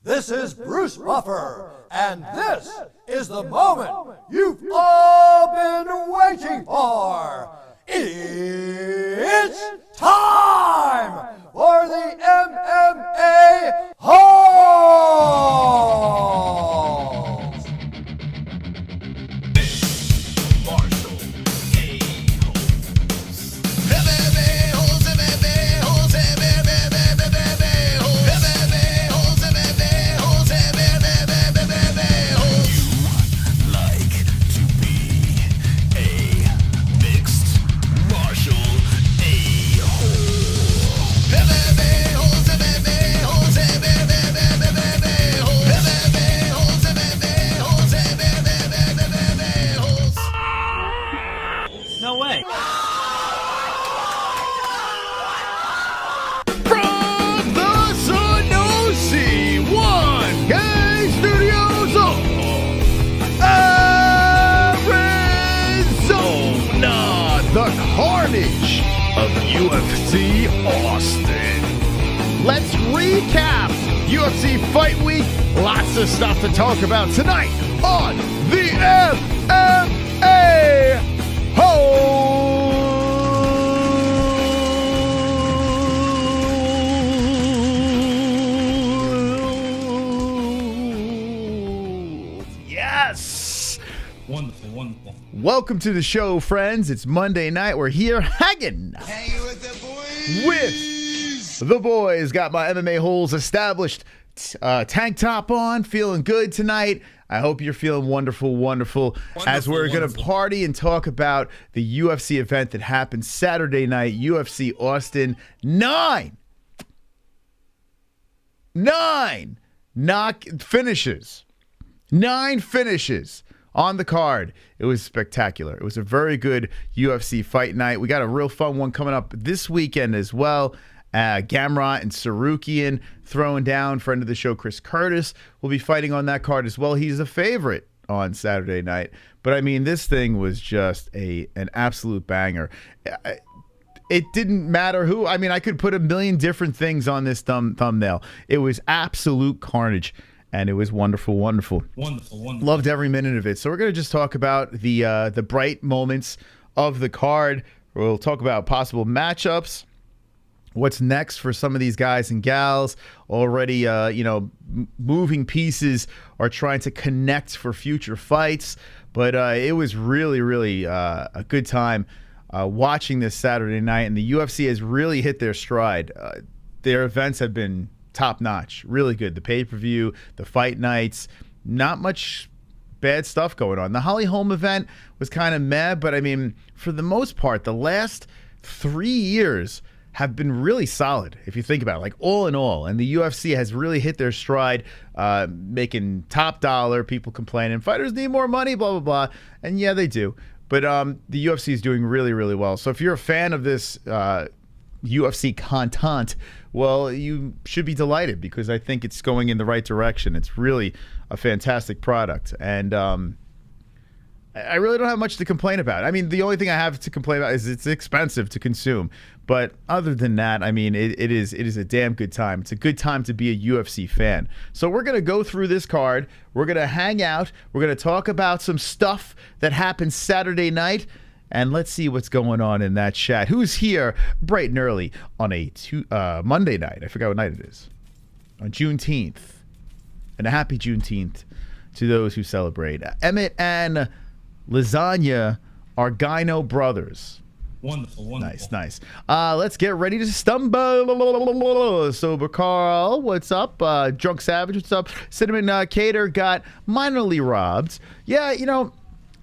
This is Bruce Buffer, and this is the moment you've all been waiting for. It's time for the MMA Holes! No way. From the Sunosi 1K Studios of Arizona, the Carnage of UFC Austin. Let's recap UFC Fight Week. Lots of stuff to talk about tonight on the MMA Holes. Yes. Wonderful, wonderful. Welcome to the show, friends. It's Monday night. We're here hanging with the boys. with the boys. Got my MMA holes established. Tank top on, feeling good tonight. I hope you're feeling wonderful, wonderful as we're going to party and talk about the UFC event that happened Saturday night, UFC Austin. Nine finishes. 9 finishes on the card. It was spectacular. It was a very good UFC fight night. We got a real fun one coming up this weekend as well. Gamrot and Sarukian throwing down. Friend of the show, Chris Curtis, will be fighting on that card as well. He's a favorite on Saturday night. But I mean, this thing was just an absolute banger. It didn't matter who. I mean, I could put a million different things on this thumbnail. It was absolute carnage. And it was wonderful, wonderful. Wonderful, wonderful. Loved every minute of it. So we're going to just talk about the bright moments of the card. We'll talk about possible matchups. What's next for some of these guys and gals? Already, moving pieces are trying to connect for future fights. But it was really, really a good time watching this Saturday night. And the UFC has really hit their stride. Their events have been top-notch, really good. The pay-per-view, the fight nights, not much bad stuff going on. The Holly Holm event was kind of meh, but I mean, for the most part, the last 3 years have been really solid, if you think about it, like all in all. And the UFC has really hit their stride, making top dollar, people complaining, fighters need more money, blah, blah, blah. And yeah, they do. But the UFC is doing really, really well. So if you're a fan of this UFC content, well, you should be delighted because I think it's going in the right direction. It's really a fantastic product. And I really don't have much to complain about. I mean, the only thing I have to complain about is it's expensive to consume. But other than that, I mean, it is a damn good time. It's a good time to be a UFC fan. So we're going to go through this card. We're going to hang out. We're going to talk about some stuff that happened Saturday night. And let's see what's going on in that chat. Who's here bright and early on a Monday night? I forgot what night it is. On Juneteenth. And a happy Juneteenth to those who celebrate. Emmett and Lasagna are Gyno brothers. Wonderful, wonderful. Nice. Let's get ready to stumble. Sober Carl, what's up? Drunk Savage, what's up? Cinnamon Cater got minorly robbed. Yeah,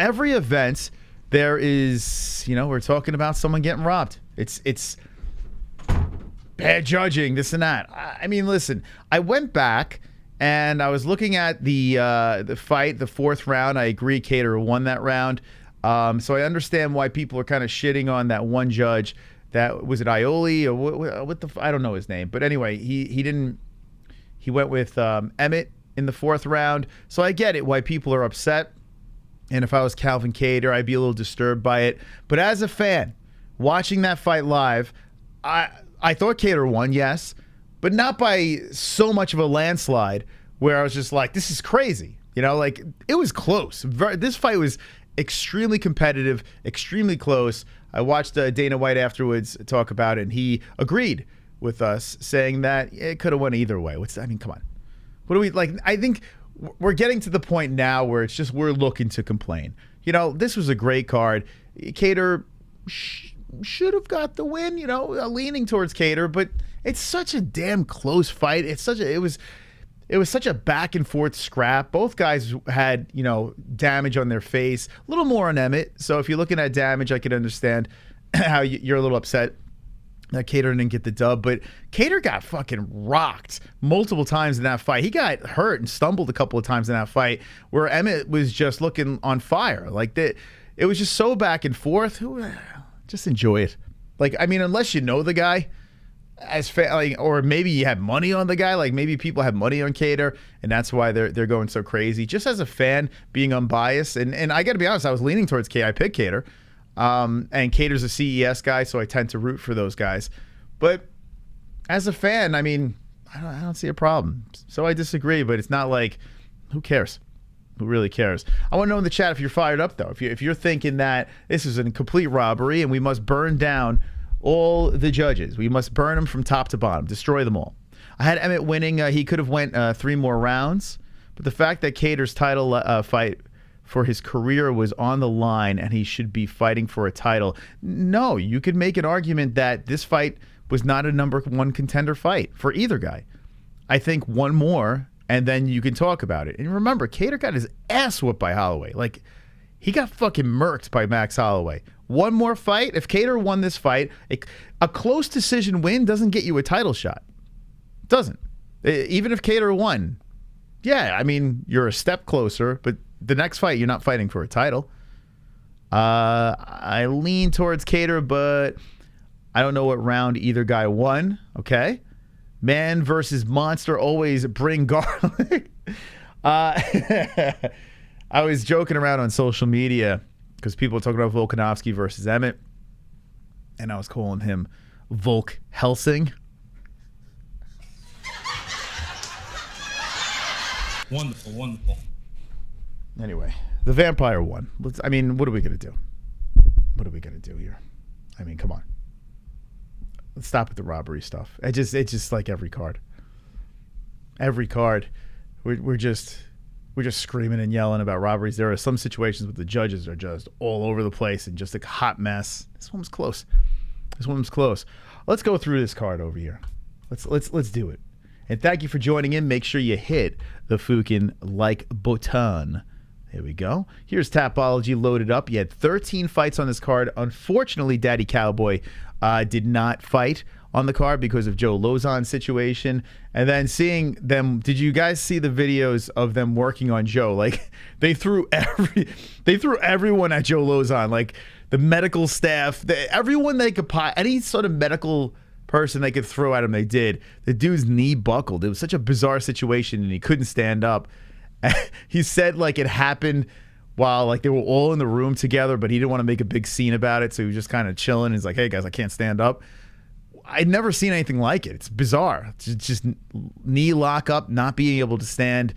every event there is, we're talking about someone getting robbed. It's bad judging, this and that. I mean, listen, I went back and I was looking at the fight, the 4th round. I agree Cater won that round. So I understand why people are kind of shitting on that one judge. That was it, Ioli or what I don't know his name, but anyway, he went with Emmett in the 4th round. So I get it why people are upset. And if I was Calvin Kattar, I'd be a little disturbed by it. But as a fan, watching that fight live, I thought Kattar won, yes, but not by so much of a landslide. where I was just like, this is crazy. You know, like, it was close. This fight was extremely competitive, extremely close. I watched Dana White afterwards talk about it, and he agreed with us, saying that it could have went either way. I mean, come on. What do we, like, I think we're getting to the point now where it's just we're looking to complain. You know, this was a great card. Kattar should have got the win, you know, leaning towards Kattar, but it's such a damn close fight. It was such a back and forth scrap. Both guys had, you know, damage on their face. A little more on Emmett. So if you're looking at damage, I can understand how you're a little upset that Kattar didn't get the dub. But Kattar got fucking rocked multiple times in that fight. He got hurt and stumbled a couple of times in that fight where Emmett was just looking on fire. Like, that, it was just so back and forth. Just enjoy it. Like, I mean, unless you know the guy, or maybe you have money on the guy, like maybe people have money on Kattar and that's why they're going so crazy. Just as a fan, being unbiased, and I got to be honest, I was leaning towards I picked Kattar, and Kattar's a CES guy, so I tend to root for those guys. But as a fan, I mean, I don't see a problem. So I disagree, but it's not like, who cares? Who really cares? I want to know in the chat if you're fired up though. If you're thinking that this is a complete robbery and we must burn down all the judges. We must burn them from top to bottom, destroy them all. I had Emmett winning. He could have went 3 more rounds, but the fact that Kattar's title fight for his career was on the line and he should be fighting for a title. No, you could make an argument that this fight was not a #1 contender fight for either guy. I think one more and then you can talk about it. And remember, Kattar got his ass whooped by Holloway. Like, he got fucking murked by Max Holloway. One more fight. If Kattar won this fight, a close decision win doesn't get you a title shot. It doesn't. Even if Kattar won, yeah, I mean, you're a step closer, but the next fight, you're not fighting for a title. I lean towards Kattar, but I don't know what round either guy won. Okay. Man versus monster, always bring garlic. I was joking around on social media because people were talking about Volkanovski versus Emmett, and I was calling him Volk Helsing. Wonderful, wonderful. Anyway, the vampire won. I mean, what are we going to do? What are we going to do here? I mean, come on. Let's stop with the robbery stuff. It's just like every card. Every card, we're just screaming and yelling about robberies. There are some situations where the judges are just all over the place and just a hot mess. This one was close. This one was close. Let's go through this card over here. Let's do it. And thank you for joining in. Make sure you hit the fucking like button. There we go. Here's Tapology loaded up. You had 13 fights on this card. Unfortunately, Daddy Cowboy did not fight on the card because of Joe Lozon's situation. And then seeing them, did you guys see the videos of them working on Joe? Like, they threw everyone at Joe Lozon, like the medical staff, everyone they could any sort of medical person they could throw at him, they did. The dude's knee buckled. It was such a bizarre situation and he couldn't stand up. He said like it happened while like they were all in the room together, but he didn't want to make a big scene about it, so he was just kind of chilling. He's like, hey guys, I can't stand up. I'd never seen anything like it. It's bizarre. It's just knee lock up, not being able to stand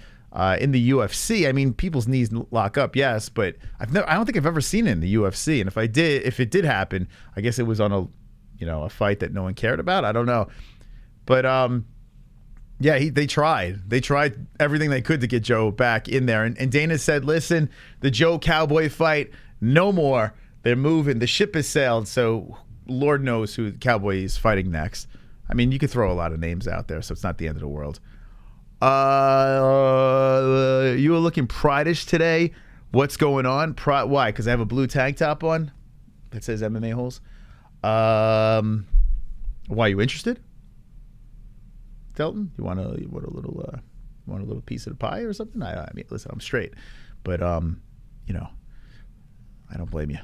in the UFC. I mean, people's knees lock up, yes, but I don't think I've ever seen it in the UFC. And if it did happen, I guess it was on a fight that no one cared about. I don't know, but yeah, they tried everything they could to get Joe back in there. And Dana said, listen, the Joe Cowboy fight, no more. They're moving. The ship has sailed. So Lord knows who Cowboy is fighting next. I mean, you could throw a lot of names out there, so it's not the end of the world. You were looking pride-ish today. What's going on? Why? Because I have a blue tank top on that says Mma-Holes. Why, you interested? Delton, you want a little piece of the pie or something? I mean, listen, I'm straight, but I don't blame you.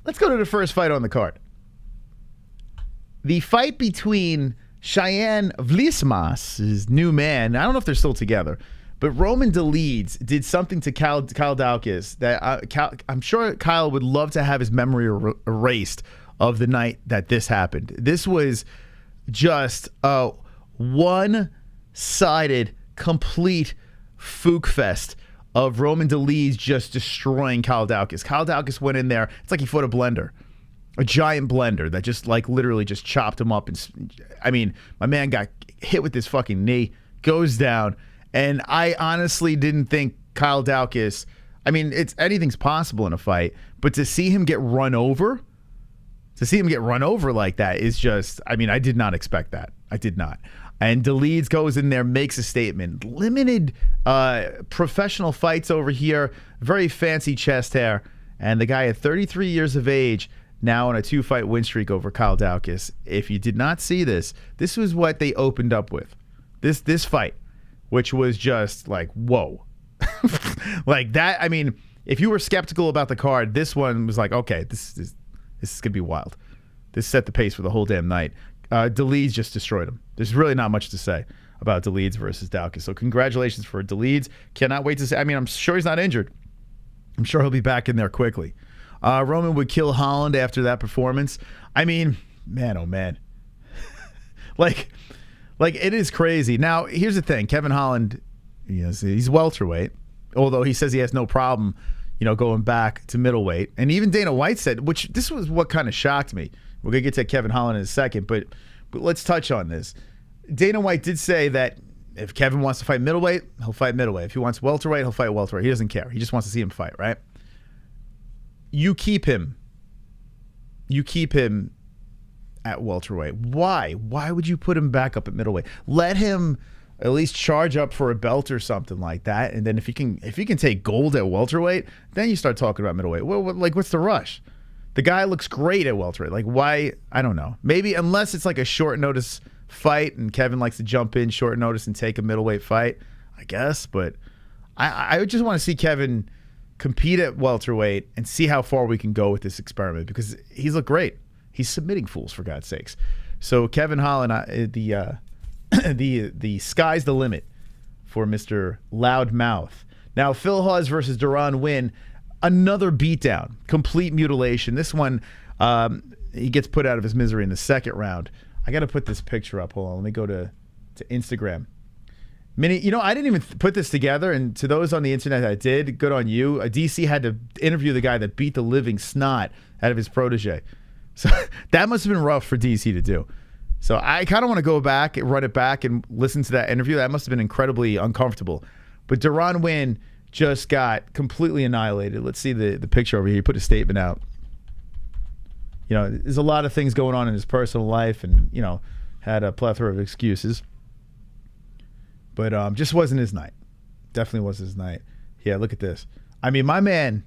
Let's go to the first fight on the card. The fight between Cheyenne Vlismas' new man. I don't know if they're still together, but Roman Dolidze did something to Kyle Daukaus that I'm sure Kyle would love to have his memory erased of the night that this happened. This was just a one-sided, complete fook fest of Roman Dolidze just destroying Kyle Daukaus. Kyle Daukaus went in there. It's like he fought a blender. A giant blender that just like literally just chopped him up. And I mean, my man got hit with this fucking knee, goes down. And I honestly didn't think Kyle Daukaus, I mean, anything's possible in a fight, but to see him get run over like that is just, I mean, I did not expect that. I did not. And Dolidze goes in there, makes a statement. Limited professional fights over here, very fancy chest hair. And the guy at 33 years of age, now on a 2-fight win streak over Kyle Daukaus. If you did not see this, this was what they opened up with. This fight, which was just like, whoa. Like that, I mean, if you were skeptical about the card, this one was like, okay, this is going to be wild. This set the pace for the whole damn night. Dolidze just destroyed him. There's really not much to say about Dolidze versus Daukaus. So congratulations for Dolidze. Cannot wait to see. I mean, I'm sure he's not injured. I'm sure he'll be back in there quickly. Roman would kill Holland after that performance. I mean, man, oh man. like it is crazy. Now, here's the thing. Kevin Holland, he's welterweight, although he says he has no problem, going back to middleweight. And even Dana White said, which this was what kind of shocked me. We're going to get to Kevin Holland in a second, but let's touch on this. Dana White did say that if Kevin wants to fight middleweight, he'll fight middleweight. If he wants welterweight, he'll fight welterweight. He doesn't care. He just wants to see him fight, right? You keep him at welterweight. Why? Why would you put him back up at middleweight? Let him at least charge up for a belt or something like that. And then if he can take gold at welterweight, then you start talking about middleweight. Well, what's the rush? The guy looks great at welterweight. Like, why? I don't know. Maybe unless it's like a short notice fight and Kevin likes to jump in short notice and take a middleweight fight, I guess. But I just want to see Kevin compete at welterweight and see how far we can go with this experiment, because he's looked great. He's submitting fools, for God's sakes. So Kevin Holland, the sky's the limit for Mr. Loudmouth. Now, Phil Hawes versus Deron Winn, another beatdown, complete mutilation. This one, he gets put out of his misery in the second round. I got to put this picture up. Hold on, let me go to Instagram. Minnie, I didn't even put this together, and to those on the internet that did, good on you. DC had to interview the guy that beat the living snot out of his protege. So that must have been rough for DC to do. So I kind of want to go back and run it back and listen to that interview. That must have been incredibly uncomfortable. But Deron Winn just got completely annihilated. Let's see the picture over here. He put a statement out. There's a lot of things going on in his personal life, and, had a plethora of excuses. But just wasn't his night. Definitely wasn't his night. Yeah, look at this. I mean, my man,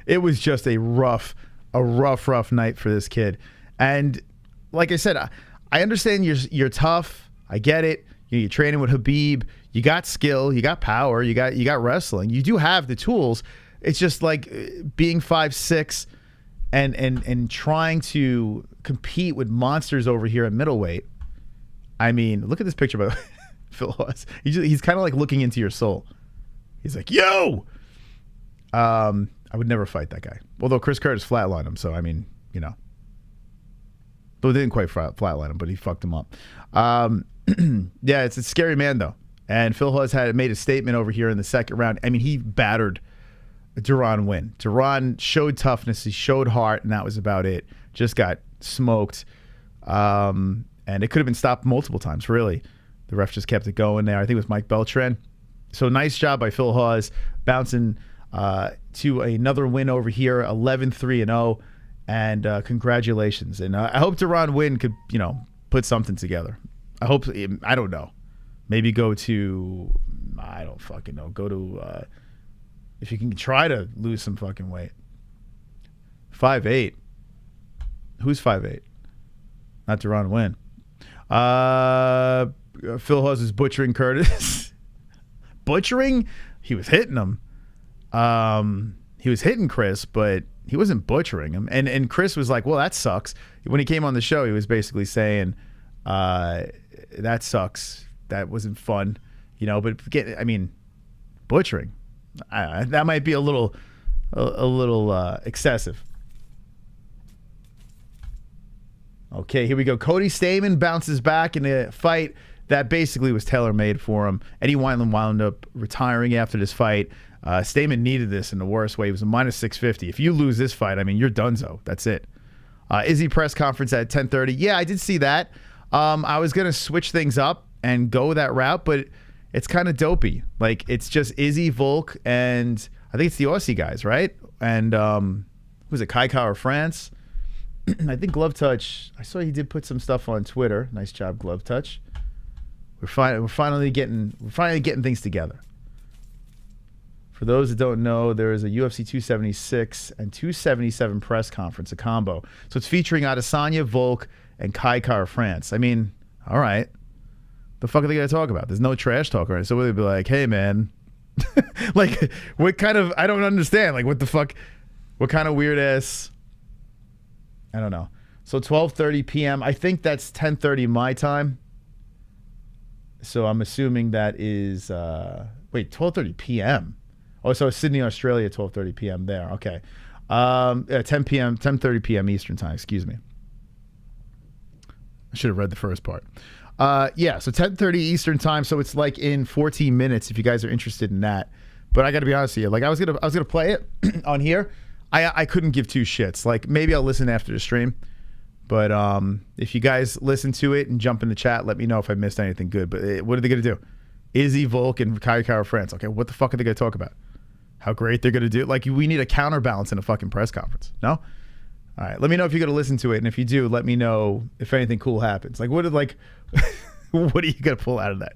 it was just a rough night for this kid. And like I said, I understand you're tough. I get it. You're training with Khabib. You got skill. You got power. You got wrestling. You do have the tools. It's just like being 5'6" and trying to compete with monsters over here at middleweight. I mean, look at this picture by Phil Hawes. He's kind of like looking into your soul. He's like, yo! I would never fight that guy. Although Chris Curtis flatlined him, so I mean, But didn't quite flatline him, but he fucked him up. Yeah, it's a scary man, though. And Phil Hawes made a statement over here in the second round. I mean, he battered Deron Winn. Deron showed toughness. He showed heart, and that was about it. Just got smoked. And it could have been stopped multiple times, really. The ref just kept it going there. I think it was Mike Beltran. So nice job by Phil Hawes, bouncing to another win over here, 11-3-0. And congratulations. And I hope Deron Winn could, put something together. I hope, I don't know. Maybe go to, I don't fucking know. Go to, if you can try to lose some fucking weight. 5'8". Who's 5'8"? Not Deron Winn. Phil Hawes is butchering Curtis. Butchering? He was hitting him. He was hitting Chris, but he wasn't butchering him. And Chris was like, well, that sucks. When he came on the show, he was basically saying, that sucks. That wasn't fun. But butchering. That might be a little excessive. Okay, here we go. Cody Stamann bounces back in a fight that basically was tailor-made for him. Eddie Wineland wound up retiring after this fight. Stamann needed this in the worst way. He was a minus 650. If you lose this fight, I mean, you're donezo. That's it. Izzy press conference at 10:30. Yeah, I did see that. I was going to switch things up and go that route, but it's kind of dopey. Like, it's just Izzy, Volk, and I think it's the Aussie guys, right? And who's it, Kai France? I think Glove Touch, I saw he did put some stuff on Twitter. Nice job, Glove Touch. We're finally getting things together. For those that don't know, there is a UFC 276 and 277 press conference, a combo. So it's featuring Adesanya, Volk, and Kai France. I mean, all right. The fuck are they going to talk about? There's no trash talk, right? So they'll be like, hey, man. Like, what kind of, I don't understand. Like, what the fuck? What kind of weird ass, I don't know. So 12:30 p.m. I think that's 10:30 my time. So I'm assuming that is, wait, 12:30 p.m. Oh, so Sydney, Australia, 12:30 p.m. there. Okay. 10 p.m., 10:30 p.m. Eastern time, excuse me. I should have read the first part. Yeah, so 10:30 Eastern time, so it's like in 14 minutes if you guys are interested in that. But I got to be honest with you, like I was gonna play it on here. I couldn't give two shits. Like maybe I'll listen after the stream. But if you guys listen to it and jump in the chat, let me know if I missed anything good. But what are they gonna do? Izzy, Volk, and Kai France. Okay, what the fuck are they gonna talk about? How great they're gonna do? Like we need a counterbalance in a fucking press conference. No? All right, let me know if you're gonna listen to it, and if you do, let me know if anything cool happens. Like what are you gonna pull out of that?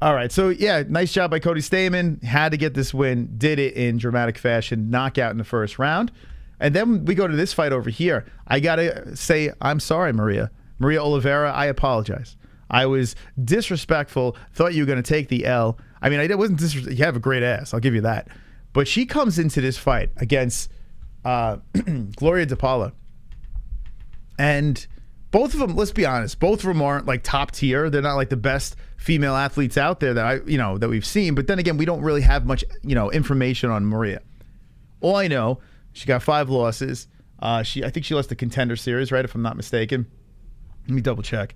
All right, so yeah, nice job by Cody Stamann. Had to get this win, did it in dramatic fashion, knockout in the first round. And then we go to this fight over here. I gotta say, I'm sorry, Maria Oliveira. I apologize. I was disrespectful. Thought you were gonna take the L. I mean, I wasn't disrespectful. You have a great ass. I'll give you that. But she comes into this fight against Gloria DePaula, and both of them, let's be honest, both of them aren't like top tier. They're not like the best female athletes out there that that we've seen. But then again, we don't really have much, information on Maria. All I know, she got 5 losses. I think she lost the Contender Series, right? If I'm not mistaken. Let me double check.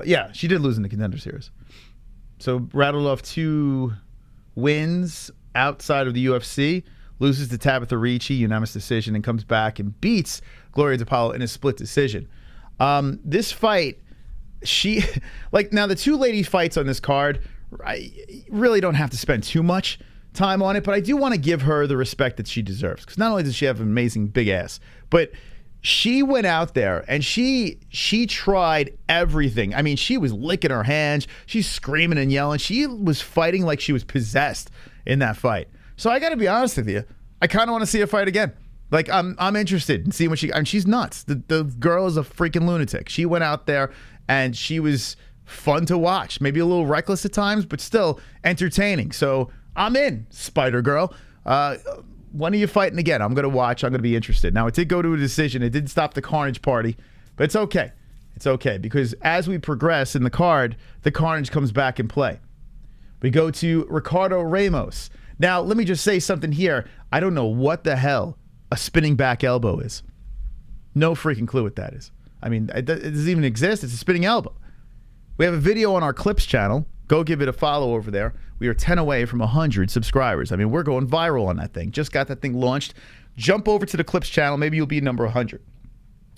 Yeah, she did lose in the Contender Series. So rattled off 2 wins outside of the UFC. Loses to Tabitha Ricci, unanimous decision, and comes back and beats Gloria DePaula in a split decision. This fight, now the 2 lady fights on this card, I really don't have to spend too much time on it, but I do want to give her the respect that she deserves. Because not only does she have an amazing big ass, but she went out there and she tried everything. I mean, she was licking her hands. She's screaming and yelling. She was fighting like she was possessed in that fight. So I got to be honest with you. I kind of want to see her fight again. Like I'm interested in seeing what she's nuts. The girl is a freaking lunatic. She went out there and she was fun to watch. Maybe a little reckless at times, but still entertaining. So I'm in, Spider Girl. When are you fighting again? I'm going to watch. I'm going to be interested. Now, it did go to a decision. It did stop the Carnage party, but it's okay. It's okay because as we progress in the card, the Carnage comes back in play. We go to Ricardo Ramos. Now, let me just say something here. I don't know what the hell a spinning back elbow is. No freaking clue what that is. I mean, it doesn't even exist. It's a spinning elbow. We have a video on our Clips channel. Go give it a follow over there. We are 10 away from 100 subscribers. I mean, we're going viral on that thing. Just got that thing launched. Jump over to the Clips channel. Maybe you'll be number 100.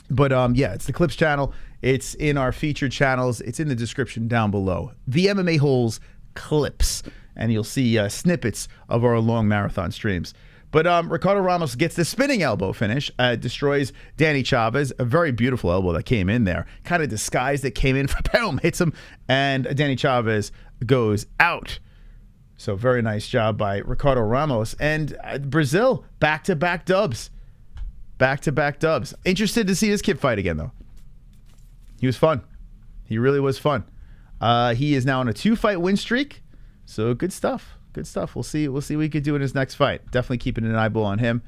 But yeah, it's the Clips channel. It's in our featured channels. It's in the description down below. The Mma-Holes Clips. And you'll see snippets of our long marathon streams. But Ricardo Ramos gets the spinning elbow finish, destroys Danny Chavez, a very beautiful elbow that came in there, kind of disguised it, came in, boom, hits him, and Danny Chavez goes out. So very nice job by Ricardo Ramos. And Brazil, back-to-back dubs. Back-to-back dubs. Interested to see this kid fight again, though. He was fun. He really was fun. He is now on a 2-fight win streak. So good stuff. Good stuff. We'll see what he could do in his next fight. Definitely keeping an eyeball on him.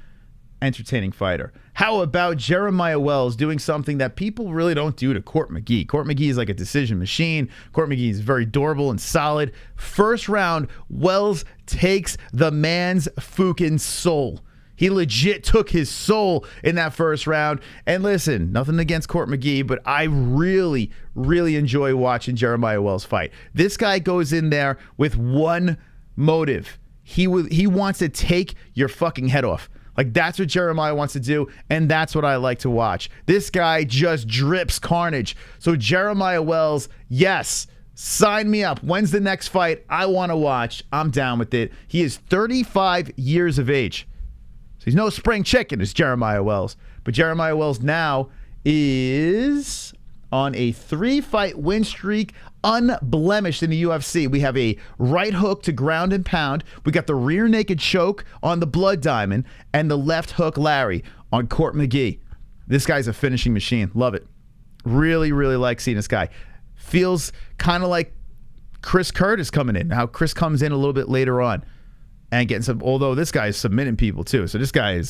entertaining fighter. How about Jeremiah Wells doing something that people really don't do to Court McGee? Court McGee is like a decision machine. Court McGee is very durable and solid. First round, Wells takes the man's fucking soul. He legit took his soul in that first round. And listen, nothing against Court McGee, but I really, really enjoy watching Jeremiah Wells fight. This guy goes in there with one motive. He wants to take your fucking head off. Like, that's what Jeremiah wants to do, and that's what I like to watch. This guy just drips carnage. So Jeremiah Wells, yes, sign me up. When's the next fight? I want to watch. I'm down with it. He is 35 years of age. He's no spring chicken, is Jeremiah Wells. But Jeremiah Wells now is on a 3-fight win streak, unblemished in the UFC. We have a right hook to ground and pound. We got the rear naked choke on the Blood Diamond and the left hook Larry on Court McGee. This guy's a finishing machine. Love it. Really, really like seeing this guy. Feels kind of like Chris Curtis coming in. How Chris comes in a little bit later on. And getting some, although this guy is submitting people too. So this guy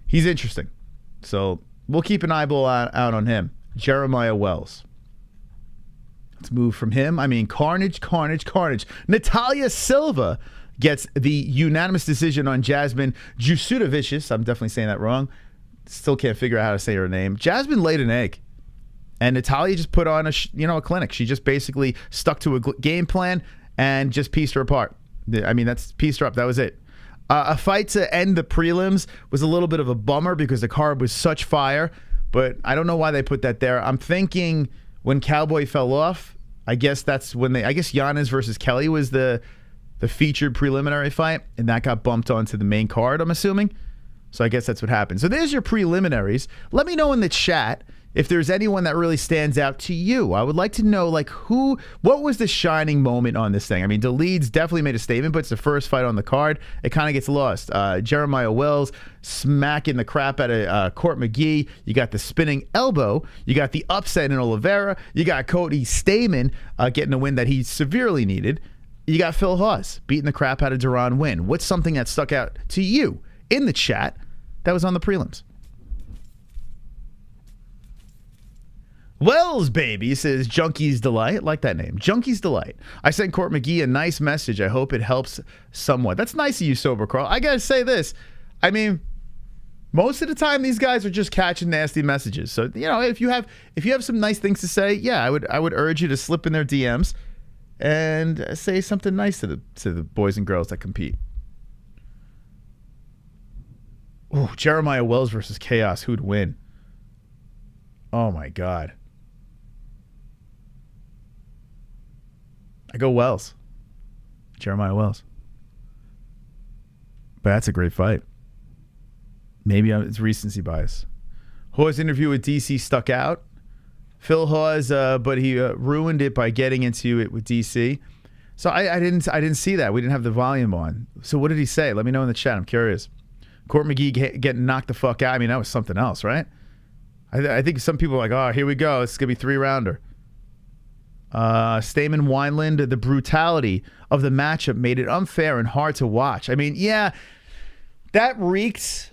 he's interesting. So we'll keep an eyeball out on him. Jeremiah Wells. Let's move from him. I mean, carnage. Natalia Silva gets the unanimous decision on Jasmine Jusudavicius. I'm definitely saying that wrong. Still can't figure out how to say her name. Jasmine laid an egg. And Natalia just put on a clinic. She just basically stuck to a game plan and just pieced her apart. I mean, that's pieced her up. That was it. A fight to end the prelims was a little bit of a bummer because the card was such fire, but I don't know why they put that there. I'm thinking when COWBOY fell off, I guess that's when I guess Yanez versus Kelley was the featured preliminary fight, and that got bumped onto the main card, I'm assuming. So I guess that's what happened. So there's your preliminaries. Let me know in the chat if there's anyone that really stands out to you. I would like to know, like, what was the shining moment on this thing? I mean, DIAZ definitely made a statement, but it's the first fight on the card. It kind of gets lost. Jeremiah Wells smacking the crap out of Court McGee. You got the spinning elbow. You got the upset in Oliveira. You got Cody Stamann getting a win that he severely needed. You got Phil Hawes beating the crap out of Duran Win. What's something that stuck out to you in the chat that was on the prelims? Wells, baby, says Junkies Delight. Like that name. Junkies Delight. I sent Court McGee a nice message. I hope it helps somewhat. That's nice of you, Sober Carl. I got to say this. I mean, most of the time these guys are just catching nasty messages. So, you know, if you have some nice things to say, yeah, I would urge you to slip in their DMs and say something nice to the boys and girls that compete. Oh, Jeremiah Wells versus Chaos. Who'd win? Oh, my God. I go Wells. Jeremiah Wells. But that's a great fight. Maybe it's recency bias. Hawes' interview with DC stuck out. Phil Hawes, but he ruined it by getting into it with DC. So I didn't see that. We didn't have the volume on. So what did he say? Let me know in the chat. I'm curious. Court McGee getting knocked the fuck out. I mean, that was something else, right? I think some people are like, oh, here we go. It's going to be 3-rounder. Stamann Wineland, the brutality of the matchup made it unfair and hard to watch. I mean, yeah, that reeked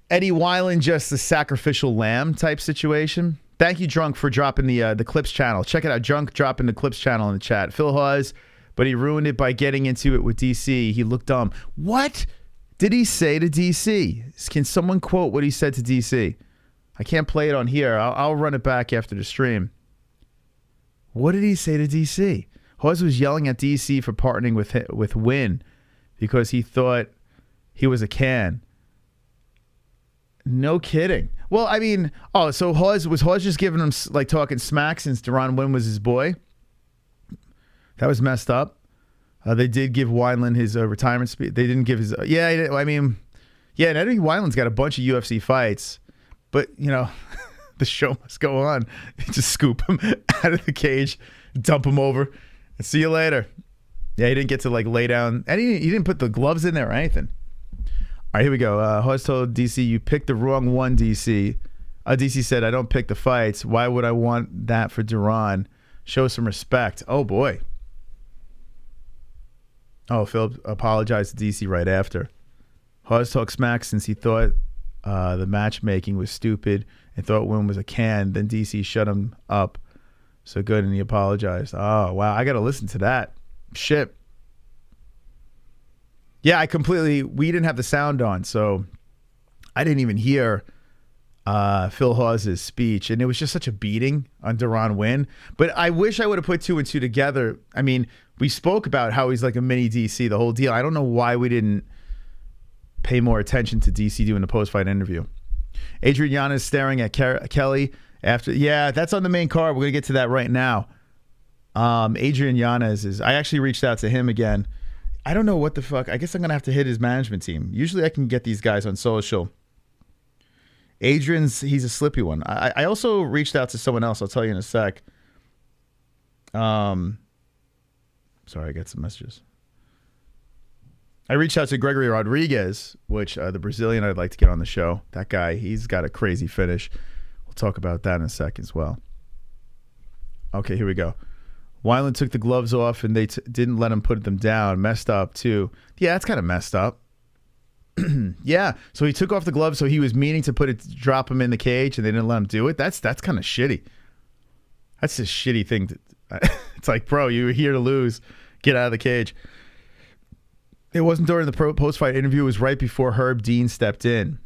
Eddie Wineland just the sacrificial lamb type situation. Thank you, Drunk, for dropping the Clips channel. Check it out. Drunk dropping the Clips channel in the chat. Phil Hawes, but he ruined it by getting into it with DC. He looked dumb. What did he say to DC? Can someone quote what he said to DC? I can't play it on here. I'll run it back after the stream. What did he say to DC? Hawes was yelling at DC for partnering with Win because he thought he was a can. No kidding. Well, I mean, so Hawes just giving him like talking smack since Duran Win was his boy? That was messed up. They did give Wineland his retirement speech. They didn't give his. And Eddie Wineland's got a bunch of UFC fights. But, you know, the show must go on. Just scoop him out of the cage, dump him over, and see you later. Yeah, he didn't get to, like, lay down. And he didn't put the gloves in there or anything. All right, here we go. Hawes told DC, you picked the wrong one, DC. DC said, I don't pick the fights. Why would I want that for Duran? Show some respect. Oh, boy. Oh, Phil apologized to DC right after. Hawes talked smack since he thought The matchmaking was stupid and thought Win was a can. Then DC shut him up. So good, and he apologized. Oh, wow. I got to listen to that. Shit. Yeah, we didn't have the sound on, so I didn't even hear Phil Hawes' speech, and it was just such a beating on Deron Winn. But I wish I would have put 2 and 2 together. I mean, we spoke about how he's like a mini DC, the whole deal. I don't know why we didn't pay more attention to DC doing the post-fight interview. Adrian Yanez staring at Kelley after. Yeah, that's on the main card. We're going to get to that right now. Adrian Yanez I actually reached out to him again. I don't know what the fuck. I guess I'm going to have to hit his management team. Usually I can get these guys on social. He's a slippy one. I also reached out to someone else. I'll tell you in a sec. Sorry, I got some messages. I reached out to Gregory Rodriguez, which the Brazilian I'd like to get on the show. That guy, he's got a crazy finish. We'll talk about that in a sec as well. Okay, here we go. Weiland took the gloves off and they didn't let him put them down. Messed up too. Yeah, that's kind of messed up. Yeah, so he took off the gloves, so he was meaning to drop him in the cage, and they didn't let him do it. That's kind of shitty. That's a shitty thing. It's like, bro, you were here to lose. Get out of the cage. It wasn't during the post-fight interview. It was right before Herb Dean stepped in.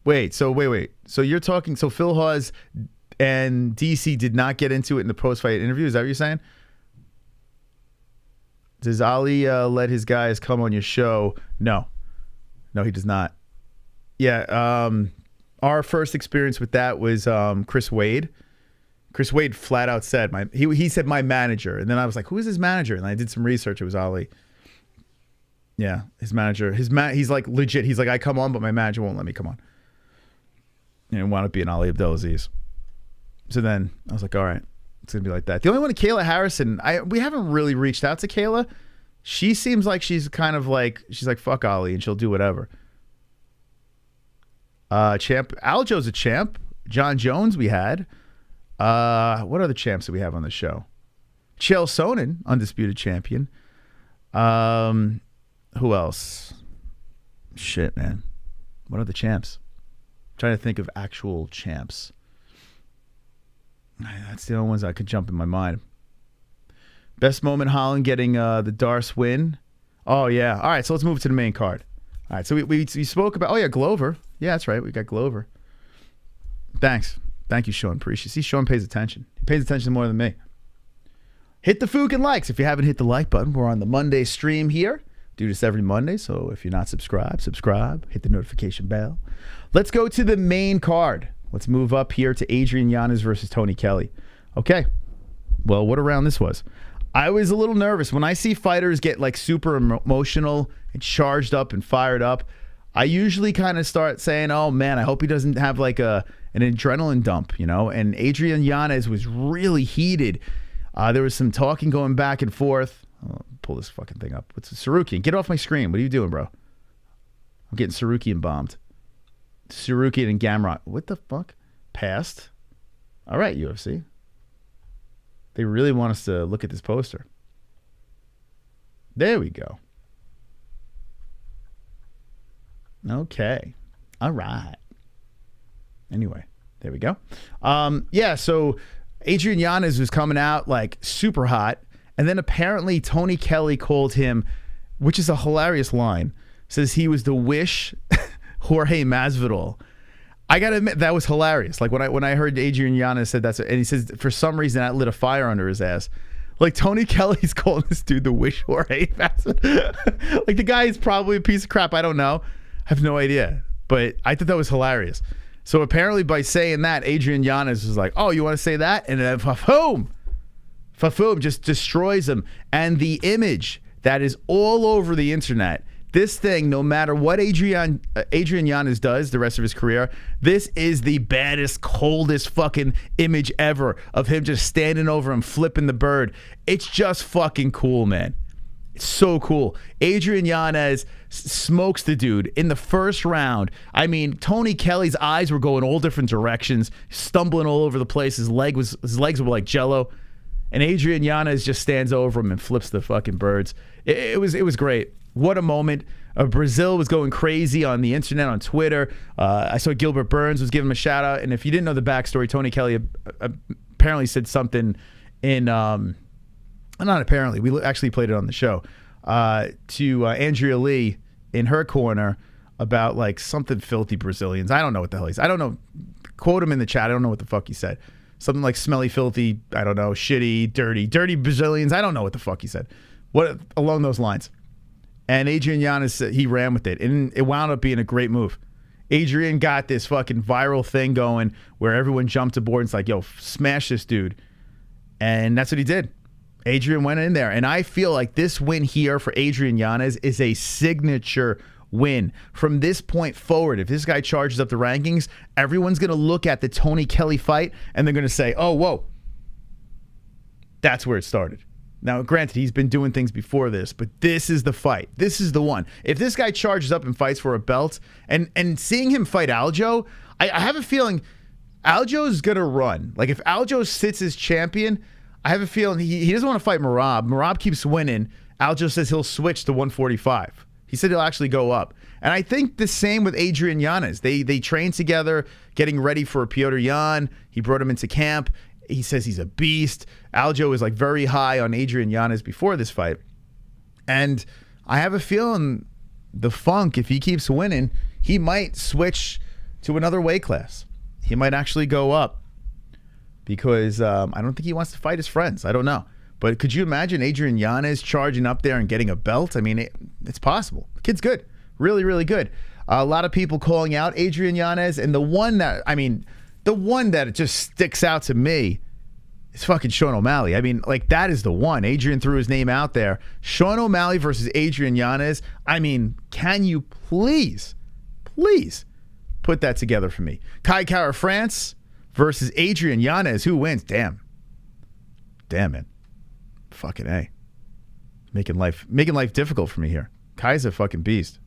Wait. So you're talking. So Phil Hawes and DC did not get into it in the post-fight interview. Is that what you're saying? Does Ali let his guys come on your show? No, he does not. Yeah, our first experience with that was Chris Wade. Chris Wade flat out said he said my manager, and then I was like, who is his manager? And I did some research. It was Ali. Yeah, his manager. He's like legit. He's like, I come on, but my manager won't let me come on. And it wound up being Ali Abdelaziz. So then I was like, all right. It's gonna be like that. The only one, Kayla Harrison, we haven't really reached out to Kayla. She seems like she's kind of like, she's like, fuck Ali, and she'll do whatever. Champ Aljo's a champ. John Jones we had. What other champs do we have on the show? Chael Sonnen, undisputed champion. Who else? Shit, man. What are the champs? I'm trying to think of actual champs. That's the only ones I could jump in my mind. Best moment, Holland getting the Darce win. Oh, yeah. All right, so let's move to the main card. All right, so we spoke about, oh, yeah, Glover. Yeah, that's right. We got Glover. Thanks. Thank you, Sean. Appreciate it. See, Sean pays attention. He pays attention more than me. Hit the fucking likes. If you haven't hit the like button, we're on the Monday stream here. Do this every Monday, so if you're not subscribed, subscribe. Hit the notification bell. Let's go to the main card. Let's move up here to Adrian Yanez versus Tony Kelley. Okay. Well, what a round this was. I was a little nervous. When I see fighters get like super emotional and charged up and fired up, I usually kind of start saying, oh man, I hope he doesn't have like an adrenaline dump, you know? And Adrian Yanez was really heated. There was some talking going back and forth. I'll pull this fucking thing up. What's Sarukian? Get off my screen. What are you doing, bro? I'm getting Sarukian bombed. Sarukian and Gamrot. What the fuck? Passed. All right, UFC. They really want us to look at this poster. There we go. Okay. All right. Anyway, there we go. Yeah, so Adrian Yanez was coming out like super hot. And then apparently Tony Kelley called him, which is a hilarious line, says he was the Wish Jorge Masvidal. I gotta admit, that was hilarious. Like when I heard Adrian Yanez said that, and he says for some reason that lit a fire under his ass. Like Tony Kelley's calling this dude the Wish Jorge Masvidal. Like the guy is probably a piece of crap. I don't know. I have no idea. But I thought that was hilarious. So apparently by saying that, Adrian Yanez was like, oh, you want to say that? And then Fafum just destroys him. And the image that is all over the internet, this thing, no matter what Adrian Yanez does the rest of his career, this is the baddest, coldest fucking image ever of him just standing over him, flipping the bird. It's just fucking cool, man. It's so cool. Adrian Yanez smokes the dude in the first round. I mean, Tony Kelley's eyes were going all different directions, stumbling all over the place. His legs were like jello. And Adrian Yanez just stands over him and flips the fucking birds. It was great. What a moment. Brazil was going crazy on the internet, on Twitter. I saw Gilbert Burns was giving him a shout out. And if you didn't know the backstory, Tony Kelley apparently said something in, not apparently, we actually played it on the show, to Andrea Lee in her corner about like something filthy Brazilians. I don't know what the hell he's, I don't know. Quote him in the chat. I don't know what the fuck he said. Something like smelly, filthy, I don't know, shitty, dirty Brazilians. I don't know what the fuck he said. What along those lines. And Adrian Yanez, he ran with it. And it wound up being a great move. Adrian got this fucking viral thing going where everyone jumped aboard and it's like, yo, smash this dude. And that's what he did. Adrian went in there. And I feel like this win here for Adrian Yanez is a signature win. From this point forward, if this guy charges up the rankings, everyone's going to look at the Tony Kelley fight and they're going to say, oh, whoa, that's where it started. Now, granted, he's been doing things before this, but this is the fight. This is the one. If this guy charges up and fights for a belt, and seeing him fight Aljo, I have a feeling Aljo's going to run. Like, if Aljo sits as champion, I have a feeling he doesn't want to fight Merab. Merab keeps winning. Aljo says he'll switch to 145. He said he'll actually go up. And I think the same with Adrian Yanez. They trained together, getting ready for Piotr Jan. He brought him into camp. He says he's a beast. Aljo is like very high on Adrian Yanez before this fight. And I have a feeling the Funk, if he keeps winning, he might switch to another weight class. He might actually go up because I don't think he wants to fight his friends. I don't know. But could you imagine Adrian Yanez charging up there and getting a belt? I mean, it's possible. The kid's good. Really, really good. A lot of people calling out Adrian Yanez. And the one that just sticks out to me is fucking Sean O'Malley. I mean, like, that is the one. Adrian threw his name out there. Sean O'Malley versus Adrian Yanez. I mean, can you please put that together for me? Kai Kara France versus Adrian Yanez. Who wins? Damn, man. Fucking A. Making life difficult for me here. Kai's a fucking beast.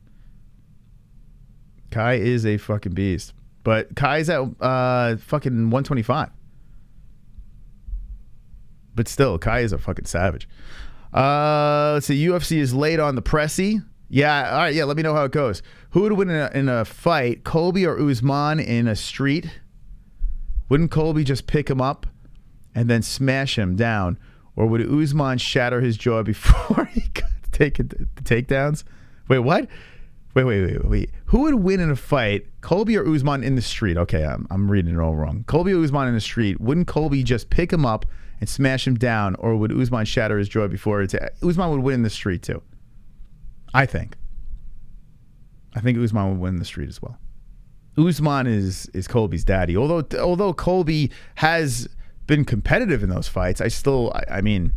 Kai is a fucking beast. But Kai's at fucking 125. But still, Kai is a fucking savage. Let's see. UFC is late on the Pressy. Yeah, all right, yeah, let me know how it goes. Who would win in a fight, Colby or Usman in a street? Wouldn't Colby just pick him up and then smash him down? Or would Usman shatter his jaw before he could take the takedowns? Wait, what? Wait. Who would win in a fight, Colby or Usman in the street? Okay, I'm reading it all wrong. Colby or Usman in the street. Wouldn't Colby just pick him up and smash him down? Or would Usman shatter his jaw before Usman would win in the street too? I think Usman would win in the street as well. Usman is Colby's daddy. Although Colby has been competitive in those fights, I mean,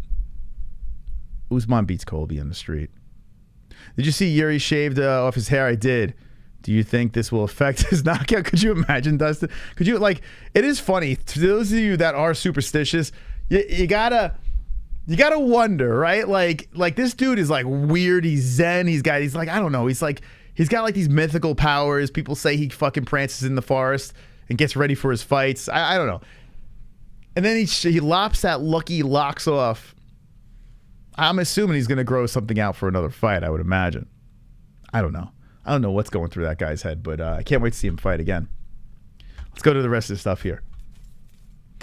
Usman beats Colby in the street. Did you see Yuri shaved off his hair? I did. Do you think this will affect his knockout? Could you imagine, Dustin? Could you, like, it is funny. To those of you that are superstitious, you gotta wonder, right? Like this dude is like weird. He's zen. He's got these mythical powers. People say he fucking prances in the forest and gets ready for his fights. I don't know. And then he lops that lucky locks off. I'm assuming he's going to grow something out for another fight, I would imagine. I don't know. I don't know what's going through that guy's head, but I can't wait to see him fight again. Let's go to the rest of the stuff here.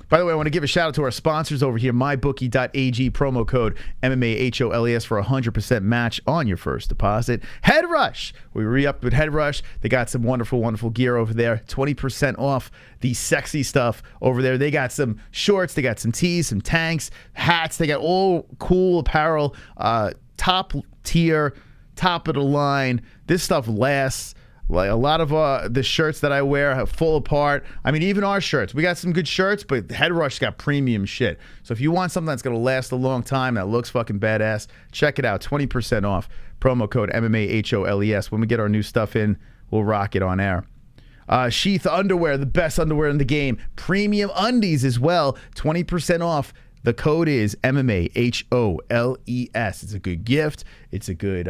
By the way, I want to give a shout out to our sponsors over here, mybookie.ag, promo code MMAHOLES for 100% match on your first deposit. Head Rush. We re-upped with Head Rush. They got some wonderful, wonderful gear over there. 20% off the sexy stuff over there. They got some shorts. They got some tees, some tanks, hats. They got all cool apparel, top tier, top of the line. This stuff lasts. Like a lot of the shirts that I wear have full apart. I mean, even our shirts. We got some good shirts, but Head Rush got premium shit. So if you want something that's going to last a long time, that looks fucking badass, check it out. 20% off. Promo code MMAHOLES. When we get our new stuff in, we'll rock it on air. Sheath Underwear, the best underwear in the game. Premium undies as well. 20% off. The code is MMAHOLES. It's a good gift. It's a good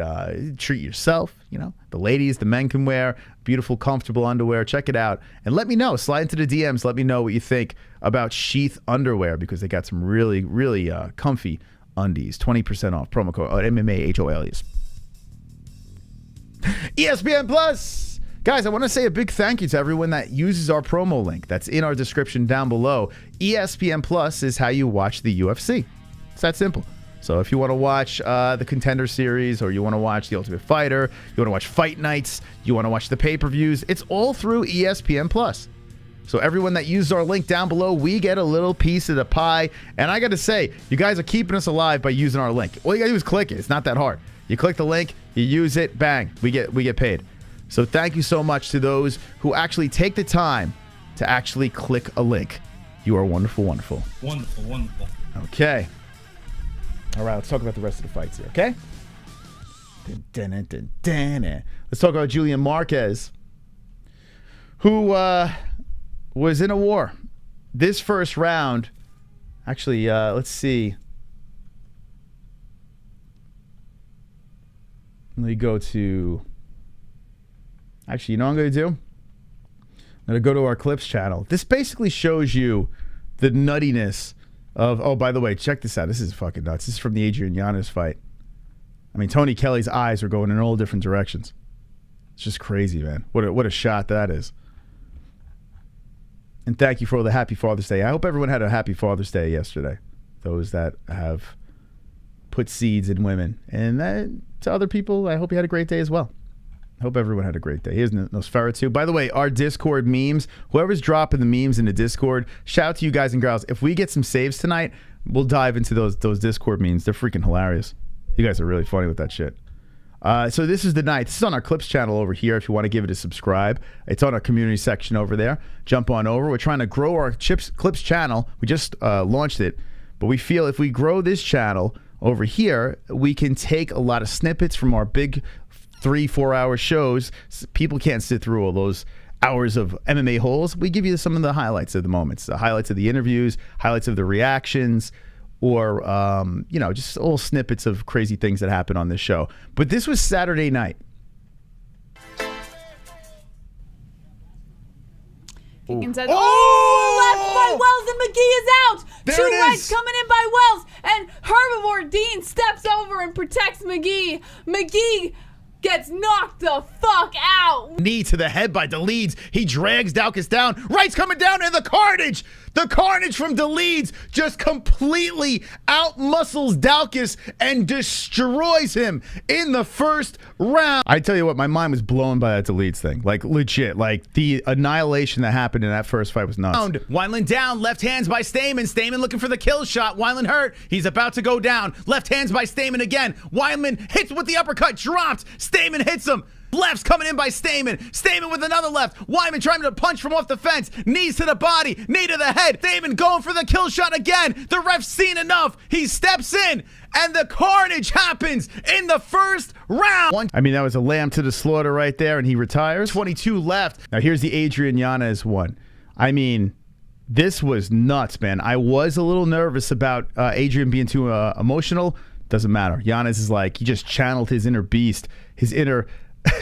treat yourself. You know, the ladies, the men can wear beautiful, comfortable underwear. Check it out. And let me know. Slide into the DMs. Let me know what you think about Sheath Underwear because they got some really, really comfy undies. 20% off. Promo code MMAHOLES. ESPN Plus. Guys, I want to say a big thank you to everyone that uses our promo link that's in our description down below. ESPN Plus is how you watch the UFC. It's that simple. So if you want to watch the Contender Series, or you want to watch The Ultimate Fighter, you want to watch Fight Nights, you want to watch the pay-per-views, it's all through ESPN Plus. So everyone that uses our link down below, we get a little piece of the pie. And I got to say, you guys are keeping us alive by using our link. All you got to do is click it. It's not that hard. You click the link, you use it, bang, we get paid. So thank you so much to those who actually take the time to actually click a link. You are wonderful, wonderful. Wonderful, wonderful. Okay. All right, let's talk about the rest of the fights here, okay? Let's talk about Julian Marquez, who was in a war. This first round, actually, let's see. Let me go to... Actually, you know what I'm going to do? I'm going to go to our clips channel. This basically shows you the nuttiness of... Oh, by the way, check this out. This is fucking nuts. This is from the Adrian Yanez fight. I mean, Tony Kelley's eyes are going in all different directions. It's just crazy, man. What a shot that is. And thank you for the Happy Father's Day. I hope everyone had a Happy Father's Day yesterday. Those that have put seeds in women. And to other people, I hope you had a great day as well. I hope everyone had a great day. Here's Nosferatu. By the way, our Discord memes, whoever's dropping the memes in the Discord, shout out to you guys and girls. If we get some saves tonight, we'll dive into those Discord memes. They're freaking hilarious. You guys are really funny with that shit. So this is the night. This is on our Clips channel over here if you want to give it a subscribe. It's on our community section over there. Jump on over. We're trying to grow our Clips channel. We just launched it. But we feel if we grow this channel over here, we can take a lot of snippets from our big 3-4 hour shows. People can't sit through all those hours of MMA holes. We give you some of the highlights of the moments, the highlights of the interviews, highlights of the reactions, or you know, just little snippets of crazy things that happen on this show. But this was Saturday night. Says, left by Wells, and McGee is out. There Two it rights is. coming in by Wells, and Herbivore Dean steps over and protects McGee. McGee gets knocked the fuck out. Knee to the head by DIAZ. He drags Daukaus down. Right's coming down, and the Carnage. The Carnage from DIAZ just completely out-muscles Daukaus and destroys him in the first round. I tell you what, my mind was blown by that DIAZ thing. Like, legit. Like, the annihilation that happened in that first fight was nuts. Wineland down. Left hands by Stamen. Stamen looking for the kill shot. Wineland hurt. He's about to go down. Left hands by Stamen again. Wineland hits with the uppercut. Dropped. Stamen hits him. Left's coming in by Stamen. Stamen with another left. Wyman trying to punch from off the fence. Knees to the body. Knee to the head. Stamen going for the kill shot again. The ref's seen enough. He steps in. And the Carnage happens in the first round. I mean, that was a lamb to the slaughter right there. And he retires. 22 left. Now here's the Adrian Yanez one. I mean, this was nuts, man. I was a little nervous about Adrian being too emotional. Doesn't matter. Yanez is like, he just channeled his inner beast. His inner...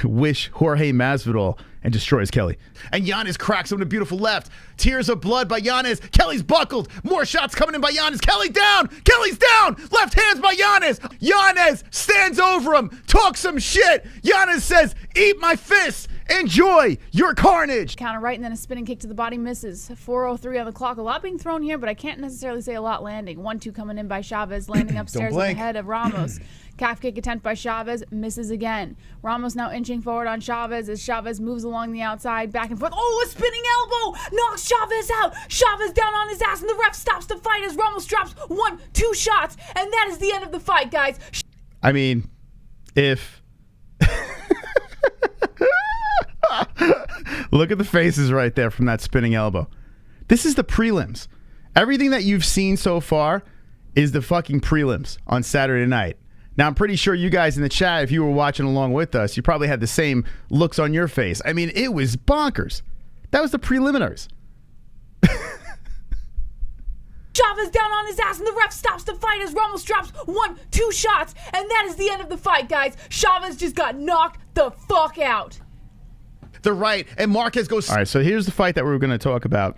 wish Jorge Masvidal, and destroys Kelley. And Yanez cracks him with a beautiful left. Tears of blood by Yanez. Kelley's buckled. More shots coming in by Yanez. Kelley down. Kelley's down. Left hands by Yanez. Yanez stands over him. Talks some shit. Yanez says, eat my fists. Enjoy your carnage. Counter right, and then a spinning kick to the body misses. 4:03 on the clock. A lot being thrown here, but I can't necessarily say a lot landing. 1-2 coming in by Chavez, landing upstairs on the head of Ramos. Calf kick attempt by Chavez, misses again. Ramos now inching forward on Chavez as Chavez moves along the outside, back and forth. Oh, a spinning elbow! Knocks Chavez out! Chavez down on his ass, and the ref stops the fight as Ramos drops 1-2 shots, and that is the end of the fight, guys. I mean, if... Look at the faces right there from that spinning elbow. This is the prelims. Everything that you've seen so far is the fucking prelims on Saturday night. Now, I'm pretty sure you guys in the chat, if you were watching along with us, you probably had the same looks on your face. I mean, it was bonkers. That was the preliminaries. Chavez down on his ass, and the ref stops the fight as Ramos drops 1-2 shots, and that is the end of the fight, guys. Chavez just got knocked the fuck out. The right, and Marquez goes... All right, so here's the fight that we're going to talk about.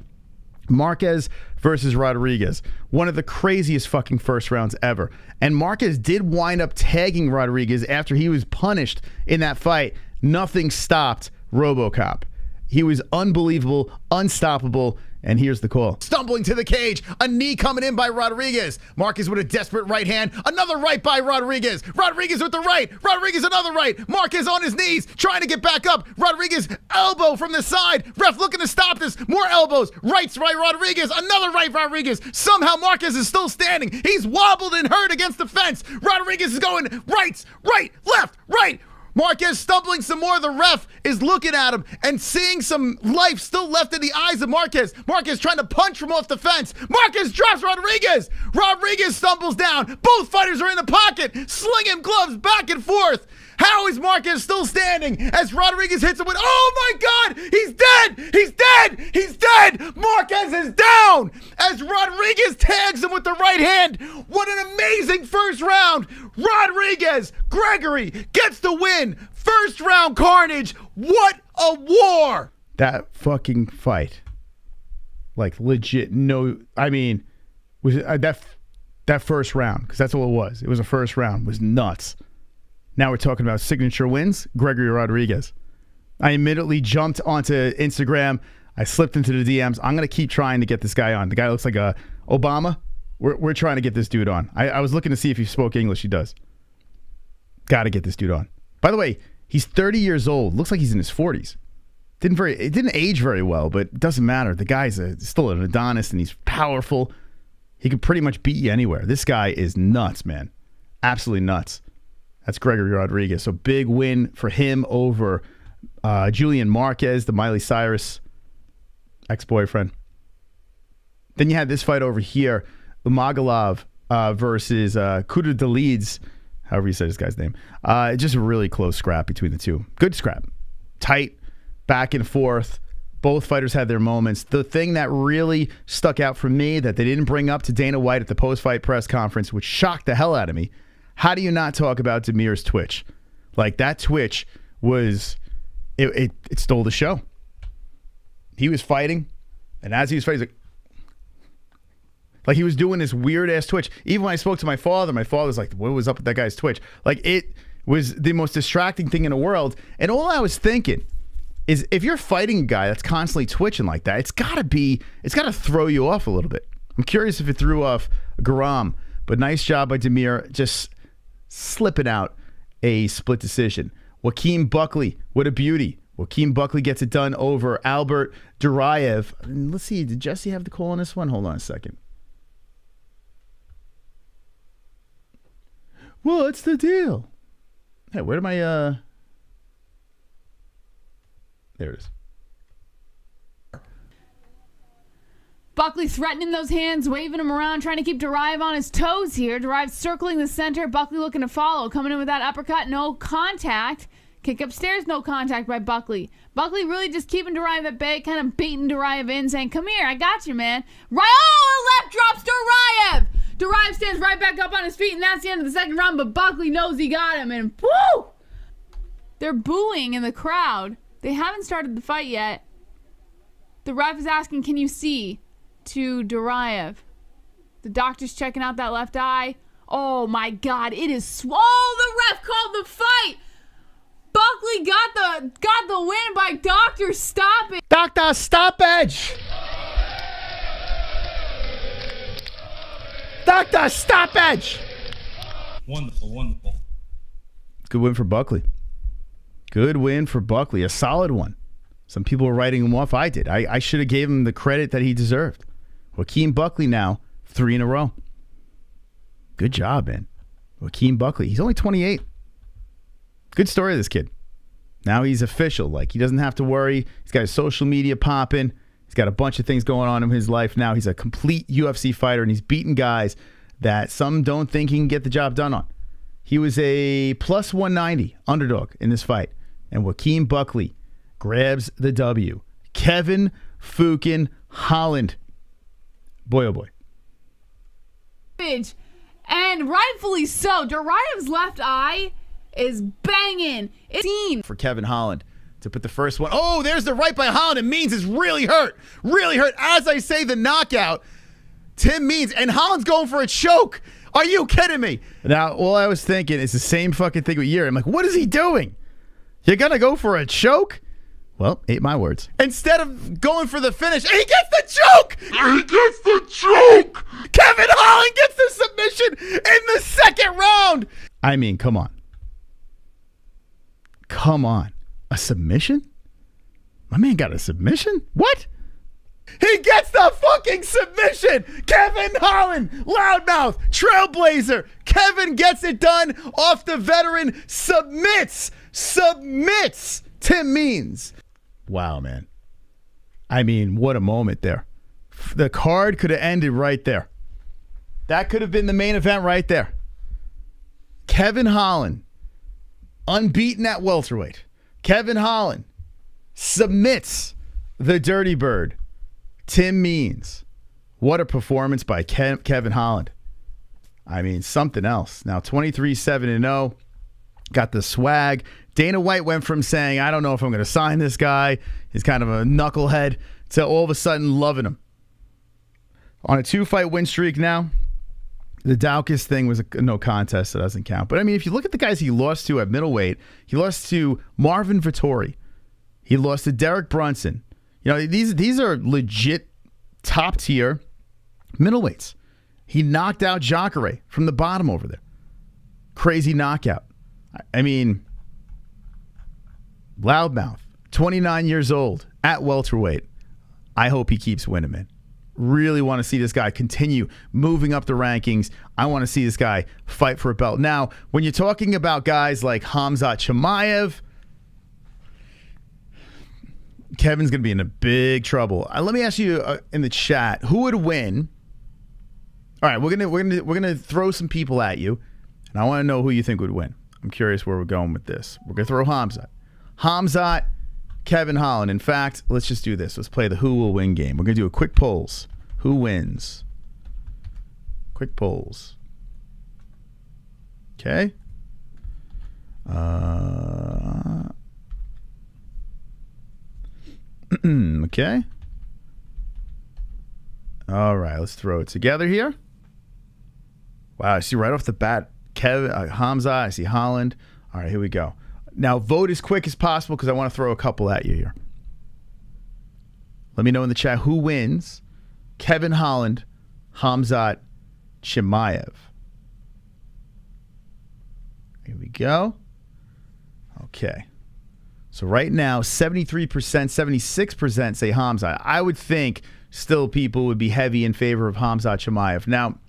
Marquez versus Rodriguez. One of the craziest fucking first rounds ever. And Marquez did wind up tagging Rodriguez after he was punished in that fight. Nothing stopped RoboCop. He was unbelievable, unstoppable, and here's the call. Stumbling to the cage, a knee coming in by Rodriguez. Marquez with a desperate right hand, another right by Rodriguez. Rodriguez with the right, Rodriguez another right. Marquez on his knees, trying to get back up. Rodriguez elbow from the side. Ref looking to stop this. More elbows. Rights by Rodriguez, another right Rodriguez. Somehow Marquez is still standing. He's wobbled and hurt against the fence. Rodriguez is going right, left, right. Marquez stumbling some more. The ref is looking at him and seeing some life still left in the eyes of Marquez. Marquez trying to punch from off the fence. Marquez drops Rodriguez. Rodriguez stumbles down. Both fighters are in the pocket, slinging gloves back and forth. How is Marquez still standing as Rodriguez hits him with, oh my God, he's dead, he's dead, he's dead. Marquez is down as Rodriguez tags him with the right hand. What an amazing first round. Rodriguez, Gregory gets the win. First round Carnage. What a war. That fucking fight. Like legit, no, I mean, was that first round, because that's all it was. It was a first round, was nuts. Now we're talking about signature wins. Gregory Rodriguez. I immediately jumped onto Instagram. I slipped into the DMs. I'm going to keep trying to get this guy on. The guy looks like a Obama. We're trying to get this dude on. I was looking to see if he spoke English. He does. Got to get this dude on. By the way, he's 30 years old. Looks like he's in his 40s. It didn't age very well, but it doesn't matter. The guy's still an Adonis, and he's powerful. He can pretty much beat you anywhere. This guy is nuts, man. Absolutely nuts. That's Gregory Rodriguez. So big win for him over Julian Marquez, the Miley Cyrus ex-boyfriend. Then you had this fight over here, Umagalov versus Kuda Delides, however you say this guy's name. Just a really close scrap between the two. Good scrap. Tight, back and forth. Both fighters had their moments. The thing that really stuck out for me that they didn't bring up to Dana White at the post-fight press conference, which shocked the hell out of me, how do you not talk about Demir's twitch? Like, that twitch was, it stole the show. He was fighting, and as he was fighting, like he was doing this weird-ass twitch. Even when I spoke to my father's like, what was up with that guy's twitch? Like, it was the most distracting thing in the world. And all I was thinking is, if you're fighting a guy that's constantly twitching like that, it's got to throw you off a little bit. I'm curious if it threw off Garam, but nice job by Demir, just slipping out a split decision. Joaquin Buckley, what a beauty. Joaquin Buckley gets it done over Albert Duraev. Let's see, did Jesse have the call on this one? Hold on a second. What's the deal? Hey, where am I? There it is. Buckley threatening those hands, waving them around, trying to keep Duraev on his toes here. Duraev circling the center. Buckley looking to follow. Coming in with that uppercut. No contact. Kick upstairs. No contact by Buckley. Buckley really just keeping Duraev at bay, kind of beating Duraev in, saying, come here, I got you, man. Right, oh, left drops Duraev. Duraev stands right back up on his feet, and that's the end of the second round, but Buckley knows he got him, and woo! They're booing in the crowd. They haven't started the fight yet. The ref is asking, can you see? To Duraev. The doctor's checking out that left eye. Oh my God, it is the ref called the fight. Buckley got the win by doctor stoppage. Doctor stoppage. Doctor stoppage. Wonderful, wonderful. Good win for Buckley. Good win for Buckley. A solid one. Some people were writing him off. I did. I should have gave him the credit that he deserved. Joaquin Buckley now 3 in a row. Good job, man. Joaquin Buckley. He's only 28. Good story of this kid. Now he's official. Like, he doesn't have to worry. He's got his social media popping. He's got a bunch of things going on in his life now. He's a complete UFC fighter, and he's beating guys that some don't think he can get the job done on. He was a plus 190 underdog in this fight. And Joaquin Buckley grabs the W. Kevin fucking Holland. Boy, oh boy. And rightfully so. Duraev's left eye is banging. It's for Kevin Holland to put the first one. Oh, there's the right by Holland. It means it's really hurt. Really hurt. As I say, the knockout. Tim Means. And Holland's going for a choke. Are you kidding me? Now, all I was thinking is the same fucking thing with Yuri. I'm like, what is he doing? You're going to go for a choke? Well, ate my words. Instead of going for the finish, he gets the choke! He gets the choke! Kevin Holland gets the submission in the second round! I mean, come on. Come on. A submission? My man got a submission? What? He gets the fucking submission! Kevin Holland, loudmouth, trailblazer. Kevin gets it done off the veteran, submits Tim Means. Wow, man. I mean, what a moment there. The card could have ended right there. That could have been the main event right there. Kevin Holland, unbeaten at welterweight. Kevin Holland submits the Dirty Bird, Tim Means. What a performance by Kevin Holland. I mean, something else. Now, 23-7-0. Got the swag. Dana White went from saying, I don't know if I'm going to sign this guy, he's kind of a knucklehead, to all of a sudden loving him. On a 2-fight win streak now. The Daukaus thing was a no contest, so it doesn't count. But, I mean, if you look at the guys he lost to at middleweight, he lost to Marvin Vettori. He lost to Derek Brunson. You know, these are legit top-tier middleweights. He knocked out Jacare from the bottom over there. Crazy knockout. I mean, loudmouth, 29 years old, at welterweight. I hope he keeps winning, man. Really want to see this guy continue moving up the rankings. I want to see this guy fight for a belt. Now, when you're talking about guys like KHAMZAT Chimaev, Kevin's going to be in a big trouble. Let me ask you in the chat, who would win? All right, we're gonna throw some people at you, and I want to know who you think would win. I'm curious where we're going with this. We're going to throw KHAMZAT, Kevin Holland. In fact, let's just do this. Let's play the who will win game. We're going to do a quick polls. Who wins? Quick polls. Okay. Okay. All right, let's throw it together here. Wow, I see right off the bat, KHAMZAT, I see Holland. All right, here we go. Now, vote as quick as possible because I want to throw a couple at you here. Let me know in the chat who wins. Kevin Holland, KHAMZAT Chimaev. Here we go. Okay. So right now, 73%, 76% say KHAMZAT. I would think still people would be heavy in favor of KHAMZAT Chimaev. Now,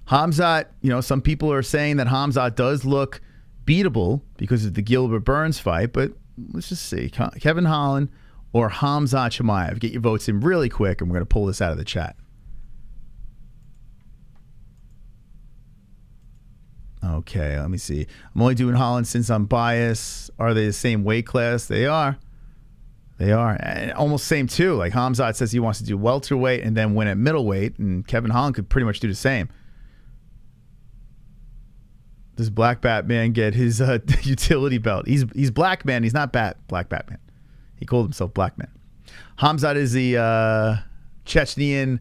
KHAMZAT, you know, some people are saying that KHAMZAT does look beatable because of the Gilbert Burns fight, but let's just see. Kevin Holland or KHAMZAT Chimaev. Get your votes in really quick, and we're going to pull this out of the chat. Okay, let me see. I'm only doing Holland since I'm biased. Are they the same weight class? They are. They are. And almost same, too. Like, KHAMZAT says he wants to do welterweight and then win at middleweight, and Kevin Holland could pretty much do the same. Does Black Batman get his utility belt? He's Black Man. He's not Black Batman. He called himself Black Man. KHAMZAT is the Chechnyan.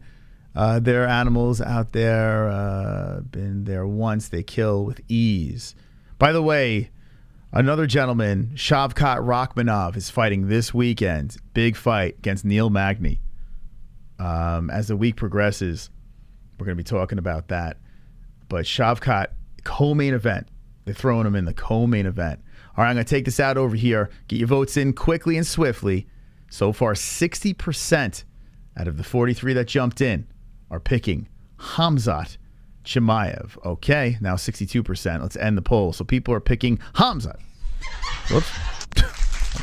There are animals out there. Been there once. They kill with ease. By the way, another gentleman, Shavkat Rakhmonov, is fighting this weekend. Big fight against Neil Magny. As the week progresses, we're going to be talking about that. But Shavkat, co-main event. They're throwing him in the co-main event. All right, I'm going to take this out over here. Get your votes in quickly and swiftly. So far, 60% out of the 43 that jumped in are picking KHAMZAT Chimaev. Okay, now 62%. Let's end the poll. So people are picking KHAMZAT. Whoops.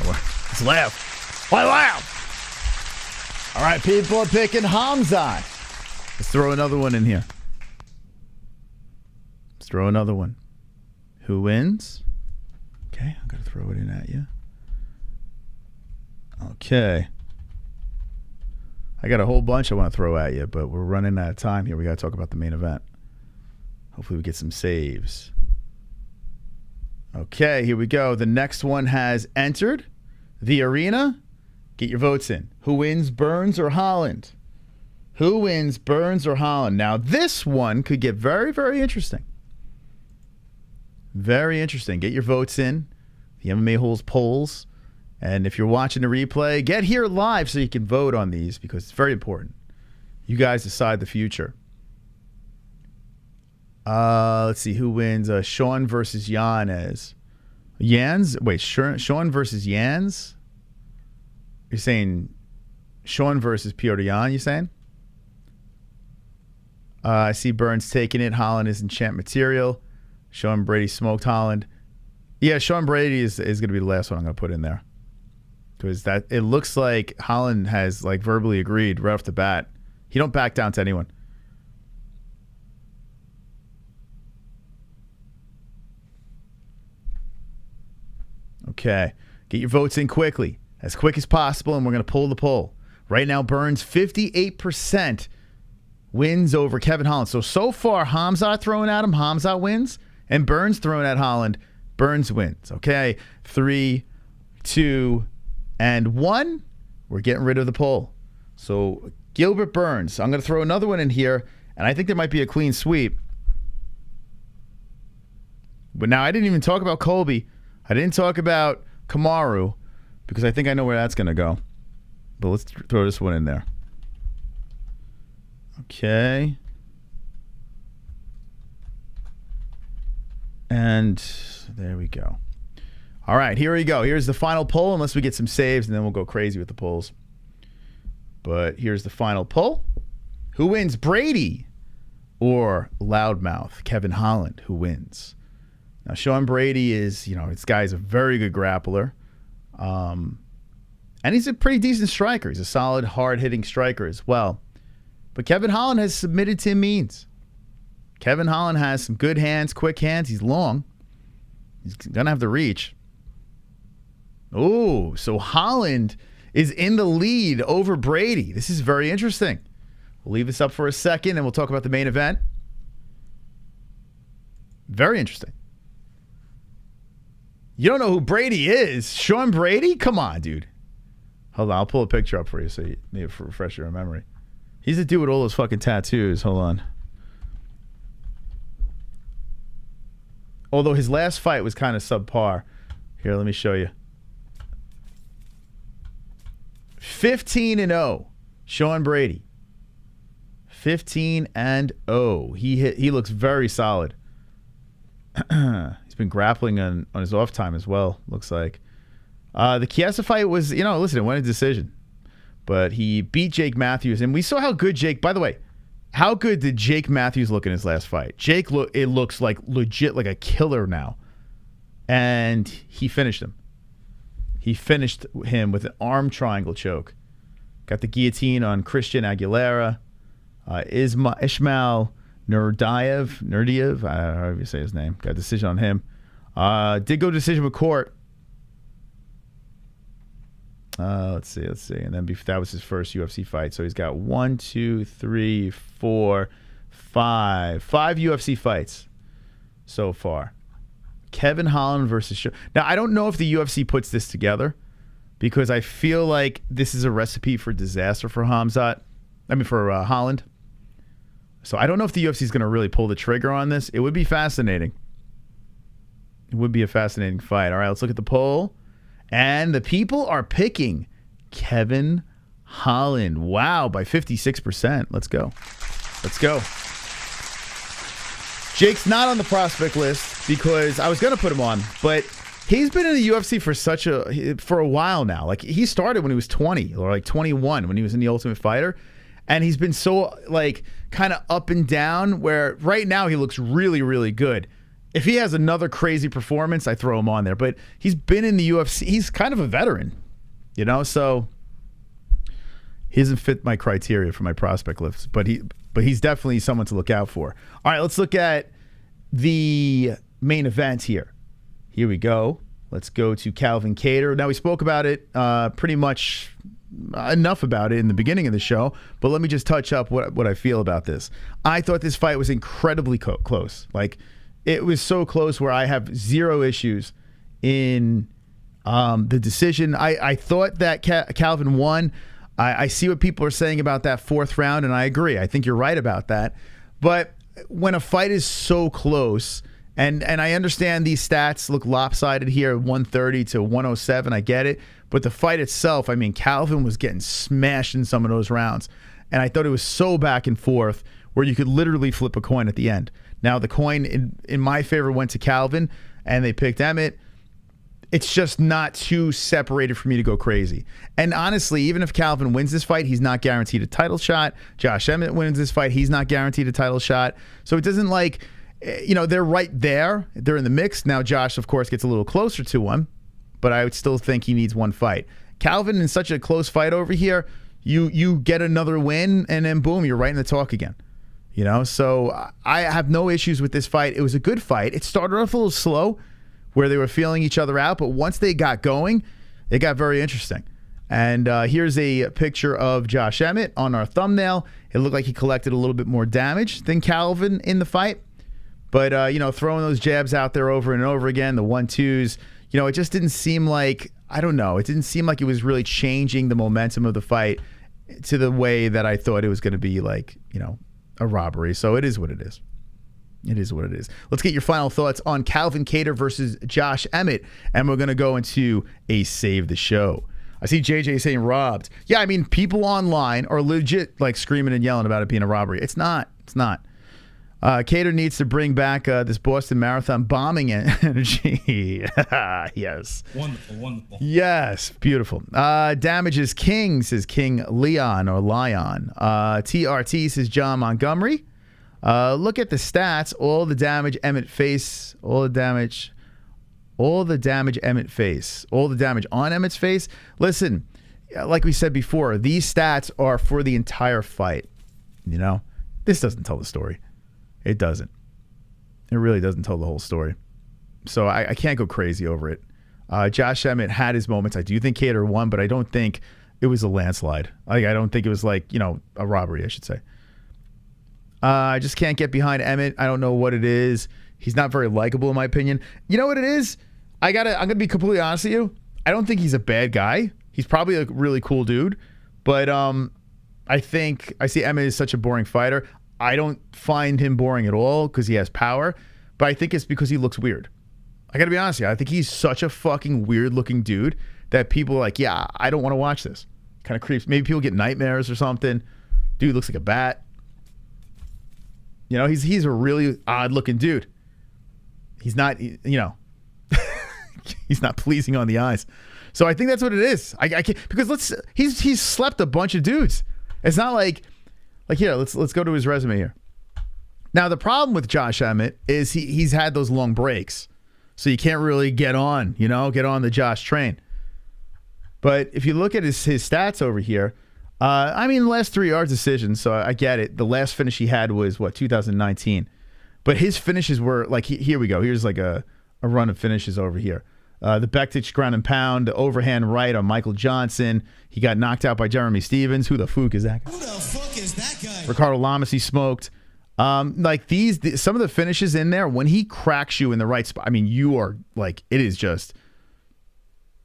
Let's laugh. Why laugh? All right, people are picking KHAMZAT. Let's throw another one in here. Let's throw another one. Who wins? Okay, I'm going to throw it in at you. Okay. I got a whole bunch I want to throw at you, but we're running out of time here. We got to talk about the main event. Hopefully we get some saves. Okay, here we go. The next one has entered the arena. Get your votes in. Who wins, Burns or Holland? Who wins, Burns or Holland? Now, this one could get very, very interesting. Very interesting. Get your votes in. the Mma-Holes polls. And if you're watching the replay, get here live so you can vote on these because it's very important. You guys decide the future. Let's see who wins. Sean versus Yanez. Wait, Sean versus Yanez? You're saying Sean versus Piotr Yan, you saying? I see Burns taking it. Holland is in champ material. Sean Brady smoked Holland. Yeah, Sean Brady is going to be the last one I'm going to put in there. Because that it looks like Holland has like verbally agreed right off the bat. He don't back down to anyone. Okay. Get your votes in quickly. As quick as possible, and we're going to pull the poll. Right now, Burns 58% wins over Kevin Holland. So far, KHAMZAT throwing at him, KHAMZAT wins. And Burns throwing at Holland, Burns wins. Okay. 3, 2, and 1. We're getting rid of the poll. So Gilbert Burns. I'm going to throw another one in here, and I think there might be a clean sweep. But now I didn't even talk about COLBY. I didn't talk about Kamaru because I think I know where that's going to go. But let's throw this one in there. Okay. And there we go. All right, here we go. Here's the final poll, unless we get some saves, and then we'll go crazy with the polls. But here's the final poll. Who wins, Brady or Loudmouth? Kevin Holland, who wins? Now, Sean Brady is, this guy's a very good grappler. And he's a pretty decent striker. He's a solid, hard-hitting striker as well. But Kevin Holland has submitted Tim Means. Kevin Holland has some good hands, quick hands. He's long. He's going to have the reach. Oh, so Holland is in the lead over Brady. This is very interesting. We'll leave this up for a second, and we'll talk about the main event. Very interesting. You don't know who Brady is? Sean Brady? Come on, dude. Hold on, I'll pull a picture up for you so you maybe refresh your memory. He's the dude with all those fucking tattoos. Hold on. Although his last fight was kind of subpar. Here, let me show you. 15-0. Sean Brady. 15-0. He looks very solid. He's been grappling on his off time as well, looks like. The Chiesa fight was, listen, it went a decision. But he beat Jake Matthews. And we saw how good Jake, by the way, how good did Jake Matthews look in his last fight? It looks like legit like a killer now. And he finished him. He finished him with an arm triangle choke. Got the guillotine on Christian Aguilera. Ismail Nurdiev, I don't know how you say his name. Got a decision on him. Did go decision with court. Let's see. And then that was his first UFC fight. So he's got 1, 2, 3, 4, 5 UFC fights so far. Kevin Holland versus now I don't know if the UFC puts this together because I feel like this is a recipe for disaster for for Holland. So I don't know if the UFC is going to really pull the trigger on this. It would be fascinating. It would be a fascinating fight. All right, let's look at the poll. And the people are picking Kevin Holland. Wow, by 56%. Let's go. Jake's not on the prospect list because I was going to put him on, but he's been in the UFC for a while now. Like he started when he was 20 or like 21 when he was in the Ultimate Fighter, and he's been so like kind of up and down where right now he looks really, really good. If he has another crazy performance, I throw him on there. But he's been in the UFC. He's kind of a veteran, so he doesn't fit my criteria for my prospect list. But he's definitely someone to look out for. All right, let's look at the main event here. Here we go. Let's go to Calvin Kattar. Now, we spoke about it pretty much enough about it in the beginning of the show, but let me just touch up what I feel about this. I thought this fight was incredibly close. Like, it was so close where I have zero issues in the decision. I thought that Calvin won. I see what people are saying about that fourth round, and I agree. I think you're right about that. But when a fight is so close And I understand these stats look lopsided here, 130 to 107. I get it. But the fight itself, I mean, Calvin was getting smashed in some of those rounds. And I thought it was so back and forth where you could literally flip a coin at the end. Now, the coin in my favor went to Calvin, and they picked Emmett. It's just not too separated for me to go crazy. And honestly, even if Calvin wins this fight, he's not guaranteed a title shot. Josh Emmett wins this fight, he's not guaranteed a title shot. So it doesn't like, you know, they're right there. They're in the mix. Now, Josh, of course, gets a little closer to him, but I would still think he needs one fight. Calvin, in such a close fight over here, you get another win, and then boom, you're right in the talk again. You know, so I have no issues with this fight. It was a good fight. It started off a little slow, where they were feeling each other out, but once they got going, it got very interesting. And here's a picture of Josh Emmett on our thumbnail. It looked like he collected a little bit more damage than Calvin in the fight. But, you know, throwing those jabs out there over and over again, the 1-2s, you know, it just didn't seem like, I don't know, it didn't seem like it was really changing the momentum of the fight to the way that I thought it was going to be, like, you know, a robbery. So it is what it is. It is what it is. Let's get your final thoughts on Calvin Kattar versus Josh Emmett, and we're going to go into a save the show. I see JJ saying robbed. Yeah, I mean, people online are legit like screaming and yelling about it being a robbery. It's not. It's not. Kattar needs to bring back this Boston Marathon bombing energy. Yes. Wonderful, wonderful. Yes, beautiful. Damage is king, says King Leon or Lion. TRT says John Montgomery. Look at the stats. All the damage Emmett face. All the damage Emmett face. All the damage on Emmett's face. Listen, like we said before, these stats are for the entire fight. You know, this doesn't tell the story. It doesn't. It really doesn't tell the whole story. So I can't go crazy over it. Josh Emmett had his moments. I do think Kattar won, but I don't think it was a landslide. I don't think it was like, you know, a robbery, I should say. I just can't get behind Emmett. I don't know what it is. He's not very likable in my opinion. You know what it is? I'm gonna be completely honest with you. I don't think he's a bad guy. He's probably a really cool dude. But I think I see Emmett as such a boring fighter. I don't find him boring at all because he has power. But I think it's because he looks weird. I gotta be honest with you. I think he's such a fucking weird looking dude that people are like, yeah, I don't want to watch this. Kind of creeps. Maybe people get nightmares or something. Dude looks like a bat. You know, he's a really odd looking dude. He's not, you know, he's not pleasing on the eyes. So I think that's what it is. I can't, because he's slept a bunch of dudes. It's not like here, let's go to his resume here. Now the problem with Josh Emmett is he's had those long breaks. So you can't really get on the Josh train. But if you look at his stats over here, I mean, the last 3 are decisions, so I get it. The last finish he had was, 2019. But his finishes were, like, here we go. Here's, like, a run of finishes over here. The Bektic ground and pound, the overhand right on Michael Johnson. He got knocked out by Jeremy Stevens. Who the fuck is that guy? Who the fuck is that guy? Ricardo Ramos, he smoked. Like, some of the finishes in there, when he cracks you in the right spot, I mean, you are, like, it is just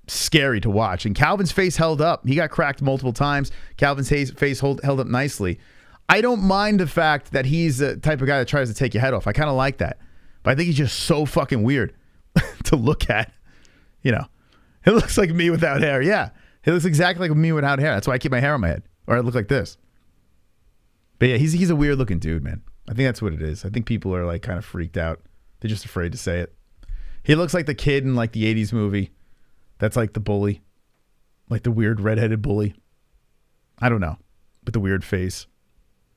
scary to watch. And Calvin's face held up. He got cracked multiple times. Calvin's face held up nicely. I don't mind the fact that he's the type of guy that tries to take your head off. I kind of like that. But I think he's just so fucking weird to look at. You know, it looks like me without hair. Yeah, it looks exactly like me without hair. That's why I keep my hair on my head. Or I look like this. But yeah, he's a weird looking dude, man. I think that's what it is. I think people are like kind of freaked out. They're just afraid to say it. He looks like the kid in like the 80s movie. That's like the bully, like the weird redheaded bully. I don't know, but the weird face.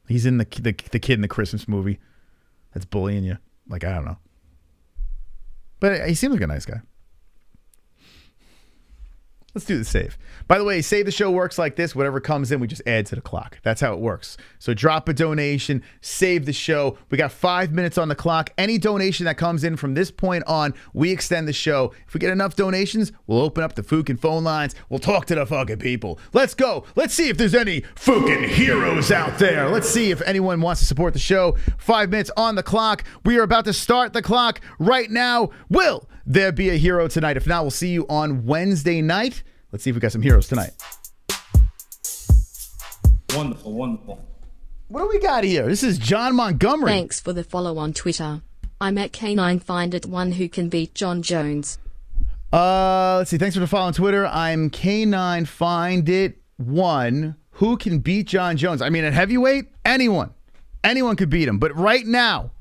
He's in the kid in the Christmas movie that's bullying you. Like, I don't know. But he seems like a nice guy. Let's do the save. By the way, Save the Show works like this. Whatever comes in, we just add to the clock. That's how it works. So drop a donation, save the show. We got 5 minutes on the clock. Any donation that comes in from this point on, we extend the show. If we get enough donations, we'll open up the fucking phone lines. We'll talk to the fucking people. Let's go. Let's see if there's any fucking heroes out there. Let's see if anyone wants to support the show. 5 minutes on the clock. We are about to start the clock right now. Will there be a hero tonight? If not, we'll see you on Wednesday night. Let's see if we got some heroes tonight. Wonderful, wonderful. What do we got here? This is John Montgomery. Thanks for the follow on Twitter. I'm at Canine Find It One who can beat John Jones. Let's see. Thanks for the follow on Twitter. I'm Canine Find It One. Who can beat John Jones? I mean, at heavyweight, anyone could beat him. But right now,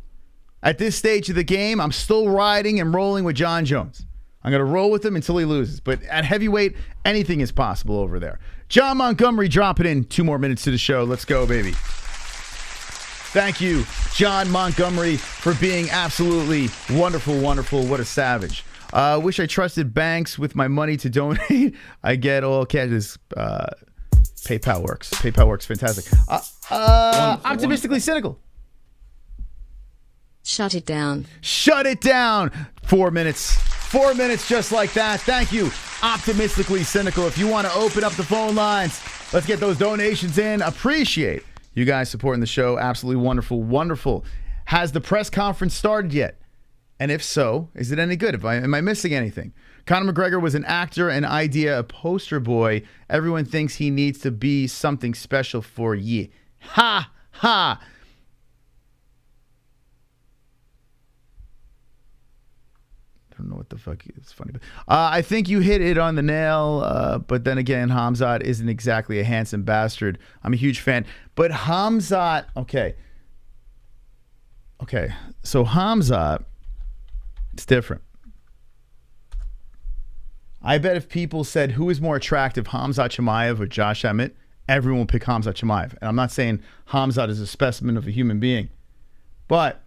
at this stage of the game, I'm still riding and rolling with John Jones. I'm going to roll with him until he loses. But at heavyweight, anything is possible over there. John Montgomery dropping in 2 more minutes to the show. Let's go, baby. Thank you, John Montgomery, for being absolutely wonderful, wonderful. What a savage. Wish I trusted banks with my money to donate. I get all cash. PayPal works. PayPal works fantastic. Optimistically cynical. Shut it down. Shut it down. 4 minutes. 4 minutes just like that. Thank you. Optimistically cynical. If you want to open up the phone lines, let's get those donations in. Appreciate you guys supporting the show. Absolutely wonderful. Wonderful. Has the press conference started yet? And if so, is it any good? Am I missing anything? Conor McGregor was an actor, an idea, a poster boy. Everyone thinks he needs to be something special for ye. Ha! Ha! I don't know what the fuck is funny. But, I think you hit it on the nail, but then again, KHAMZAT isn't exactly a handsome bastard. I'm a huge fan. But KHAMZAT, okay. Okay, so KHAMZAT, it's different. I bet if people said who is more attractive, KHAMZAT Chimaev or Josh Emmett, everyone will pick KHAMZAT Chimaev. And I'm not saying KHAMZAT is a specimen of a human being, but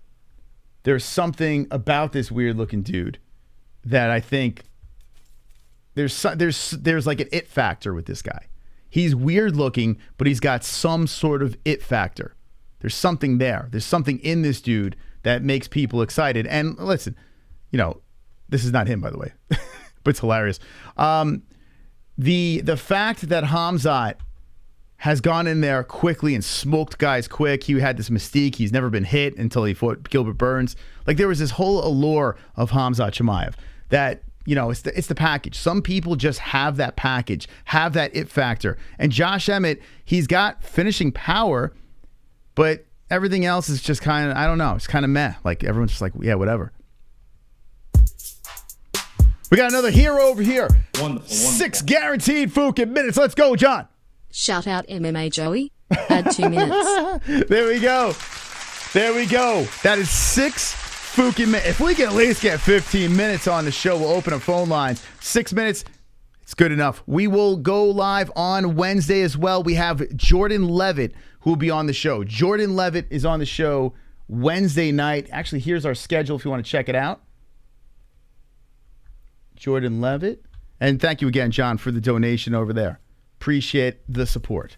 there's something about this weird-looking dude that I think there's like an it factor with this guy. He's weird-looking, but he's got some sort of it factor. There's something there. There's something in this dude that makes people excited. And listen, you know, this is not him, by the way, but it's hilarious. The fact that KHAMZAT has gone in there quickly and smoked guys quick. He had this mystique. He's never been hit until he fought Gilbert Burns. Like, there was this whole allure of KHAMZAT Chimaev that, you know, it's the package. Some people just have that package, have that it factor. And Josh Emmett, he's got finishing power, but everything else is just kind of, I don't know, it's kind of meh. Like, everyone's just like, yeah, whatever. We got another hero over here. Wonderful. 6 guaranteed fucking minutes. Let's go, John. Shout out MMA Joey. Add 2 minutes. There we go. There we go. That is 6 fucking minutes. If we can at least get 15 minutes on the show, we'll open up phone lines. 6 minutes, it's good enough. We will go live on Wednesday as well. We have Jordan Levitt who will be on the show. Jordan Levitt is on the show Wednesday night. Actually, here's our schedule if you want to check it out. Jordan Levitt. And thank you again, John, for the donation over there. Appreciate the support.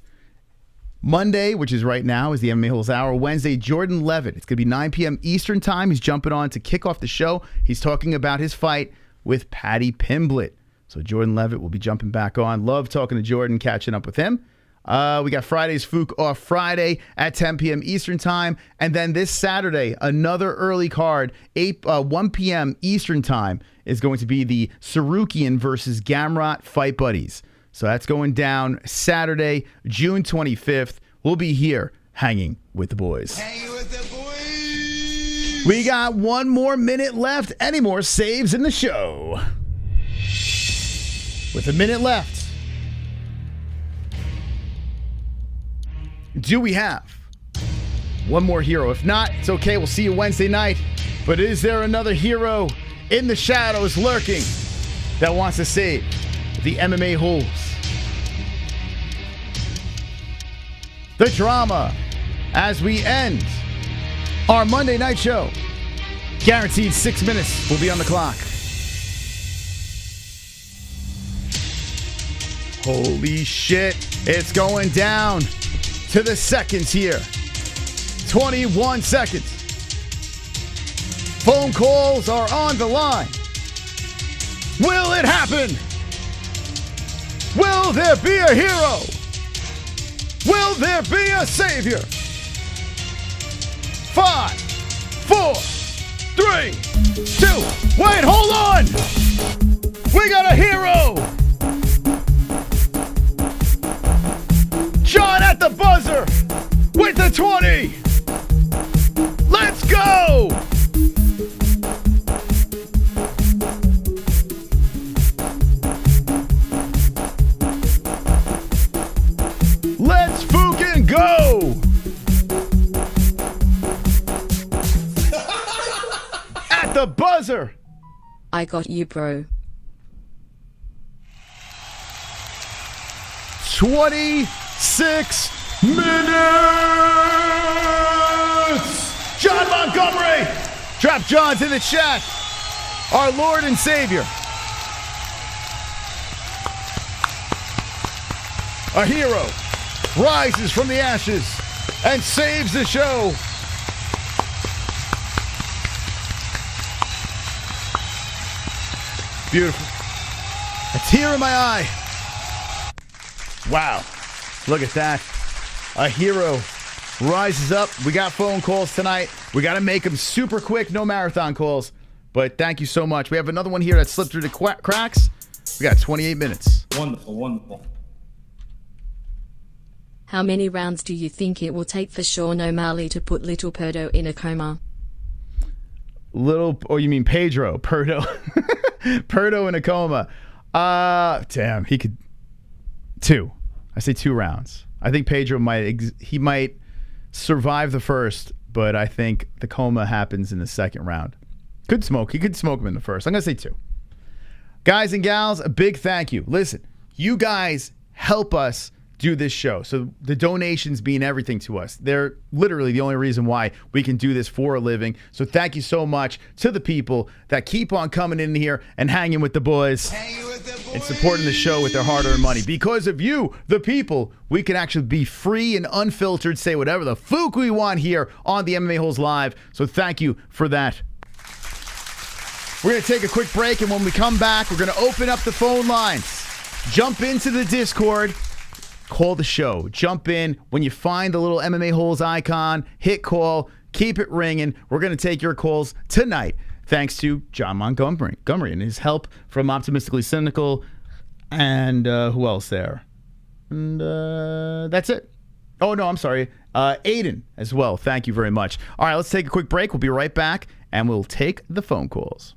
Monday, which is right now, is the Mma-Holes Hour. Wednesday, Jordan Levitt. It's going to be 9 p.m. Eastern Time. He's jumping on to kick off the show. He's talking about his fight with Paddy Pimblett. So Jordan Levitt will be jumping back on. Love talking to Jordan, catching up with him. We got Friday's Fook Off Friday at 10 p.m. Eastern Time. And then this Saturday, another early card, 1 p.m. Eastern Time, is going to be the Sarukian versus Gamrot Fight Buddies. So that's going down Saturday, June 25th. We'll be here hanging with the boys. Hanging with the boys. We got 1 more minute left. Any more saves in the show? With a minute left, do we have one more hero? If not, it's okay. We'll see you Wednesday night. But is there another hero in the shadows lurking that wants to save the Mma-Holes? The drama as we end our Monday night show. Guaranteed 6 minutes will be on the clock. Holy shit, it's going down to the seconds here. 21 seconds. Phone calls are on the line. Will it happen? Will there be a hero? Will there be a savior? 5, 4, 3, 2. Wait, hold on. We got a hero. John at the buzzer with the 20. Let's go. the buzzer. I got you, bro. 26 minutes. John Montgomery. Drop John's in the chat. Our Lord and Savior. A hero rises from the ashes and saves the show. Beautiful. A tear in my eye. Wow. Look at that. A hero rises up. We got phone calls tonight. We got to make them super quick. No marathon calls. But thank you so much. We have another one here that slipped through the cracks. We got 28 minutes. Wonderful, wonderful. How many rounds do you think it will take for Sean O'Malley to put Little Perdo in a coma? You mean Pedro? Perdo. Perdo in a coma. Damn, he could. 2. I say 2 rounds. I think Pedro might survive the first, but I think the coma happens in the second round. He could smoke him in the first. I'm going to say 2. Guys and gals, a big thank you. Listen, you guys help us do this show. So the donations mean everything to us. They're literally the only reason why we can do this for a living. So thank you so much to the people that keep on coming in here and hanging with the boys and supporting the show with their hard-earned money. Because of you, the people, we can actually be free and unfiltered, say whatever the fuck we want here on the Mma-Holes Live. So thank you for that. We're going to take a quick break, and when we come back, we're going to open up the phone lines. Jump into the Discord. Call the show. Jump in. When you find the little Mma-Holes icon, hit call. Keep it ringing. We're going to take your calls tonight. Thanks to John Montgomery and his help from Optimistically Cynical. And who else there? And that's it. Oh, no, I'm sorry. Aiden as well. Thank you very much. All right, let's take a quick break. We'll be right back, and we'll take the phone calls.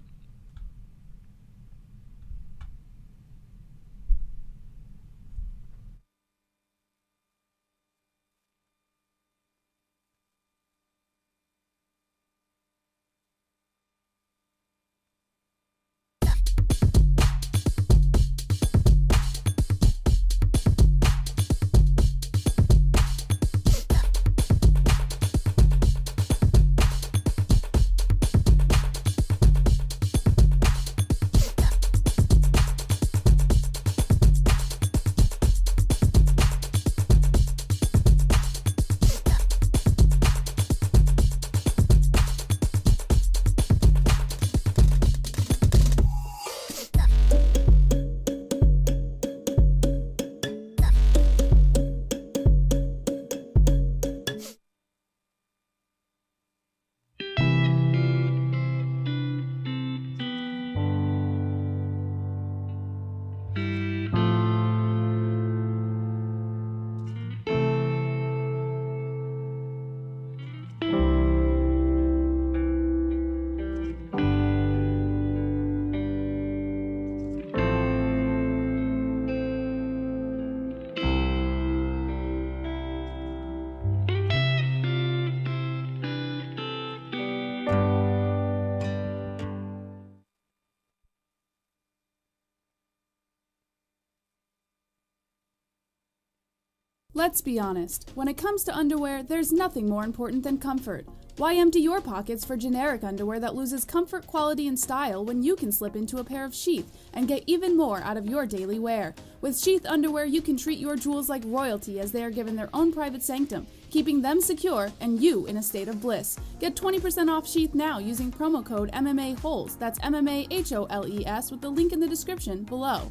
Let's be honest, when it comes to underwear, there's nothing more important than comfort. Why empty your pockets for generic underwear that loses comfort, quality, and style when you can slip into a pair of Sheath and get even more out of your daily wear? With Sheath underwear, you can treat your jewels like royalty as they are given their own private sanctum, keeping them secure and you in a state of bliss. Get 20% off Sheath now using promo code MMA-HOLES. That's MMA-HOLES with the link in the description below.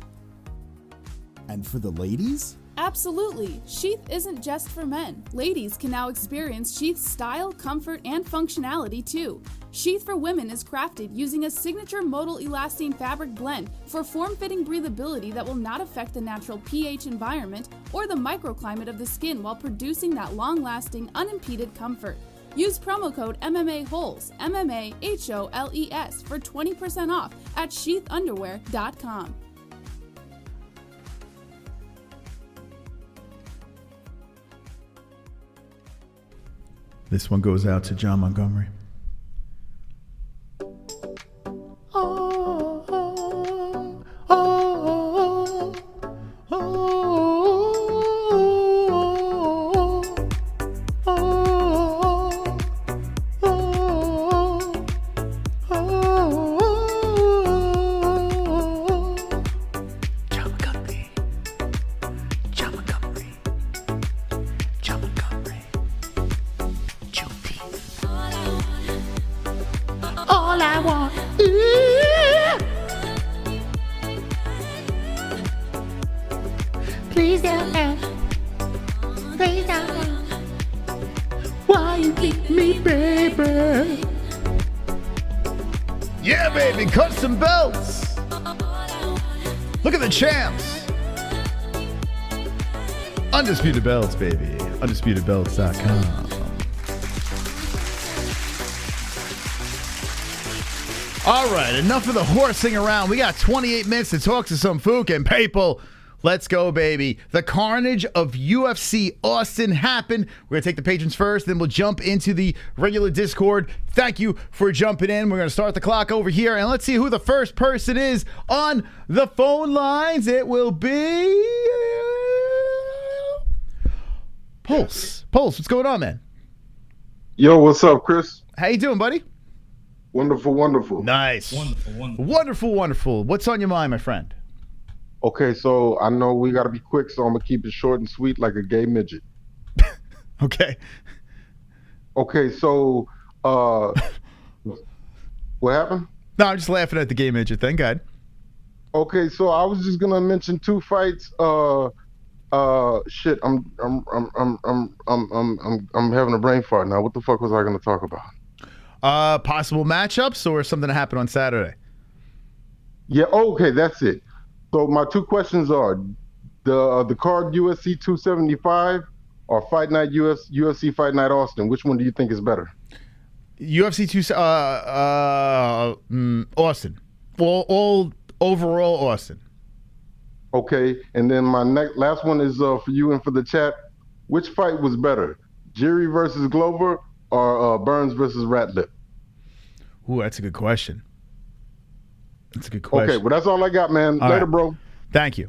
And for the ladies? Absolutely! Sheath isn't just for men. Ladies can now experience Sheath's style, comfort, and functionality too. Sheath for women is crafted using a signature modal elastane fabric blend for form-fitting breathability that will not affect the natural pH environment or the microclimate of the skin while producing that long-lasting, unimpeded comfort. Use promo code MMA-HOLES, MMA-HOLES for 20% off at sheathunderwear.com. This one goes out to John Montgomery. want you. Please don't ask. Please don't ask. Why you keep me, baby? Yeah, baby, custom belts. Look at the champs. Undisputed belts, baby. UndisputedBelts.com. All right, enough of the horsing around. We got 28 minutes to talk to some fucking people. Let's go, baby. The carnage of UFC Austin happened. We're going to take the patrons first, then we'll jump into the regular Discord. Thank you for jumping in. We're going to start the clock over here, and let's see who the first person is on the phone lines. It will be... Pulse. Pulse, what's going on, man? Yo, what's up, Chris? How you doing, buddy? Wonderful, wonderful. Nice. Wonderful. Wonderful. What's on your mind, my friend? Okay, so I know we got to be quick, so I'm going to keep it short and sweet like a gay midget. Okay. Okay, so what happened? No, I'm just laughing at the gay midget thing. Go ahead. Okay, so I was just going to mention 2 fights. Shit, I'm having a brain fart now. What the fuck was I going to talk about? Possible matchups or something that happened on Saturday? Yeah, okay, that's it. So my 2 questions are the card UFC 275 or Fight Night UFC Fight Night Austin. Which one do you think is better? UFC 2 Austin. All overall Austin. Okay, and then my last one is for you and for the chat. Which fight was better, Jiri versus Glover or Burns versus Ratlip? Ooh, that's a good question. That's a good question. Okay, well, that's all I got, man. All Later, right. bro. Thank you.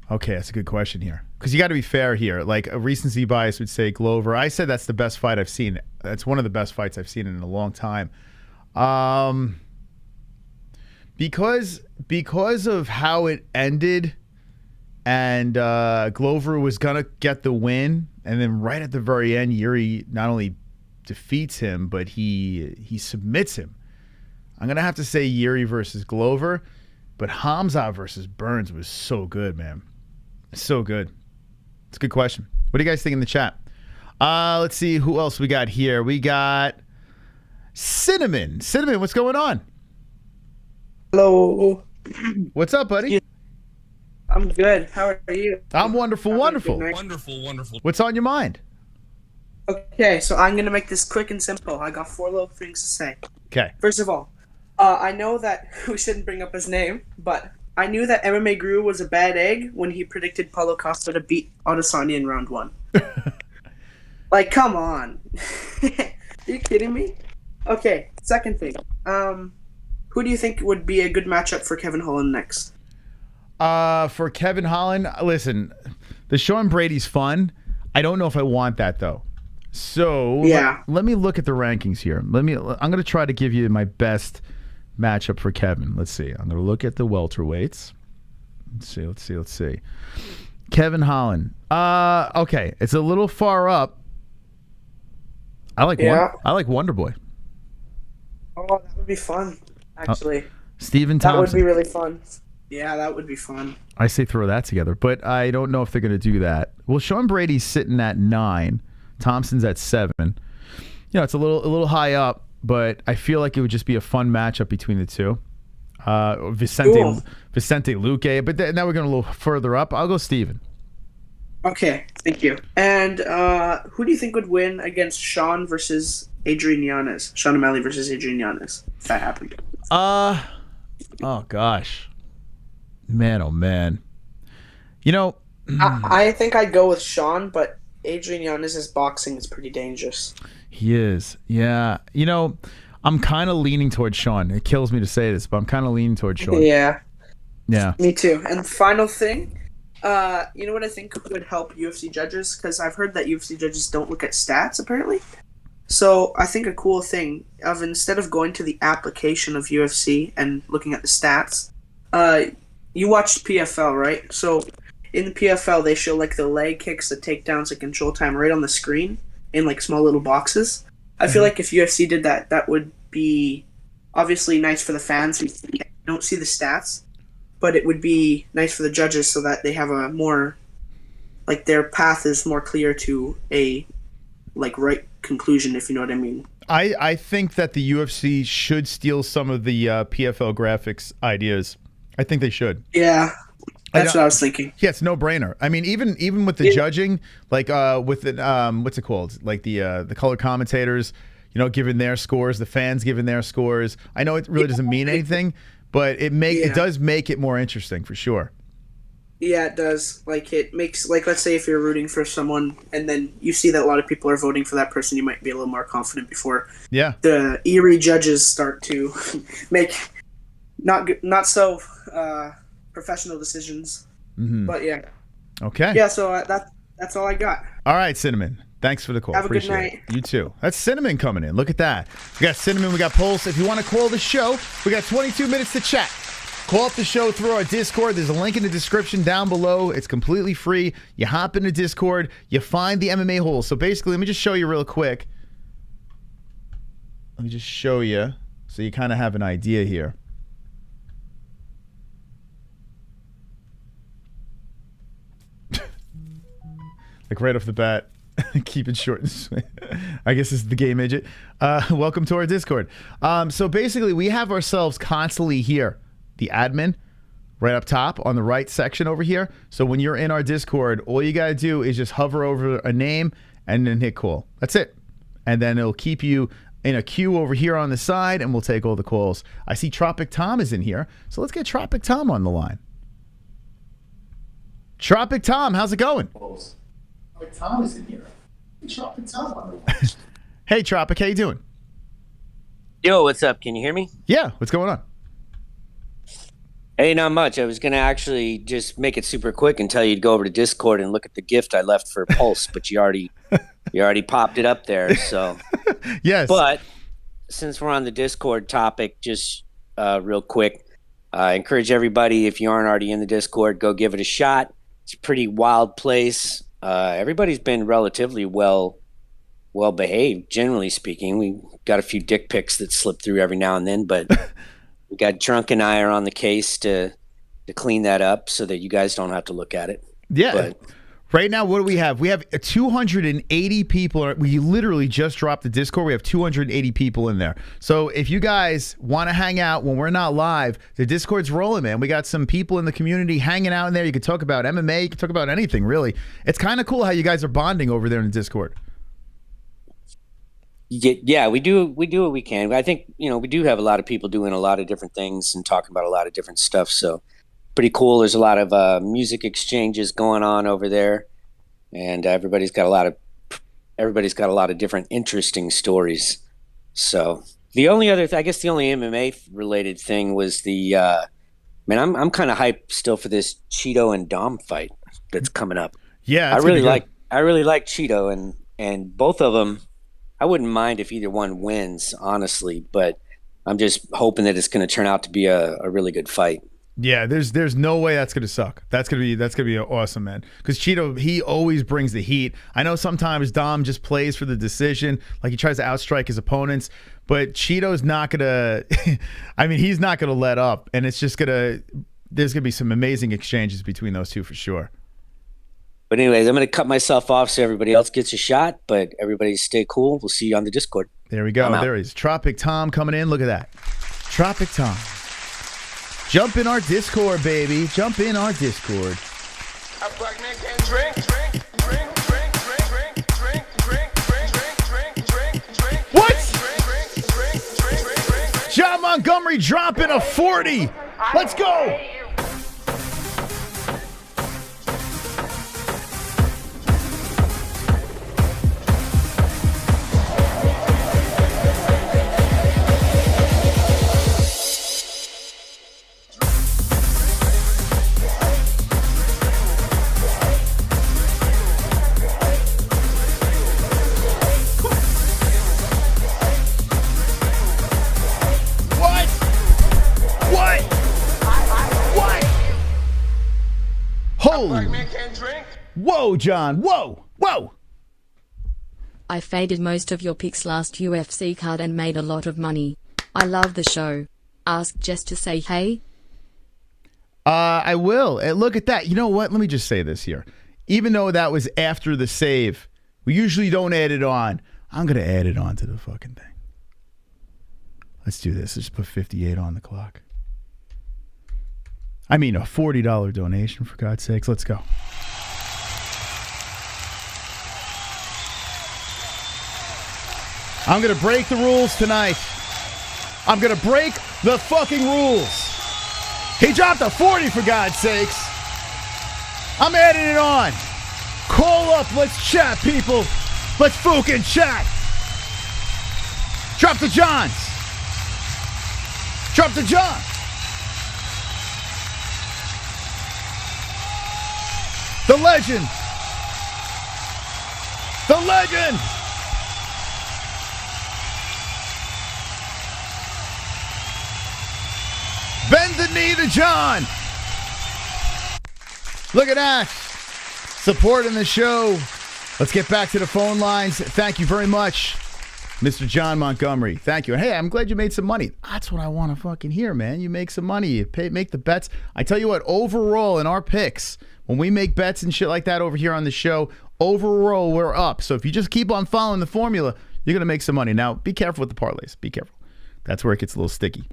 Okay, that's a good question here. Because you got to be fair here. Like, a recency bias would say Glover. I said that's the best fight I've seen. That's one of the best fights I've seen in a long time. Because of how it ended and Glover was going to get the win, and then right at the very end, Yuri not only defeats him, but he submits him. I'm going to have to say Yuri versus Glover, but KHAMZAT versus Burns was so good, man. So good. It's a good question. What do you guys think in the chat? Let's see who else we got here. We got Cinnamon. Cinnamon, what's going on? Hello. What's up, buddy? I'm good. How are you? I'm wonderful. Wonderful. What's on your mind? Okay, so I'm going to make this quick and simple. I got 4 little things to say. Okay. First of all, I know that we shouldn't bring up his name, but I knew that MMA Guru was a bad egg when he predicted Paulo Costa to beat Adesanya in round 1. Like, come on. Are you kidding me? Okay, second thing. Who do you think would be a good matchup for Kevin Holland next? For Kevin Holland, listen, the Sean Brady's fun. I don't know if I want that, though. So yeah. Let me look at the rankings here. I'm going to try to give you my best matchup for Kevin. Let's see. I'm going to look at the welterweights. Let's see. Kevin Holland. Okay, it's a little far up. I like Wonderboy. Oh, that would be fun, actually. Steven Thompson. That would be really fun. Yeah, that would be fun. I say throw that together, but I don't know if they're going to do that. Well, Sean Brady's sitting at 9. Thompson's at 7. You know, it's a little high up, but I feel like it would just be a fun matchup between the two. Vicente Luque, but now we're going a little further up. I'll go Steven. Okay, thank you. And who do you think would win against Sean versus Adrian Yanez? Sean O'Malley versus Adrian Yanez, if that happened. Oh gosh. Man, oh man. You know, I think I'd go with Sean, but Adrian Yanez's boxing is pretty dangerous. He is. Yeah. You know, I'm kind of leaning towards Sean. It kills me to say this, but I'm kind of leaning towards Sean. Yeah. Yeah. Me too. And final thing, you know what I think would help UFC judges? Because I've heard that UFC judges don't look at stats, apparently. So I think a cool thing of instead of going to the application of UFC and looking at the stats, you watched PFL, right? So in the PFL, they show like the leg kicks, the takedowns, the control time right on the screen in like small little boxes. I feel like if UFC did that, that would be obviously nice for the fans who don't see the stats, but it would be nice for the judges so that they have a more, like, their path is more clear to a, like, right conclusion, if you know what I mean. I think that the UFC should steal some of the PFL graphics ideas. I think they should. Yeah, that's what I was thinking. Yeah, it's no brainer. I mean, even with the judging, like with the what's it called? Like the color commentators, you know, giving their scores, the fans giving their scores. I know it really doesn't mean anything, but it does make it more interesting for sure. Yeah, it does. Like, it makes, like, let's say if you're rooting for someone and then you see that a lot of people are voting for that person, you might be a little more confident before the eerie judges start to make not so professional decisions. But yeah. Okay. Yeah, so that's all I got. All right, Cinnamon. Thanks for the call. Have a good Appreciate night. it. You too. That's Cinnamon coming in. Look at that. We got Cinnamon. We got Pulse. If you want to call the show, we got 22 minutes to chat. Call up the show through our Discord. There's a link in the description down below. It's completely free. You hop into Discord. You find the MMA holes. So basically, let me just show you real quick. Let me just show you so you kind of have an idea here. Like right off the bat, keep it short and sweet. I guess this is the gay midget. Welcome to our Discord. So basically, we have ourselves constantly here. The admin right up top on the right section over here. So when you're in our Discord, all you got to do is just hover over a name and then hit call. That's it. And then it'll keep you in a queue over here on the side and we'll take all the calls. I see Tropic Tom is in here. So let's get Tropic Tom on the line. Tropic Tom, how's it going? Tropic Tom is in here. Tropic Tom on the line. Hey, Tropic, how you doing? Yo, what's up? Can you hear me? Yeah, what's going on? Hey, not much. I was going to actually just make it super quick and tell you to go over to Discord and look at the gift I left for Pulse, but you already popped it up there. So yes. But since we're on the Discord topic, just real quick, I encourage everybody, if you aren't already in the Discord, go give it a shot. It's a pretty wild place. Everybody's been relatively well behaved, generally speaking. We got a few dick pics that slip through every now and then, but we got Drunk and I are on the case to clean that up so that you guys don't have to look at it. Yeah. But right now, what do we have? We have 280 people. We literally just dropped the Discord. We have 280 people in there. So if you guys want to hang out when we're not live, the Discord's rolling, man. We got some people in the community hanging out in there. You can talk about MMA. You can talk about anything, really. It's kind of cool how you guys are bonding over there in the Discord. yeah, we do what we can. I think, we do have a lot of people doing a lot of different things and talking about a lot of different stuff. So pretty cool. There's a lot of music exchanges going on over there, and everybody's got a lot of different interesting stories. So the only other, I guess the only MMA related thing was the, I'm kind of hyped still for this Cheeto and Dom fight that's coming up. Yeah, I really like Cheeto and both of them. I wouldn't mind if either one wins, honestly, but I'm just hoping that it's going to turn out to be a really good fight. Yeah, there's no way that's gonna suck. That's gonna be awesome, man. Because Cheeto, he always brings the heat. I know sometimes Dom just plays for the decision, like he tries to outstrike his opponents, but Cheeto's not gonna. I mean, he's not gonna let up, and it's just gonna. There's gonna be some amazing exchanges between those two for sure. But anyways, I'm gonna cut myself off so everybody else gets a shot. But everybody stay cool. We'll see you on the Discord. There we go. There he is. Tropic Tom coming in. Look at that. Tropic Tom. Jump in our Discord, baby. Jump in our Discord. What? John Montgomery dropping a 40. Let's go. Holy. Whoa, John. Whoa. Whoa. I faded most of your picks last UFC card and made a lot of money. I love the show. Ask Jess to say hey. I will. Look at that. You know what? Let me just say this here. Even though that was after the save, we usually don't add it on. I'm going to add it on to the fucking thing. Let's do this. Let's put 58 on the clock. I mean, a $40 donation, for God's sakes. Let's go. I'm going to break the rules tonight. I'm going to break the fucking rules. He dropped a 40, for God's sakes. I'm adding it on. Call up. Let's chat, people. Let's fucking chat. Drop the Johns. Drop the John. The legend. The legend. Bend the knee to John. Look at that. Supporting the show. Let's get back to the phone lines. Thank you very much, Mr. John Montgomery. Thank you. And hey, I'm glad you made some money. That's what I want to fucking hear, man. You make some money. You make the bets. I tell you what, overall in our picks, when we make bets and shit like that over here on the show, overall we're up. So if you just keep on following the formula, you're going to make some money. Now, be careful with the parlays. Be careful. That's where it gets a little sticky.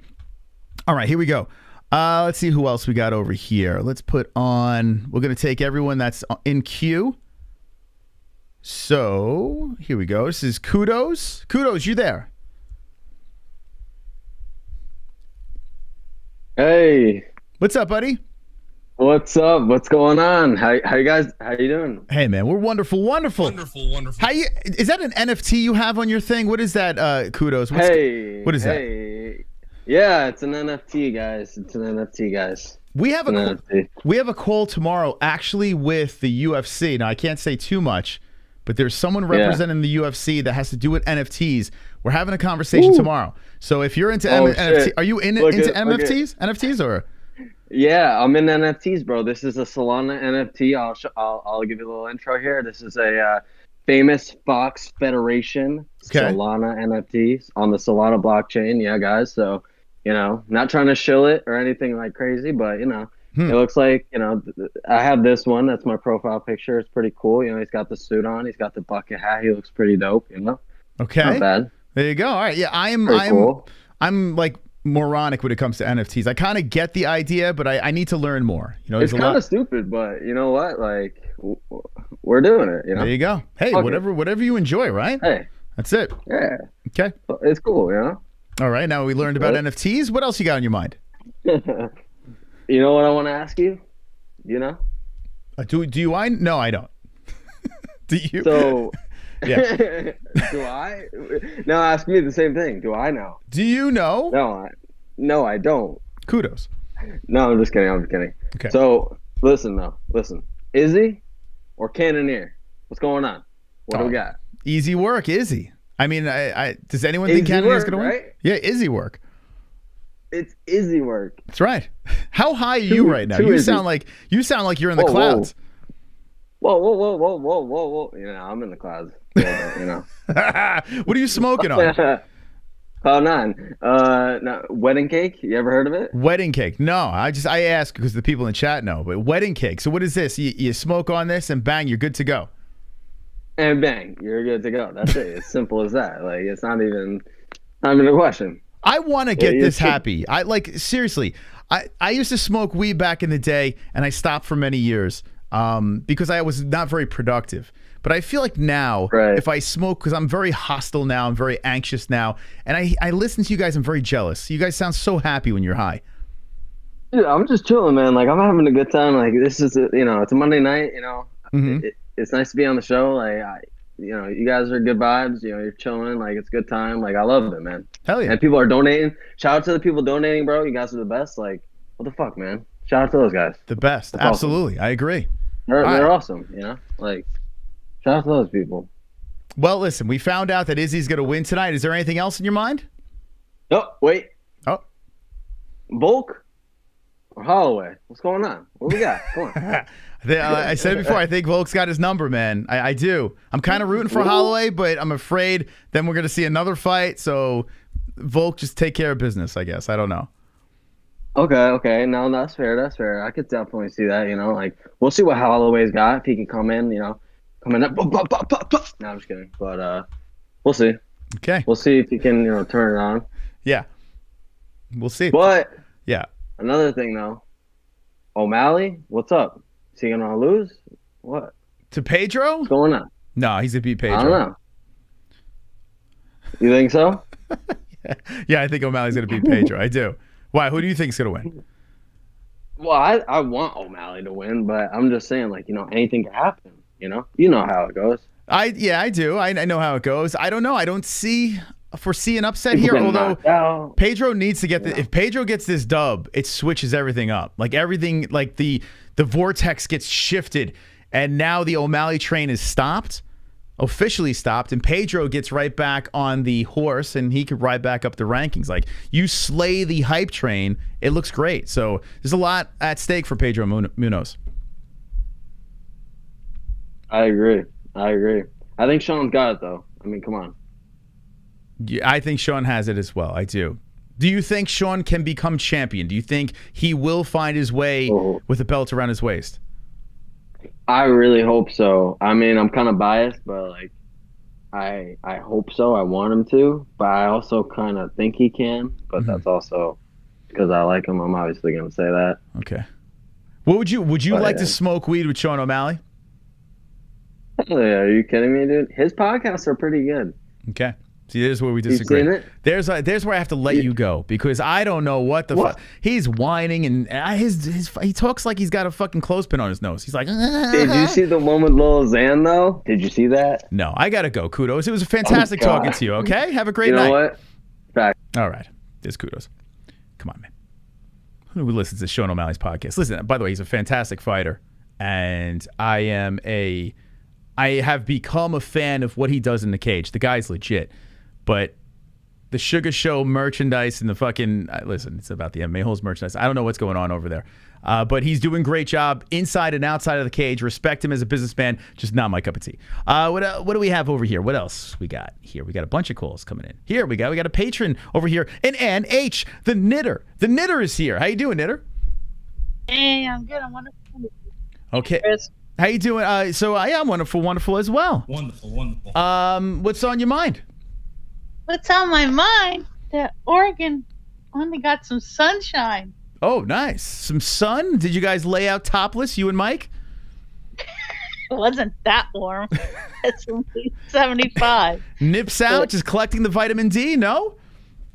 All right, here we go. Let's see who else we got over here. Let's put on, we're going to take everyone that's in queue. So, here we go. This is Kudos. Kudos, you there? Hey. What's up, buddy? What's up? What's going on? How you guys, how you doing? Hey, man, we're wonderful. Wonderful. Wonderful. Is that an NFT you have on your thing? What is that, Kudos? What is that? Yeah, it's an NFT, guys. It's an NFT, guys. We have a call tomorrow, actually, with the UFC. Now, I can't say too much, but there's someone representing the UFC that has to do with NFTs. We're having a conversation tomorrow. So if you're into NFT, are you into NFTs? NFTs or? Yeah, I'm in NFTs, bro. This is a Solana NFT. I'll give you a little intro here. This is a famous Fox Federation Solana NFTs on the Solana blockchain. Yeah, guys. So, you know, not trying to shill it or anything like crazy, but, you know, it looks like, you know, I have this one. That's my profile picture. It's pretty cool. You know, he's got the suit on. He's got the bucket hat. He looks pretty dope, you know? Okay. Not bad. There you go. All right. Yeah, I'm like moronic when it comes to NFTs. I kind of get the idea, but I need to learn more. You know, it's kind of stupid, but you know what? Like, we're doing it, you know? There you go. Hey, whatever you enjoy, right? Hey. That's it. Yeah. Okay. It's cool, you know? All right. Now we learned about NFTs. What else you got on your mind? You know what I want to ask you? You know? Do I? No, I don't. Do you? So, yeah. Do I? Now ask me the same thing. Do I know? Do you know? No, I don't. Kudos. No, I'm just kidding. Okay. So, listen. IZZY or Cannoneer? What's going on? What do we got? Easy work, IZZY. I mean, does anyone think Cannoneer is going to win? Right? Yeah, IZZY work. It's IZZY work. That's right. How high are you right now? You sound like you're in the clouds. Whoa. You know, I'm in the clouds. You know. What are you smoking on? Cloud 9. No, wedding cake. You ever heard of it? Wedding cake. No, I ask because the people in chat know. But wedding cake. So what is this? You smoke on this and bang, you're good to go. And bang, you're good to go. That's it. It's simple as that. Like, it's not even a question. I want to get this happy. Seriously. I used to smoke weed back in the day, and I stopped for many years because I was not very productive. But I feel like now, if I smoke, because I'm very hostile now, I'm very anxious now, and I listen to you guys, I'm very jealous. You guys sound so happy when you're high. Dude, I'm just chilling, man. Like, I'm having a good time. Like, this is, it's a Monday night, you know. Mm-hmm. It's nice to be on the show. Like, you guys are good vibes. You know, you're chilling. Like, it's a good time. Like, I love it, man. Hell yeah. And people are donating. Shout out to the people donating, bro. You guys are the best. Like, what the fuck, man? Shout out to those guys. The best. That's absolutely. Awesome. I agree. They're awesome, you know? Like, shout out to those people. Well, listen, we found out that Izzy's going to win tonight. Is there anything else in your mind? Oh, wait. Oh. Volk or Holloway? What's going on? What we got? Come on. I said it before. I think Volk's got his number, man. I do. I'm kind of rooting for Holloway, but I'm afraid then we're going to see another fight. So Volk, just take care of business, I guess. I don't know. Okay. No, that's fair. That's fair. I could definitely see that, like, we'll see what Holloway's got. If he can come in, come in. No, I'm just kidding. But we'll see. Okay. We'll see if he can, turn it on. Yeah. We'll see. But yeah. Another thing, though. O'Malley, what's up? Is he going to lose? What? To Pedro? What's going on? No, he's going to beat Pedro. I don't know. You think so? Yeah, I think O'Malley's going to beat Pedro. I do. Why? Who do you think's going to win? Well, I want O'Malley to win, but I'm just saying, like, anything can happen. You know how it goes. I do. I know how it goes. I don't know. I don't foresee an upset here. Although Pedro needs to get if Pedro gets this dub, it switches everything up. Like everything, like the vortex gets shifted, and now the O'Malley train is stopped. Officially stopped, and Pedro gets right back on the horse, and he could ride back up the rankings. Like, you slay the hype train, it looks great. So there's a lot at stake for Pedro Munoz. I agree. I think Sean's got it, though. I mean, come on. Yeah, I think Sean has it as well. I do. Do you think Sean can become champion? Do you think he will find his way with a belt around his waist? I really hope so. I mean, I'm kind of biased, but like, I hope so. I want him to, but I also kind of think he can. But that's also because I like him. I'm obviously going to say that. Okay. What would you like to smoke weed with Sean O'Malley? Oh, yeah, are you kidding me, dude? His podcasts are pretty good. Okay. See, there's where we disagree. You seen it? There's where I have to let you go because I don't know what the fuck. He's whining and he talks like he's got a fucking clothespin on his nose. He's like, Did you see the one with Lil Xan though? Did you see that? No, I gotta go. Kudos. It was fantastic talking to you. Okay, have a great night. You know what? Back. All right, there's kudos. Come on, man. Who listens to Sean O'Malley's podcast? Listen. By the way, he's a fantastic fighter, and I have become a fan of what he does in the cage. The guy's legit. But the Sugar Show merchandise and the fucking listen, it's about the Mma-Holes merchandise. I don't know what's going on over there, but he's doing a great job inside and outside of the cage. Respect him as a businessman, just not my cup of tea. What do we have over here? What else we got here? We got a bunch of calls coming in. Here we got a patron over here, and Ann H, the knitter. The knitter is here. How you doing, knitter? Hey, I'm good. I'm wonderful. Okay. Chris. How you doing? So I am wonderful as well. Wonderful. What's on your mind? What's on my mind? That Oregon only got some sunshine. Oh, nice. Some sun? Did you guys lay out topless, you and Mike? It wasn't that warm. It's only 75. Nips out, just collecting the vitamin D, no?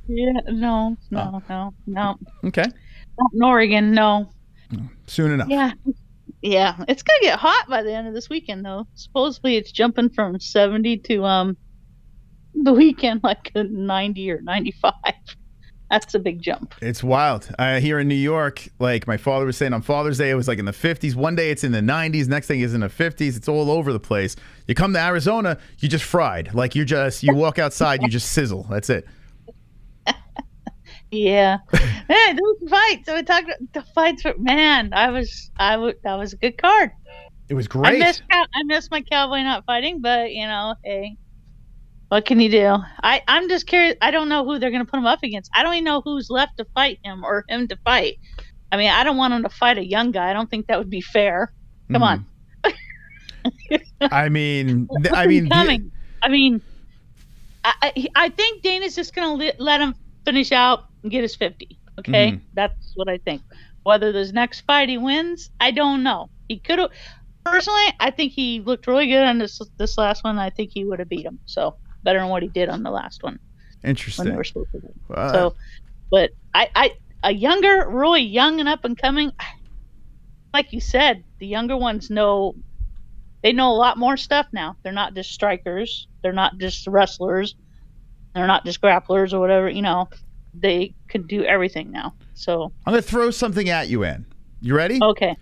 Yeah, no. Okay. Not in Oregon, no. Soon enough. Yeah. It's going to get hot by the end of this weekend, though. Supposedly it's jumping from 70 to the weekend like a 90 or 95. That's a big jump. It's wild. Here in New York, like my father was saying on Father's Day, it was like in the 50s. One day it's in the 90s. Next thing is in the 50s. It's all over the place. You come to Arizona, you just fried. Like you walk outside, you just sizzle. That's it. Yeah. Man, those fights. So we talked about the fights. That was a good card. It was great. I miss my cowboy not fighting, but hey. What can you do? I'm just curious. I don't know who they're going to put him up against. I don't even know who's left to fight him or him to fight. I mean, I don't want him to fight a young guy. I don't think that would be fair. Come on. I think Dana's just going to let him finish out and get his 50. Okay? That's what I think. Whether this next fight he wins, I don't know. He could have. Personally, I think he looked really good on this last one. I think he would have beat him. So. Better than what he did on the last one. Interesting. When they were supposed to do. So, but a younger, really young and up and coming, like you said, the younger ones know a lot more stuff now. They're not just strikers. They're not just wrestlers. They're not just grapplers or whatever. They could do everything now. So I'm going to throw something at you, Ann. You ready? Okay.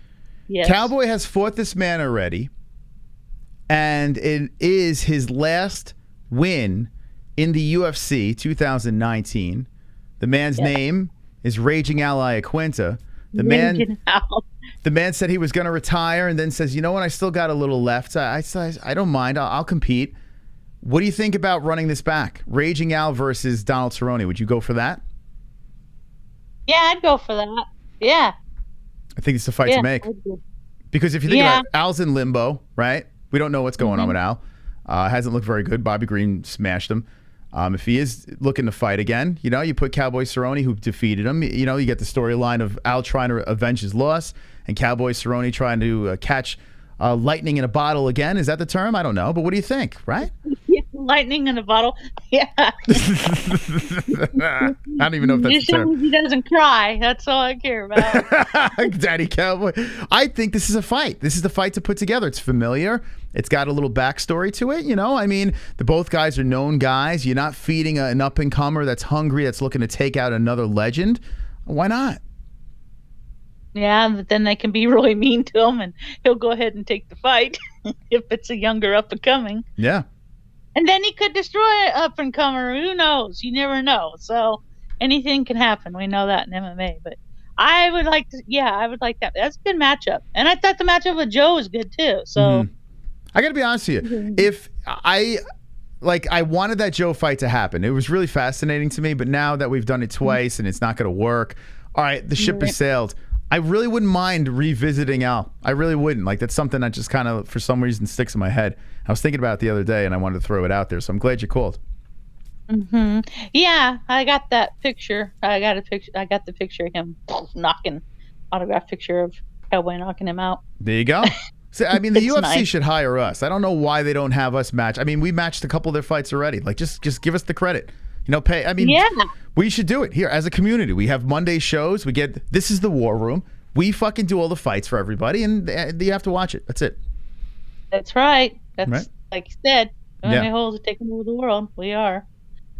Yes. Cowboy has fought this man already, and it is his last win in the UFC 2019. The man's name is Raging Ally Aquinta. The man said he was going to retire and then says, you know what, I still got a little left. I don't mind. I'll compete. What do you think about running this back? Raging Al versus Donald Cerrone. Would you go for that? Yeah, I'd go for that. Yeah. I think it's a fight to make. Because if you think about it, Al's in limbo, right? We don't know what's going on with Al. Hasn't looked very good. Bobby Green smashed him. If he is looking to fight again, you know, you put Cowboy Cerrone, who defeated him. You know, you get the storyline of Al trying to avenge his loss and Cowboy Cerrone trying to catch lightning in a bottle again. Is that the term? I don't know. But what do you think, right? Lightning in a bottle. Yeah. I don't even know if that's the term. He doesn't cry. That's all I care about. Daddy Cowboy. I think this is a fight. This is the fight to put together. It's familiar. It's got a little backstory to it. You know, I mean, both guys are known guys. You're not feeding an up-and-comer that's hungry, that's looking to take out another legend. Why not? Yeah, but then they can be really mean to him, and he'll go ahead and take the fight if it's a younger up-and-coming. Yeah. And then he could destroy an up-and-comer. Who knows? You never know. So anything can happen. We know that in MMA. But I would like to, I would like that. That's a good matchup. And I thought the matchup with Joe was good, too. So I got to be honest with you. If I wanted that Joe fight to happen. It was really fascinating to me. But now that we've done it twice and it's not going to work, all right, the ship has sailed. I really wouldn't mind revisiting Al. I really wouldn't. Like, that's something that just kind of, for some reason, sticks in my head. I was thinking about it the other day, and I wanted to throw it out there. So I'm glad you called. Yeah, I got that picture. I got the picture of him knocking, autographed picture of Cowboy knocking him out. There you go. So, I mean, the UFC nice. should hire us. I don't know why they don't have us match. I mean, we matched a couple of their fights already. Like, just give us the credit. You know, pay. I mean, we should do it here as a community. We have Monday shows. We get, this is the war room. We fucking do all the fights for everybody, and you have to watch it. That's it. That's right. That's right. Like you said, Mma-Holes are taking over the world. We are.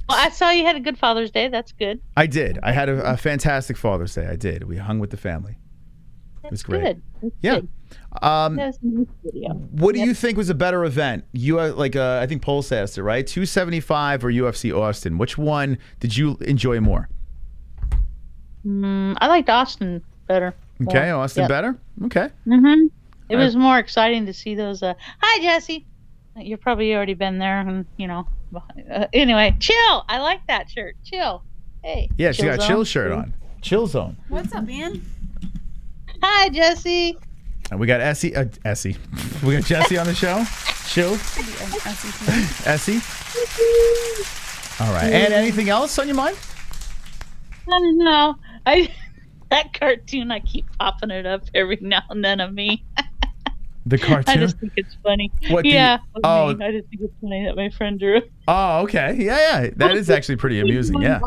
Well, I saw you had a good Father's Day. That's good. I did. I had a fantastic Father's Day. I did. We hung with the family. It was great. Good. Good. What do you think was a better event? I think Pulse asked it, right? 275 or UFC Austin? Which one did you enjoy more? I liked Austin better. Okay, Austin better? Okay. It was more exciting to see those. Hi, Jesse. You've probably already been there, and you know. Anyway, chill. I like that shirt. Chill. Hey. Yeah, she got a chill shirt on. Chill zone. What's up, man? Hi, Jesse. And we got Essie. We got Jesse on the show. Chill. Essie. All right. And anything else on your mind? I don't know. That cartoon, I keep popping it up every now and then of me. The cartoon? I just think it's funny. I just think it's funny that my friend drew it. Oh, okay. Yeah. That is actually pretty amusing, yeah.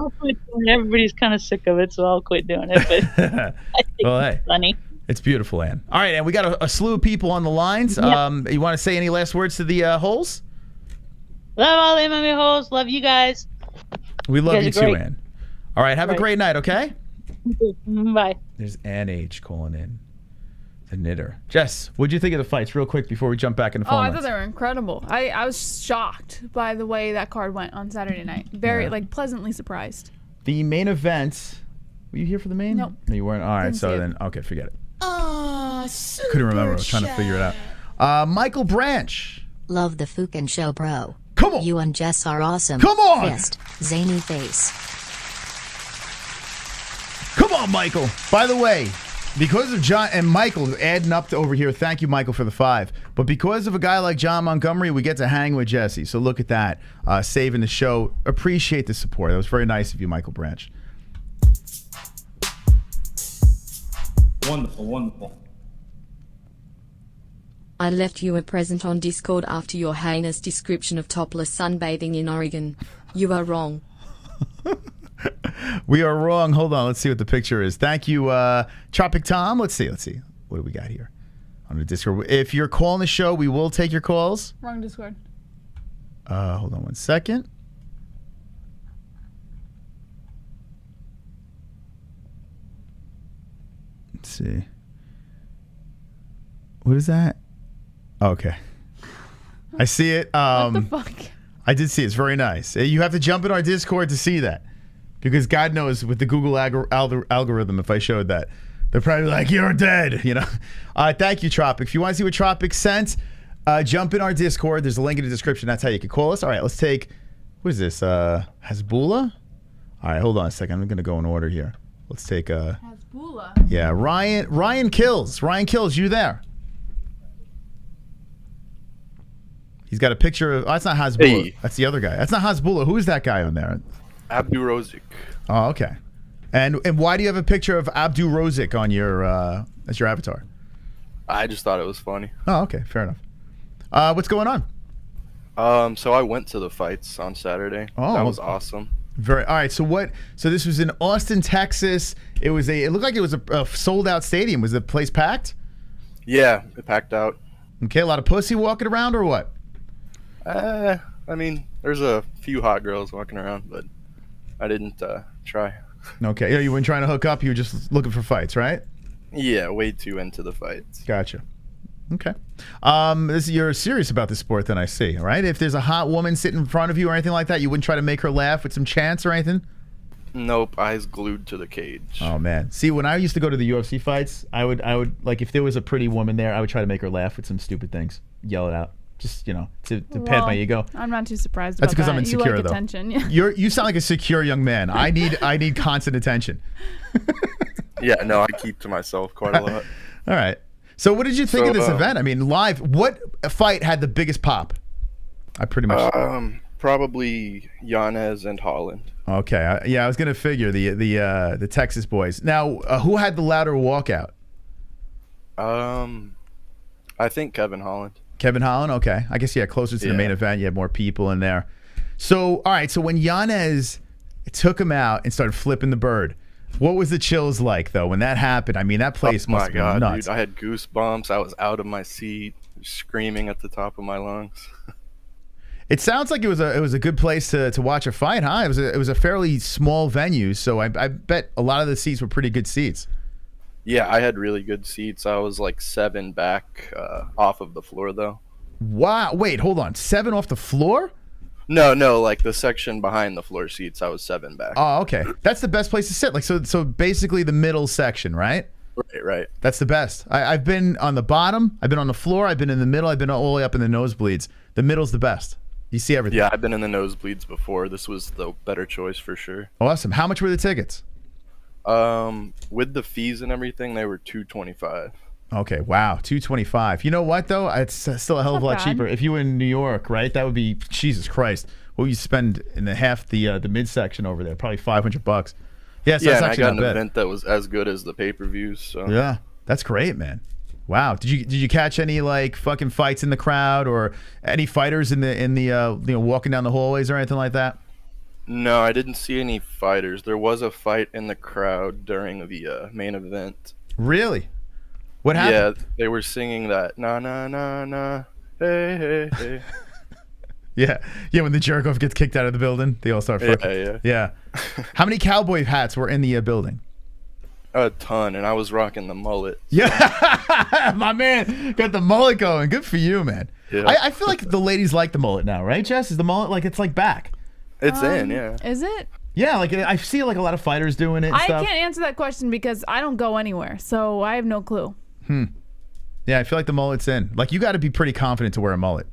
Everybody's kind of sick of it, so I'll quit doing it. But I think it's funny. It's beautiful, Ann. All right, and we got a slew of people on the lines. Yep. You want to say any last words to the holes? Love all the MMA holes. Love you guys. We love you too, Ann. All right, have a great night, okay? Bye. There's Ann H. calling in. The knitter. Jess, what'd you think of the fights real quick before we jump back in the phone I thought they were incredible. I was shocked by the way that card went on Saturday night. Very, pleasantly surprised. The main event. Were you here for the main? Nope. No, you weren't? All right, Didn't so see then, okay, forget it. Super Couldn't remember. I was trying to figure it out. Michael Branch. Love the fucking show, bro. Come on. You and Jess are awesome. Come on. Fist. Zany face. Come on, Michael. By the way, because of John and Michael adding up to over here, thank you, Michael, for the 5. But because of a guy like John Montgomery, we get to hang with Jesse. So look at that. Saving the show. Appreciate the support. That was very nice of you, Michael Branch. Wonderful, wonderful. I left you a present on Discord after your heinous description of topless sunbathing in Oregon. You are wrong. We are wrong. Hold on. Let's see what the picture is. Thank you, Tropic Tom. Let's see. What do we got here on the Discord? If you're calling the show, we will take your calls. Wrong Discord. Hold on one second. Let's see. What is that? Okay. I see it. What the fuck? I did see it. It's very nice. You have to jump in our Discord to see that. Because God knows with the Google algorithm, if I showed that, they're probably like, you're dead, you know. Thank you, Tropic. If you want to see what Tropic sent, Jump in our Discord. There's a link in the description. That's how you can call us. All right, let's take, what is this? Hasbullah? All right, hold on a second. I'm going to go in order here. Let's take Hasbullah. Yeah, Ryan Kills. Ryan Kills, you there? He's got a picture of, that's not Hasbullah. Hey. That's the other guy. That's not Hasbullah. Who is that guy on there? Abdu Rozik. Oh, okay. And why do you have a picture of Abdu Rozik on your as your avatar? I just thought it was funny. Oh, okay, fair enough. What's going on? So I went to the fights on Saturday. Oh, that was awesome. All right. So this was in Austin, Texas. It looked like it was a sold out stadium. Was the place packed? Yeah, it packed out. Okay, a lot of pussy walking around or what? I mean, there's a few hot girls walking around, but I didn't try. Okay, yeah, you weren't trying to hook up. You were just looking for fights, right? Yeah, way too into the fights. Gotcha. Okay. You're serious about this sport, then I see, right? If there's a hot woman sitting in front of you or anything like that, you wouldn't try to make her laugh with some chants or anything? Nope, eyes glued to the cage. Oh man. See, when I used to go to the UFC fights, I would like if there was a pretty woman there, I would try to make her laugh with some stupid things, yell it out. Just, to pad my ego. I'm not too surprised That's about because I'm that. insecure, you like though. Attention. Yeah. You sound like a secure young man. I need constant attention. Yeah, no, I keep to myself quite a lot. All right. So what did you think of this event? I mean, live, what fight had the biggest pop? I pretty much... probably Yanez and Holland. Okay. Yeah, I was going to figure the Texas boys. Now, who had the louder walkout? I think Kevin Holland. Kevin Holland? Okay. I guess, closer to the main event. You had more people in there. So, all right. So when Yanez took him out and started flipping the bird, what was the chills like, though, when that happened? I mean, that place must have been nuts. Dude, I had goosebumps. I was out of my seat, screaming at the top of my lungs. It sounds like it was a good place to watch a fight, huh? It was a fairly small venue, so I bet a lot of the seats were pretty good seats. Yeah, I had really good seats. I was like 7 back off of the floor, though. Wow. Wait, hold on. 7 off the floor? No, like the section behind the floor seats, I was 7 back. Oh, okay. That's the best place to sit. Like so basically the middle section, right? Right. That's the best. I've been on the bottom, I've been on the floor, I've been in the middle, I've been all the way up in the nosebleeds. The middle's the best. You see everything. Yeah, I've been in the nosebleeds before. This was the better choice for sure. Awesome. How much were the tickets? With the fees and everything, they were $225. Okay, wow, $225. You know what though? It's still a hell of a lot cheaper. If you were in New York, right? That would be Jesus Christ. What would you spend in the midsection over there? Probably $500. Yeah, so that's actually I got not an bad. event that was as good as the pay-per-views. So yeah, that's great, man. Wow. Did you catch any like fucking fights in the crowd or any fighters in the walking down the hallways or anything like that? No, I didn't see any fighters. There was a fight in the crowd during the main event. Really? What happened? Yeah, they were singing that na na na na hey hey hey. yeah. When the jerk-off gets kicked out of the building, they all start fucking. Yeah. How many cowboy hats were in the building? A ton, and I was rocking the mullet. Yeah, my man got the mullet going. Good for you, man. Yeah. I feel like the ladies like the mullet now, right, Jess? Is the mullet like it's like back? It's in, yeah. Is it? Yeah, like I see like a lot of fighters doing it. And I stuff. can't answer that question because I don't go anywhere, so I have no clue. Yeah, I feel like the mullet's in. Like you got to be pretty confident to wear a mullet.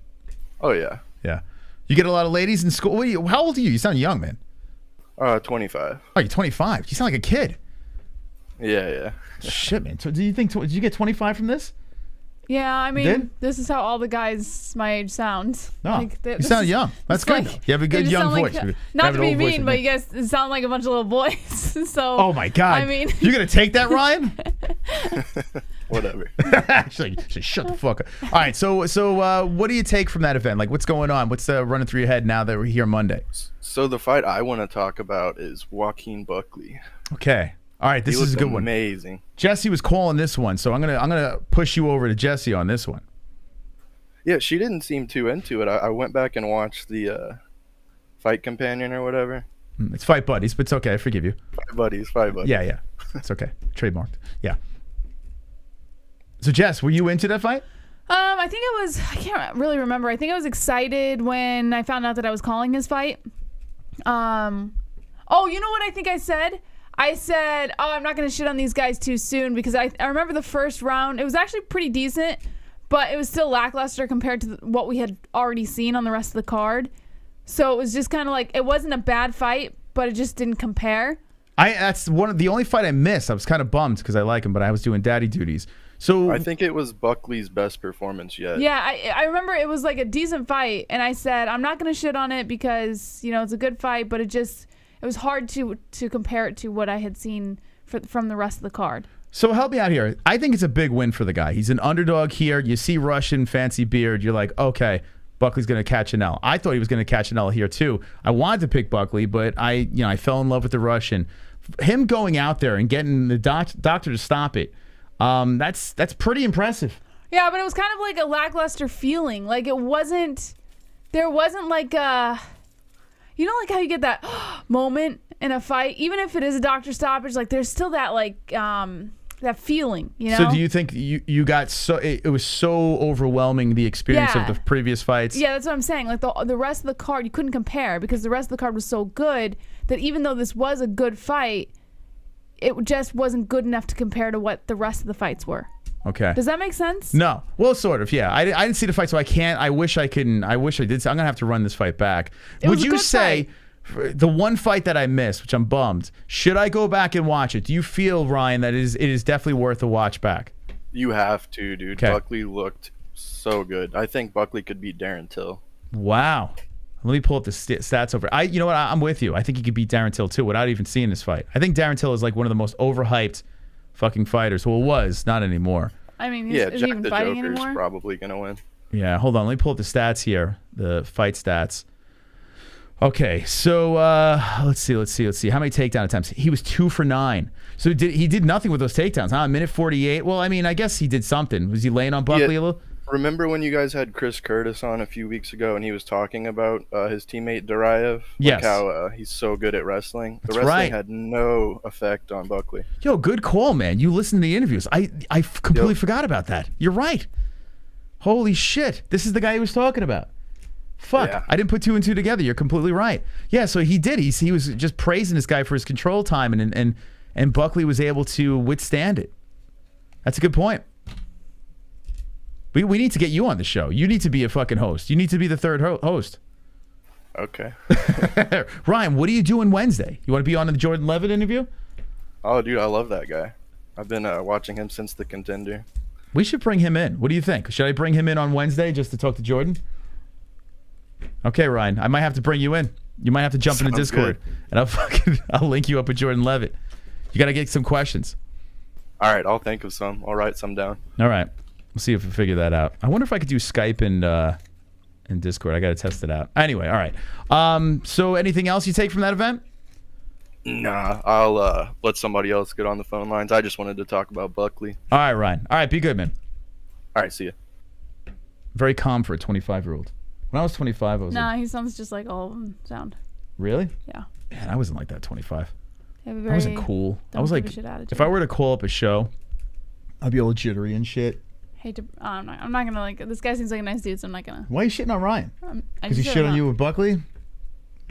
Oh yeah. Yeah. You get a lot of ladies in school. How old are you? You sound young, man. 25. Oh, you're 25. You sound like a kid. Yeah. Shit, man. So, did you get 25 from this? Yeah, I mean, this is how all the guys my age sound. No, you sound young. That's good. You have a good young voice. Not to be mean, but you guys sound like a bunch of little boys. So. Oh my God. I mean, you're gonna take that, Ryan? Whatever. Actually, shut the fuck up. All right. So, what do you take from that event? Like, what's going on? What's running through your head now that we're here Monday? So the fight I want to talk about is Joaquin Buckley. Okay. All right, this is a good one. Amazing. Jesse was calling this one, so I'm gonna push you over to Jesse on this one. Yeah, she didn't seem too into it. I went back and watched the Fight Companion or whatever. It's Fight Buddies, but it's okay. I forgive you. Fight Buddies. Yeah. It's okay. Trademarked. Yeah. So Jess, were you into that fight? I think I can't really remember. I think I was excited when I found out that I was calling his fight. Oh, you know what I think I said? I said, I'm not going to shit on these guys too soon because I remember the first round. It was actually pretty decent, but it was still lackluster compared to what we had already seen on the rest of the card. So it was just kind of like, it wasn't a bad fight, but it just didn't compare. That's one of the only fight I missed. I was kind of bummed because I like him, but I was doing daddy duties. So I think it was Buckley's best performance yet. Yeah, I remember it was like a decent fight, and I said I'm not gonna shit on it because it's a good fight, but it was hard to compare it to what I had seen from the rest of the card. So help me out here. I think it's a big win for the guy. He's an underdog here. You see Russian, fancy beard. You're like, okay, Buckley's going to catch an L. I thought he was going to catch an L here too. I wanted to pick Buckley, but I fell in love with the Russian. Him going out there and getting the doctor to stop it, that's pretty impressive. Yeah, but it was kind of like a lackluster feeling. Like there wasn't like a, like how you get that moment in a fight, even if it is a doctor stoppage, like there's still that that feeling, So do you think you got it was so overwhelming, the experience of the previous fights? Yeah, that's what I'm saying. Like the rest of the card, you couldn't compare because the rest of the card was so good that even though this was a good fight, it just wasn't good enough to compare to what the rest of the fights were. Okay. Does that make sense? No. Well, sort of, yeah. I didn't see the fight, so I can't. I wish I did. I'm going to have to run this fight back. Would you say the one fight that I missed, which I'm bummed, should I go back and watch it? Do you feel, Ryan, that it is definitely worth a watch back? You have to, dude. Okay. Buckley looked so good. I think Buckley could beat Darren Till. Wow. Let me pull up the stats over. You know what? I'm with you. I think he could beat Darren Till too without even seeing this fight. I think Darren Till is like one of the most overhyped fucking fighters. Well, was not anymore. I mean, yeah, is Jack he even the fighting Joker's anymore? probably gonna win. Yeah, hold on. Let me pull up the stats here. The fight stats. Okay, so let's see. How many takedown attempts? He was 2 for 9. So he did nothing with those takedowns, huh? Minute 48. Well, I mean, I guess he did something. Was he laying on Buckley a little? Remember when you guys had Chris Curtis on a few weeks ago and he was talking about his teammate Duraev? Yes. How he's so good at wrestling. That's the wrestling right. had no effect on Buckley. Yo, good call, man. You listen to the interviews. I completely forgot about that. You're right. Holy shit. This is the guy he was talking about. Fuck. Yeah. I didn't put 2 and 2 together. You're completely right. Yeah, so he did. He was just praising this guy for his control time, and Buckley was able to withstand it. That's a good point. We need to get you on the show. You need to be a fucking host. You need to be the third host. Okay. Ryan, what are you doing Wednesday? You want to be on the Jordan Levitt interview? Oh, dude, I love that guy. I've been watching him since The Contender. We should bring him in. What do you think? Should I bring him in on Wednesday just to talk to Jordan? Okay, Ryan. I might have to bring you in. You might have to jump in the Discord, and I'll link you up with Jordan Levitt. You got to get some questions. All right, I'll think of some. I'll write some down. All right. We'll see if we figure that out. I wonder if I could do Skype and Discord. I got to test it out. Anyway, all right. So anything else you take from that event? Nah, I'll let somebody else get on the phone lines. I just wanted to talk about Buckley. All right, Ryan. All right, be good, man. All right, see ya. Very calm for a 25-year-old. When I was 25, I was Nah, he sounds just like all of them sound. Really? Yeah. Man, I wasn't like that 25. They have a I very wasn't cool. I was don't give like, a shit attitude. if I were to call up a show, I'd be all jittery and shit. Hate to. I'm not gonna like. This guy seems like a nice dude, so I'm not gonna. Why are you shitting on Ryan? I Because he just shit don't on know. you with Buckley?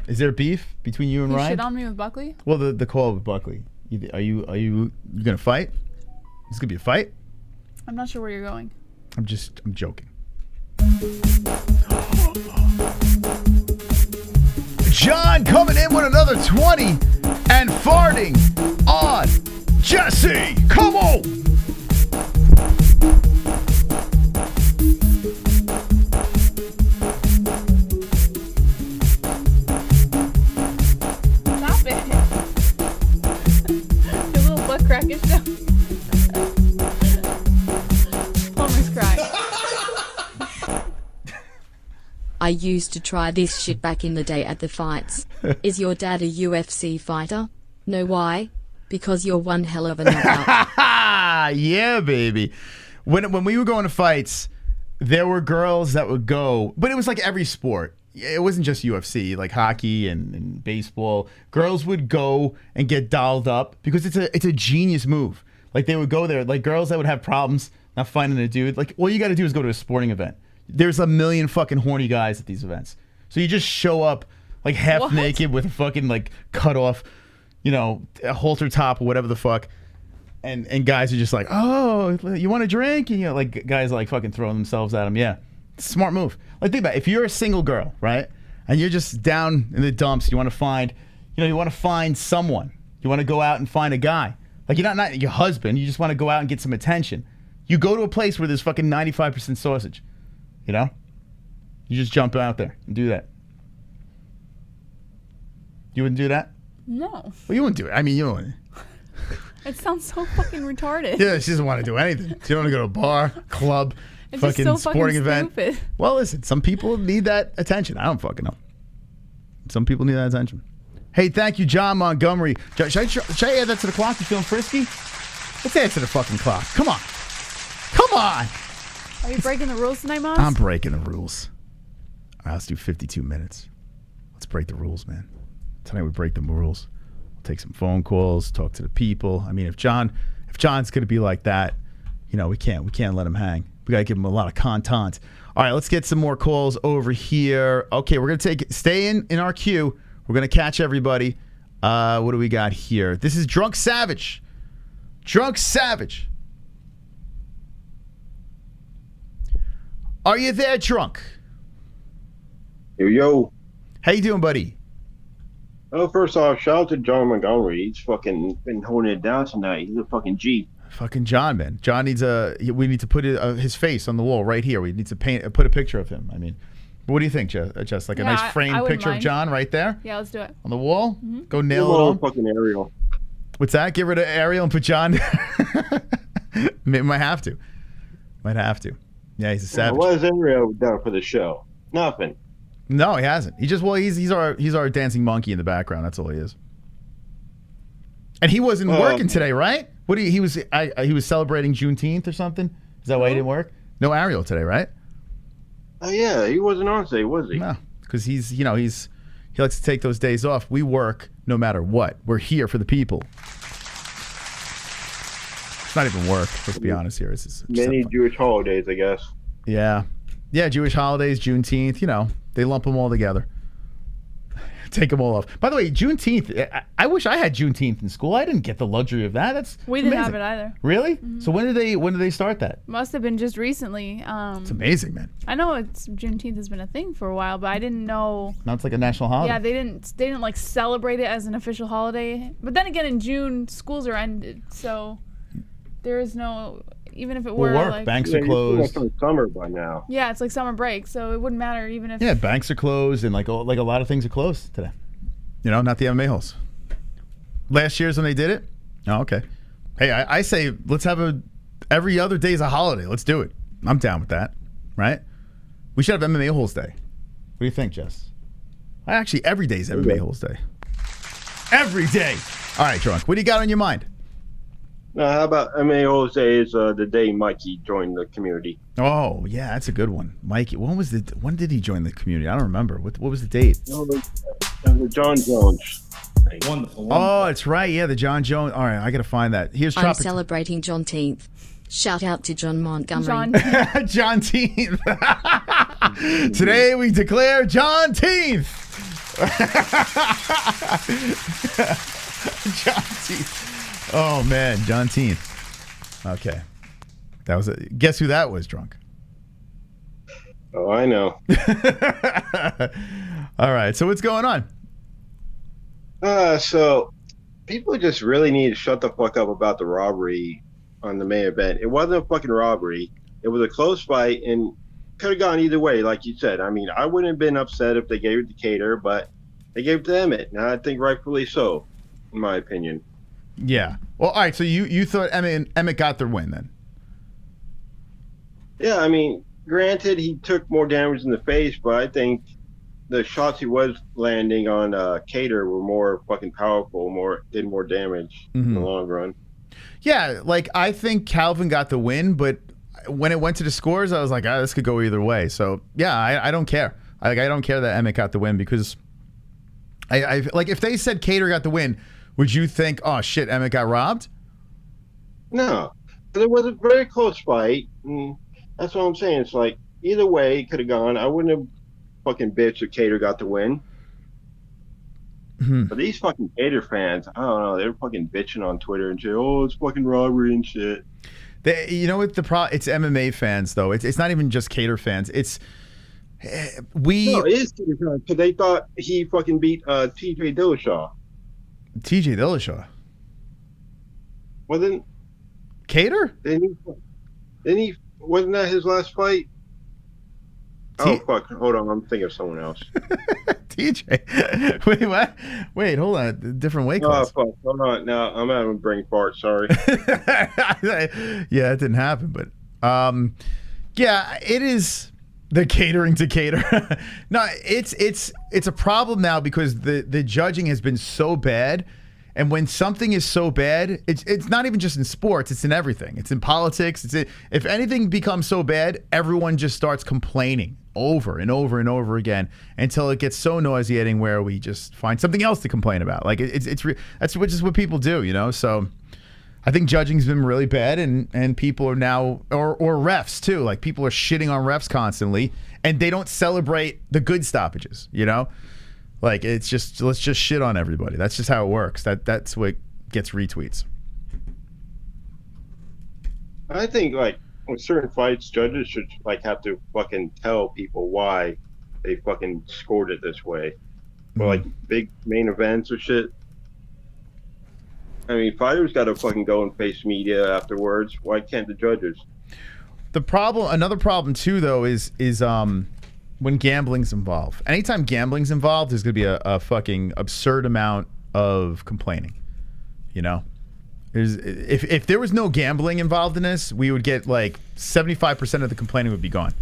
Is there beef between you and He Ryan? shit on me with Buckley? Well, the call with Buckley. Are you gonna fight? It's gonna be a fight? I'm not sure where you're going. I'm joking. John coming in with another 20 and farting on Jesse. Come on. Stop it. Your little butt crack is down. Homer's crying. I used to try this shit back in the day at the fights. Is your dad a UFC fighter? No, why? Because you're one hell of a knockout. Yeah, baby. When we were going to fights, there were girls that would go, but it was like every sport. It wasn't just UFC, like hockey and baseball. Girls would go and get dolled up because it's a genius move. Like they would go there, like girls that would have problems not finding a dude. Like all you got to do is go to a sporting event. There's a million fucking horny guys at these events. So you just show up like half naked with a fucking like cut off, a halter top or whatever the fuck. And guys are just like, oh, you want a drink? And, you know, like guys are like fucking throwing themselves at them. Yeah, smart move. Like think about it. If you're a single girl, right, and you're just down in the dumps, you want to find, you want to find someone. You want to go out and find a guy. Like you're not your husband. You just want to go out and get some attention. You go to a place where there's fucking 95% sausage. You know, you just jump out there and do that. You wouldn't do that? No. Well, you wouldn't do it. I mean, you wouldn't. It sounds so fucking retarded. Yeah, she doesn't want to do anything. She don't want to go to a bar, club, it's fucking just so sporting fucking event. Stupid. Well, listen, some people need that attention. I don't fucking know. Some people need that attention. Hey, thank you, John Montgomery. Should I add that to the clock? You feeling frisky? Let's add it to the fucking clock. Come on. Come on. Are you breaking the rules tonight, Moss? I'm breaking the rules. All right, let's do 52 minutes. Let's break the rules, man. Tonight we break the rules. We'll take some phone calls, talk to the people. I mean, if John's gonna be like that, we can't let him hang. We gotta give him a lot of content. All right, let's get some more calls over here. Okay, we're gonna stay in our queue. We're gonna catch everybody. What do we got here? This is Drunk Savage. Drunk Savage. Are you there, drunk? Yo. How you doing, buddy? Oh, first off, shout out to John Montgomery. He's fucking been holding it down tonight. He's a fucking G. Fucking John, man. John needs we need to put his face on the wall right here. We need to put a picture of him. I mean, what do you think, Jess? Like a nice framed picture of John right there? Yeah, let's do it. On the wall? Mm-hmm. Go nail it on. Fucking Ariel. What's that? Get rid of Ariel and put John Might have to. Yeah, he's a savage. What has Ariel done for the show? Nothing. No, he hasn't. He's our dancing monkey in the background. That's all he is. And he wasn't working today, right? What he was celebrating Juneteenth or something? Is that why he didn't work? No Ariel today, right? Oh yeah, he wasn't on today, was he? No, because he likes to take those days off. We work no matter what. We're here for the people. It's not even work. Let's be honest here. It's many Jewish holidays, I guess. Yeah, Jewish holidays, Juneteenth. They lump them all together. Take them all off. By the way, Juneteenth. I wish I had Juneteenth in school. I didn't get the luxury of that. We didn't have it either. Really? Mm-hmm. So when did they start that? Must have been just recently. It's amazing, man. I know Juneteenth has been a thing for a while, but I didn't know. Now it's like a national holiday. Yeah, they didn't like celebrate it as an official holiday. But then again, in June schools are ended, so there is no. Even if it were like banks are closed. It's summer by now. Yeah, it's like summer break, so it wouldn't matter even if. Yeah, banks are closed and like a lot of things are closed today. Not the Mma-Holes. Last year's when they did it. Oh, okay. Hey, I say let's have every other day is a holiday. Let's do it. I'm down with that. Right? We should have Mma-Holes Day. What do you think, Jess? Actually, every day is Mma-Holes Day. Every day. All right, drunk. What do you got on your mind? How about Mma-Holes Day is the day Mikey joined the community. Oh, yeah, that's a good one. Mikey, when did he join the community? I don't remember. What was the date? The John Jones. Wonderful. Oh, it's right. Yeah, the John Jones. All right, I got to find that. Here's I'm celebrating Juneteenth. Shout out to John Montgomery. Juneteenth. Today we declare Juneteenth. Juneteenth. Oh man, Juneteenth. Okay, that was it. Guess who that was, drunk? Oh, I know. All right, so what's going on? So people just really need to shut the fuck up about the robbery on the main event. It wasn't a fucking robbery. It was a close fight and could have gone either way, like you said. I mean, I wouldn't have been upset if they gave it to Kattar, but they gave it to Emmett. And I think rightfully so, in my opinion. Yeah. Well, all right. So you thought Emmett got their win then? Yeah. I mean, granted, he took more damage in the face, but I think the shots he was landing on Kattar were more fucking powerful, did more damage in the long run. Yeah. Like I think Calvin got the win, but when it went to the scores, I was like, this could go either way. So yeah, I don't care. I don't care that Emmett got the win because I like if they said Kattar got the win. Would you think, oh shit, Emmett got robbed? No, it was a very close fight. And that's what I'm saying. It's like either way it could have gone. I wouldn't have fucking bitched if Kattar got the win. But these fucking Gator fans, I don't know, they're fucking bitching on Twitter and shit. Oh, it's fucking robbery and shit. You know what it's MMA fans though. It's not even just Kattar fans. It's No, it is Gator fans because they thought he fucking beat TJ Dillashaw. TJ Dillashaw. Well then, Kattar? Then he wasn't that his last fight? Oh fuck! Hold on, I'm thinking of someone else. TJ. Wait, what? Wait, hold on. Different weight class. Oh fuck! Hold on. No, I'm having a brain fart. Sorry. Yeah, it didn't happen, but yeah, it is the catering to Kattar. No, it's a problem now because the judging has been so bad. And when something is so bad, it's not even just in sports, it's in everything. It's in politics. If anything becomes so bad, everyone just starts complaining over and over and over again until it gets so nauseating where we just find something else to complain about. Like that's just what people do, you know? So I think judging's been really bad and people are now, or refs too, like people are shitting on refs constantly and they don't celebrate the good stoppages, you know? Like, it's just, let's just shit on everybody. That's just how it works. That's what gets retweets. I think, like, with certain fights, judges should, like, have to fucking tell people why they fucking scored it this way. Or, like, big main events or shit. I mean, fighters got to fucking go and face media afterwards. Why can't the judges? Another problem, too, though, is when gambling's involved. Anytime gambling's involved, there's going to be a fucking absurd amount of complaining. You know? If there was no gambling involved in this, we would get like 75% of the complaining would be gone.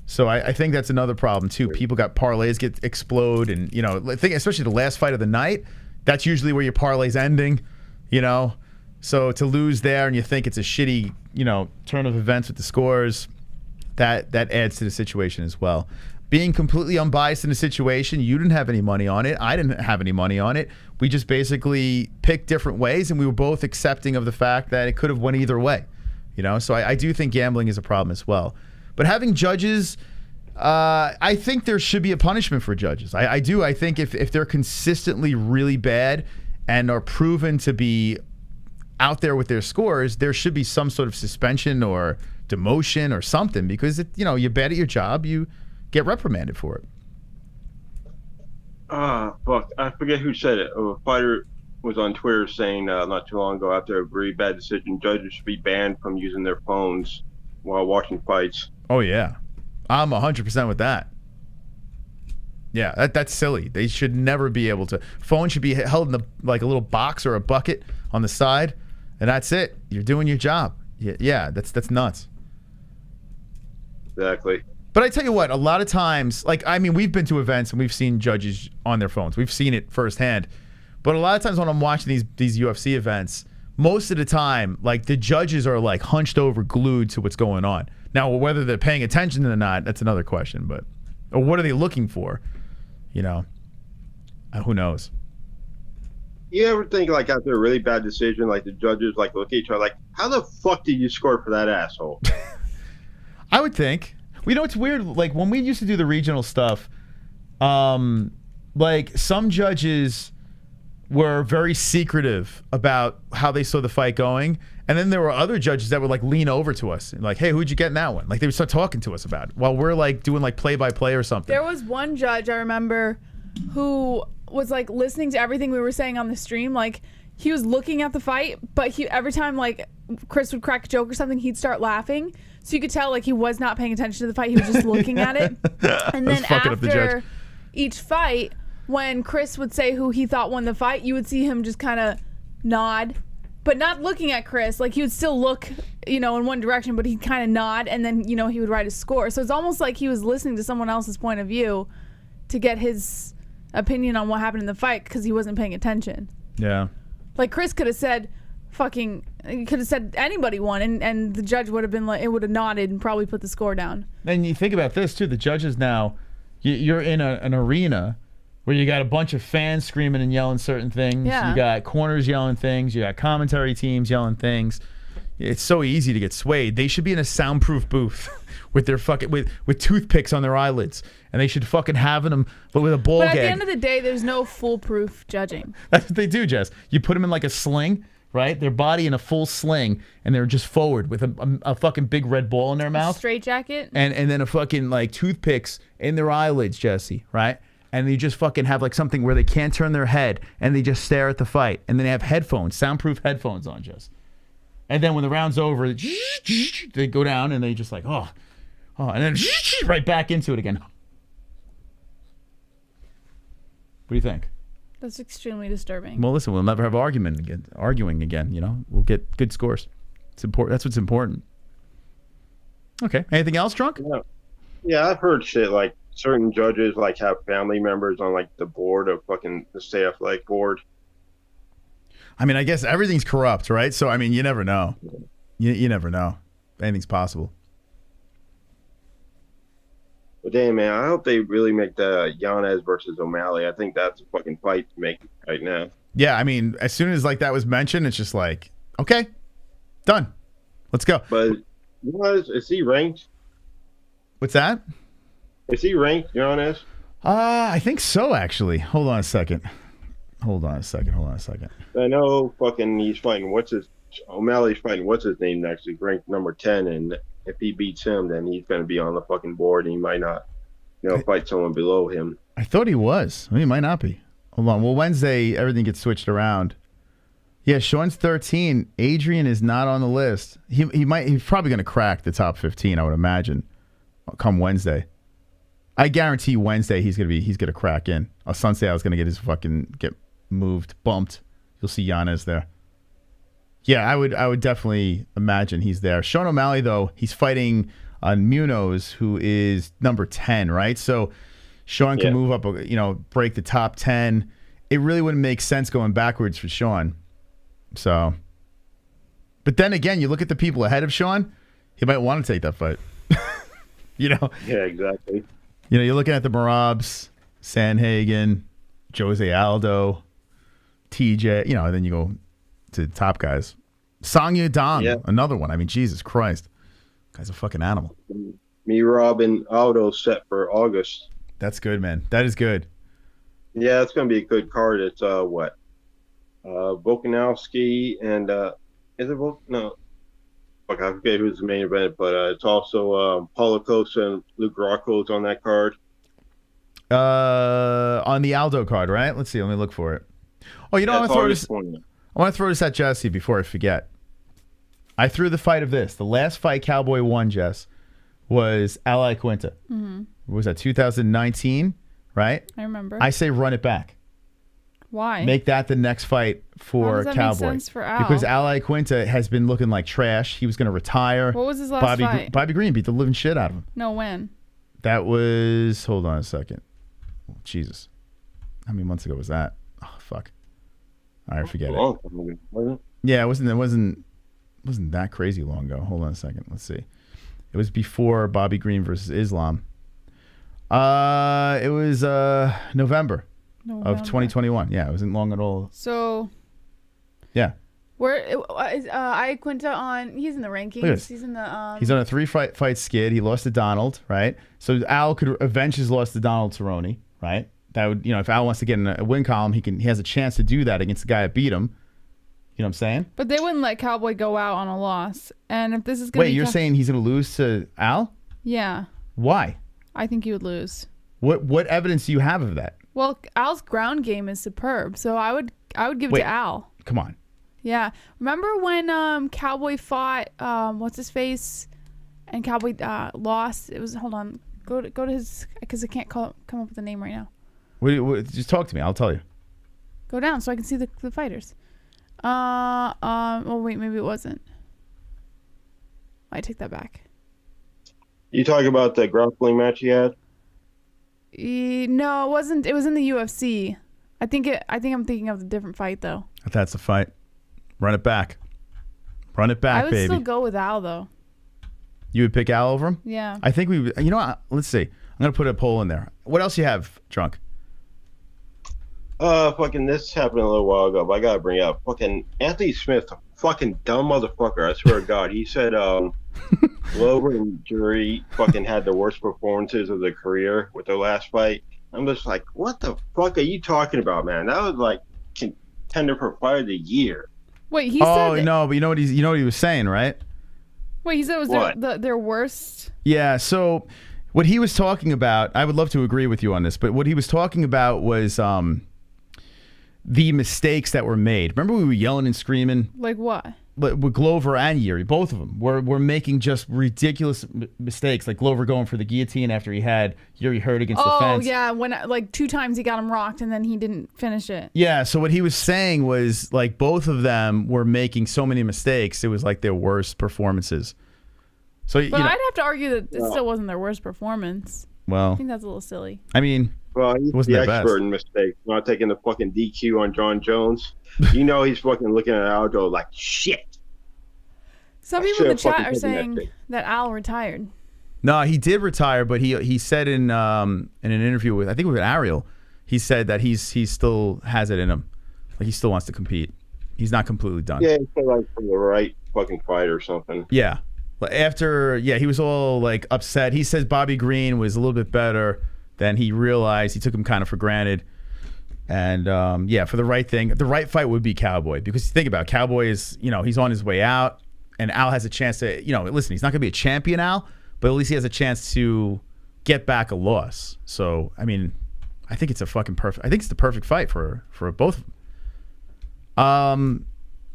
So I think that's another problem too. People got parlays explode and, you know, especially the last fight of the night, that's usually where your parlay's ending, you know? So to lose there and you think it's a shitty, you know, turn of events with the scores, that adds to the situation as well. Being completely unbiased in the situation, you didn't have any money on it. I didn't have any money on it. We just basically picked different ways, and we were both accepting of the fact that it could have went either way. You know, so I do think gambling is a problem as well. But having judges, I think there should be a punishment for judges. I do. I think if they're consistently really bad and are proven to be out there with their scores, there should be some sort of suspension or demotion or something, because you know, you're bad at your job, you get reprimanded for it. Fuck, I forget who said it. A fighter was on Twitter saying not too long ago, after a very bad decision, judges should be banned from using their phones while watching fights. Oh yeah, I'm 100% with that. Yeah, that's silly. They should never be able to. Phone should be held in like a little box or a bucket on the side, and that's it. You're doing your job. Yeah, that's nuts. Exactly. But I tell you what, a lot of times, like, I mean, we've been to events and we've seen judges on their phones. We've seen it firsthand. But a lot of times when I'm watching these UFC events, most of the time, like, the judges are like hunched over, glued to what's going on. Now, whether they're paying attention or not, that's another question. But, or what are they looking for? You know, who knows? You ever think, like, after a really bad decision, like, the judges, like, look at each other like, how the fuck did you score for that asshole? I would think. You know, it's weird. Like, when we used to do the regional stuff, like, some judges were very secretive about how they saw the fight going. And then there were other judges that would, like, lean over to us and, like, hey, who'd you get in that one? Like, they would start talking to us about it while we're, like, doing, like, play-by-play or something. There was one judge, I remember, who was, like, listening to everything we were saying on the stream. Like, he was looking at the fight, but every time, like, Chris would crack a joke or something, he'd start laughing. So you could tell, like, he was not paying attention to the fight. He was just looking at it. And then after each fight, when Chris would say who he thought won the fight, you would see him just kind of nod, but not looking at Chris. Like, he would still look, you know, in one direction, but he'd kind of nod, and then, you know, he would write his score. So it's almost like he was listening to someone else's point of view to get his opinion on what happened in the fight because he wasn't paying attention. Yeah. Like, Chris could have said he could have said anybody won, and the judge would have been like, it would have nodded and probably put the score down. And you think about this too, the judges now, you're in an arena where you got a bunch of fans screaming and yelling certain things. Yeah. You got corners yelling things. You got commentary teams yelling things. It's so easy to get swayed. They should be in a soundproof booth with their fucking with toothpicks on their eyelids, and they should fucking have them, but with a ball gag. But at the end of the day, there's no foolproof judging. That's what they do, Jess. You put them in like a sling, right? Their body in a full sling, and they're just forward with a fucking big red ball in their mouth. Straight jacket. And then a fucking like toothpicks in their eyelids, Jesse, right? And they just fucking have like something where they can't turn their head, and they just stare at the fight. And then they have headphones, soundproof headphones on, Jess. And then when the round's over, they go down and they just like, oh, and then right back into it again. What do you think? That's extremely disturbing. Well, listen, we'll never have arguing again. You know, we'll get good scores. It's important. That's what's important. Okay. Anything else, Drunk? Yeah, I've heard shit like certain judges like have family members on like the board of fucking the state athletic board. I mean, I guess everything's corrupt, right? So, I mean, you never know. You never know. Anything's possible. But damn, man, I hope they really make the Yanez versus O'Malley. I think that's a fucking fight to make right now. Yeah, I mean, as soon as like that was mentioned, it's just like, okay, done. Let's go. But is he ranked? What's that? Is he ranked, Yanez? I think so, actually. Hold on a second. I know fucking he's fighting O'Malley's fighting what's his name next. He's ranked number 10, and if he beats him, then he's going to be on the fucking board, and he might not, fight someone below him. I thought he was. I mean, he might not be. Hold on. Well, Wednesday, everything gets switched around. Yeah, Sean's 13. Adrian is not on the list. He's probably going to crack the top 15, I would imagine, come Wednesday. I guarantee Wednesday he's gonna crack in. Sunday I was gonna get moved, bumped. You'll see Yanez there. Yeah, I would definitely imagine he's there. Sean O'Malley though, he's fighting Munoz, who is number 10, right? So Sean can move up, break the top 10. It really wouldn't make sense going backwards for Sean. So, but then again, you look at the people ahead of Sean, he might want to take that fight. Yeah, exactly. You're looking at the Marabs, Sanhagen, Jose Aldo, TJ, and then you go to the top guys. Song Yudong, another one. I mean, Jesus Christ. Guy's a fucking animal. Me, Rob, and Aldo set for August. That's good, man. That is good. Yeah, it's going to be a good card. It's, Volkanovski and, is it No. Fuck, I forget who's the main event, but it's also Paulo Costa and Luke Rockhold's on that card. On the Aldo card, right? Let's see. Let me look for it. Oh, I want to throw this at Jesse before I forget. I threw the fight of this. The last fight Cowboy won, Jess, was Ally Quinta. Mm-hmm. Was that 2019, right? I remember. I say run it back. Why? Make that the next fight for Cowboy. Make sense for Al? Because Ally Quinta has been looking like trash. He was going to retire. What was his last fight? Bobby Green beat the living shit out of him. No, when? That was, hold on a second. Oh, Jesus. How many months ago was that? Oh, fuck. I forget it. Yeah, it wasn't that crazy long ago. Hold on a second. Let's see. It was before Bobby Green versus Islam. It was November of 2021. Yeah, it wasn't long at all. So, yeah. Where is Iaquinta on? He's in the rankings. He's in the. He's on a 3-fight skid. He lost to Donald, right? So Al could avenge his loss to Donald Cerrone, right? That would, if Al wants to get in a win column, he has a chance to do that against the guy that beat him. You know what I'm saying? But they wouldn't let Cowboy go out on a loss. And if this is going to Wait, you're saying he's going to lose to Al? Yeah. Why? I think he would lose. What evidence do you have of that? Well, Al's ground game is superb, so I would give it to Al. Come on. Yeah. Remember when Cowboy fought what's his face, and Cowboy lost? It was hold on. Go to his, because I can't come up with a name right now. Just talk to me. I'll tell you. Go down so I can see the fighters. Oh wait, maybe it wasn't. I take that back. You talking about the grappling match he had? No, it wasn't. It was in the UFC. I think I'm thinking of a different fight though. If that's the fight, run it back. Run it back, baby. I would baby. still go with Al though. You would pick Al over him? Yeah. I think we. You know what? Let's see. I'm gonna put a poll in there. What else you have, Drunk? Fucking this happened a little while ago, but I gotta bring it up. Fucking Anthony Smith fucking dumb motherfucker. I swear to God. He said Glover and Jury fucking had the worst performances of their career with their last fight. I'm just like, what the fuck are you talking about, man? That was like contender for fight of the year. Wait, he said. Oh no, but you know what he was saying, right? Wait, he said it was their worst. Yeah. So what he was talking about, I would love to agree with you on this, but what he was talking about was the mistakes that were made. Remember we were yelling and screaming? Like what? With Glover and Yuri, both of them were making just ridiculous mistakes, like Glover going for the guillotine after he had Yuri hurt against the fence. Oh yeah, when like 2 times he got him rocked and then he didn't finish it. Yeah, so what he was saying was like both of them were making so many mistakes, it was like their worst performances. So, but I'd have to argue that it still wasn't their worst performance. Well, I think that's a little silly. I mean, well, he's wasn't the expert in mistakes, not taking the fucking DQ on John Jones. You know he's fucking looking at Aljo like, shit. Some people in the chat are saying that Al retired. No, he did retire, but he said in an interview with, I think with Ariel, he said that he still has it in him. Like he still wants to compete. He's not completely done. Yeah, he's like for the right fucking fight or something. Yeah. After, he was all like upset. He says Bobby Green was a little bit better than he realized. He took him kind of for granted. And for the right thing, the right fight would be Cowboy, because think about it, Cowboy is, he's on his way out, and Al has a chance to, listen, he's not going to be a champion, Al, but at least he has a chance to get back a loss. So, I mean, I think it's the perfect fight for both of them.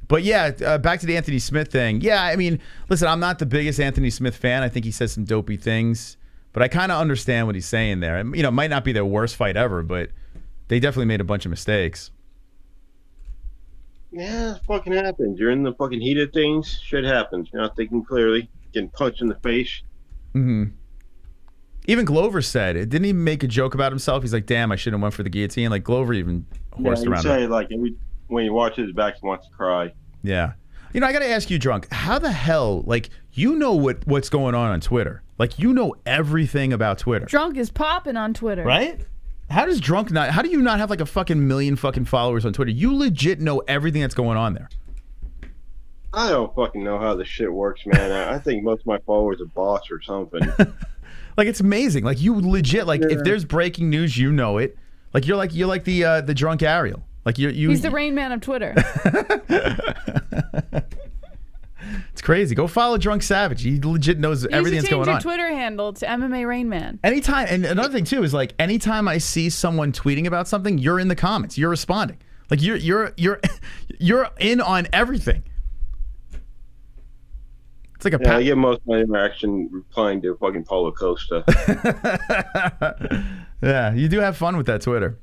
But yeah, back to the Anthony Smith thing. Yeah, I mean, listen, I'm not the biggest Anthony Smith fan. I think he says some dopey things, but I kind of understand what he's saying there. And, it might not be their worst fight ever, but they definitely made a bunch of mistakes. Yeah, it fucking happens. You're in the fucking heat of things. Shit happens. You're not thinking clearly. Getting punched in the face. Mm-hmm. Even Glover said it. Didn't he make a joke about himself? He's like, "Damn, I shouldn't have went for the guillotine." Like Glover even horsed around. Say like when he watches his back, he wants to cry. Yeah. I got to ask you, Drunk, how the hell, what's going on Twitter? Like, everything about Twitter. Drunk is popping on Twitter. Right? How do you not have like a fucking million fucking followers on Twitter? You legit know everything that's going on there. I don't fucking know how this shit works, man. I think most of my followers are bots or something. Like, it's amazing. Like, you legit, if there's breaking news, you know it. Like, you're like the drunk Ariel. Like he's the Rain Man of Twitter. It's crazy. Go follow Drunk Savage. He legit knows everything that's going on. You should change your Twitter handle to MMA Rain Man. Anytime, and another thing too is like anytime I see someone tweeting about something, you're in the comments. You're responding. Like you're in on everything. It's like I get most of my interaction replying to fucking Paulo Costa. Yeah, you do have fun with that Twitter.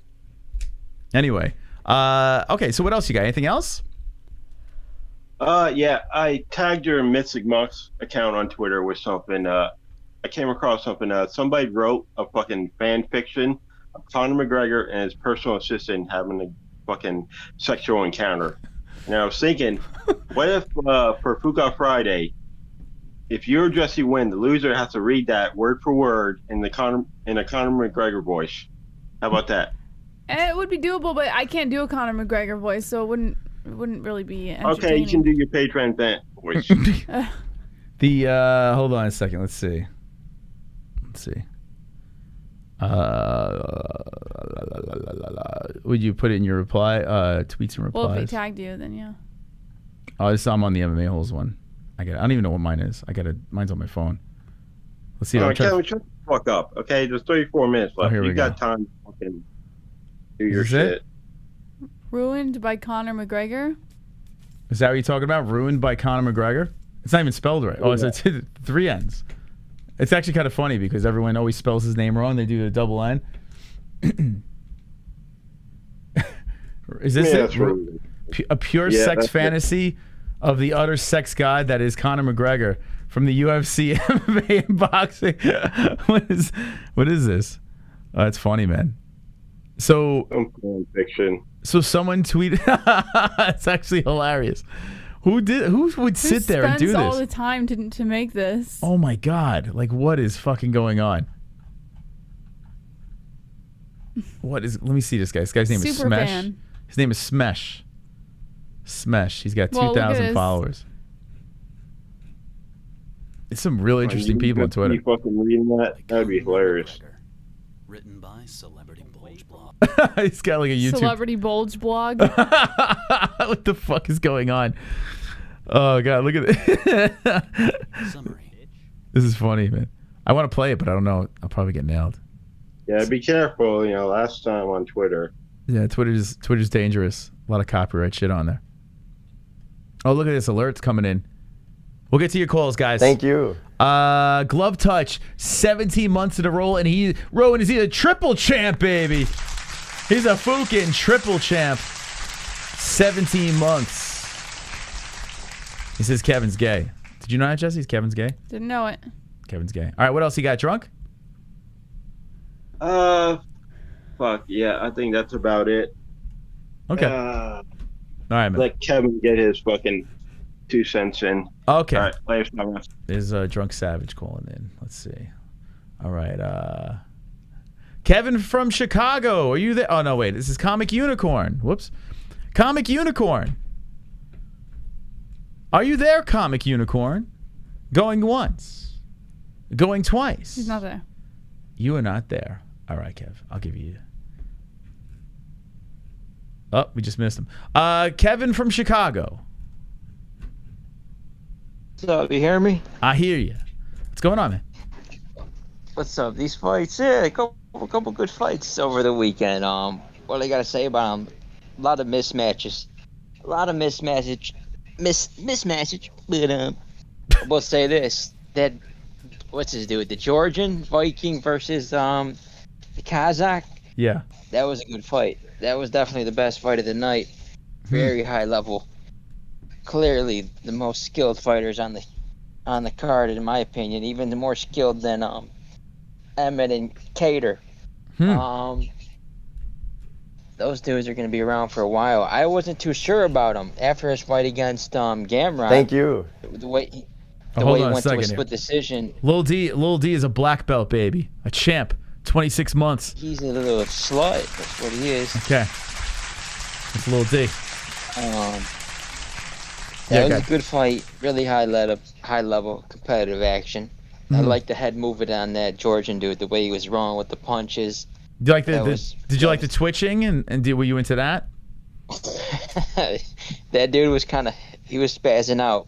Anyway. Okay, so what else you got? Anything else? Yeah, I tagged your Mystic Mox account on Twitter with something. I came across something. Somebody wrote a fucking fan fiction of Conor McGregor and his personal assistant having a fucking sexual encounter. And I was thinking, what if for Fuka Friday, if you're Jesse Wynn, the loser has to read that word for word in a Conor McGregor voice? How about that? It would be doable, but I can't do a Conor McGregor voice, so it wouldn't really be entertaining. Okay, you can do your Patreon vent voice. Hold on a second. Let's see. Would you put it in your reply? Tweets and replies. Well, if he tagged you, then yeah. Oh, I'm on the Mma-Holes one. I don't even know what mine is. Mine's on my phone. Let's see. Kevin, shut the fuck up. Okay, there's 34 minutes left. You got time to fucking do your shit. Ruined by Conor McGregor? Is that what you're talking about? Ruined by Conor McGregor? It's not even spelled right. Oh, it's 3 N's. It's actually kind of funny because everyone always spells his name wrong. They do the double N. Is this it? Really... A pure sex fantasy of the utter sex god that is Conor McGregor from the UFC, MMA, and boxing. What is this? Oh, it's funny, man. So fiction. So someone tweeted. It's actually hilarious. Who would sit there and do this? Spends all the time to make this. Oh my god! Like, what is fucking going on? What is? Let me see this guy. This guy's name is SMESH. His name is SMESH. SMESH. He's got Well, look at 2,000 this. followers. It's some really interesting people on Twitter. You fucking reading that? That'd be hilarious. Written by Celebrity Bulge Blog. He's got like a YouTube. Celebrity Bulge blog. What the fuck is going on? Oh god, look at it. Summary. This is funny, man. I want to play it, but I don't know. I'll probably get nailed. Yeah, be careful. You know, last time on Twitter. Yeah, Twitter's dangerous. A lot of copyright shit on there. Oh, look at this. Alerts coming in. We'll get to your calls, guys. Thank you. Glove touch, 17 months in a row, and Rowan is a triple champ, baby. He's a fucking triple champ. 17 months. He says Kevin's gay. Did you know that, Jesse? Kevin's gay? Didn't know it. Kevin's gay. All right, what else you got? Drunk? Fuck yeah, I think that's about it. Okay. All right, man. Let Kevin get his fucking 2 cents in. Okay. All right, later, fellas. There's a Drunk Savage calling in. Let's see. All right. Kevin from Chicago. Are you there? Oh, no, wait. This is Comic Unicorn. Whoops. Comic Unicorn. Are you there, Comic Unicorn? Going once. Going twice. He's not there. You are not there. All right, Kev. I'll give you. Oh, we just missed him. Kevin from Chicago. What's up? You hear me? I hear you. What's going on, man? What's up? These fights, yeah, a couple good fights over the weekend. What I gotta say about them? A lot of mismatches. Mismatches. But I will say this: that what's his dude? The Georgian Viking versus the Kazakh. Yeah. That was a good fight. That was definitely the best fight of the night. Very high level. Clearly the most skilled fighters on the card, in my opinion. Even more skilled than Emmett and Kattar. Those dudes are going to be around for a while. I wasn't too sure about him after his fight against Gamrot. Thank you. The way he Hold on went to a second split decision. Lil D is a black belt, baby. A champ. 26 months. He's a little slut. That's what he is. Okay. That's Lil D. That was a good fight. Really high level competitive action. I like the head movement on that Georgian dude. The way he was rolling with the punches. Did you like did you like the twitching and were you into that? That dude was he was spazzing out.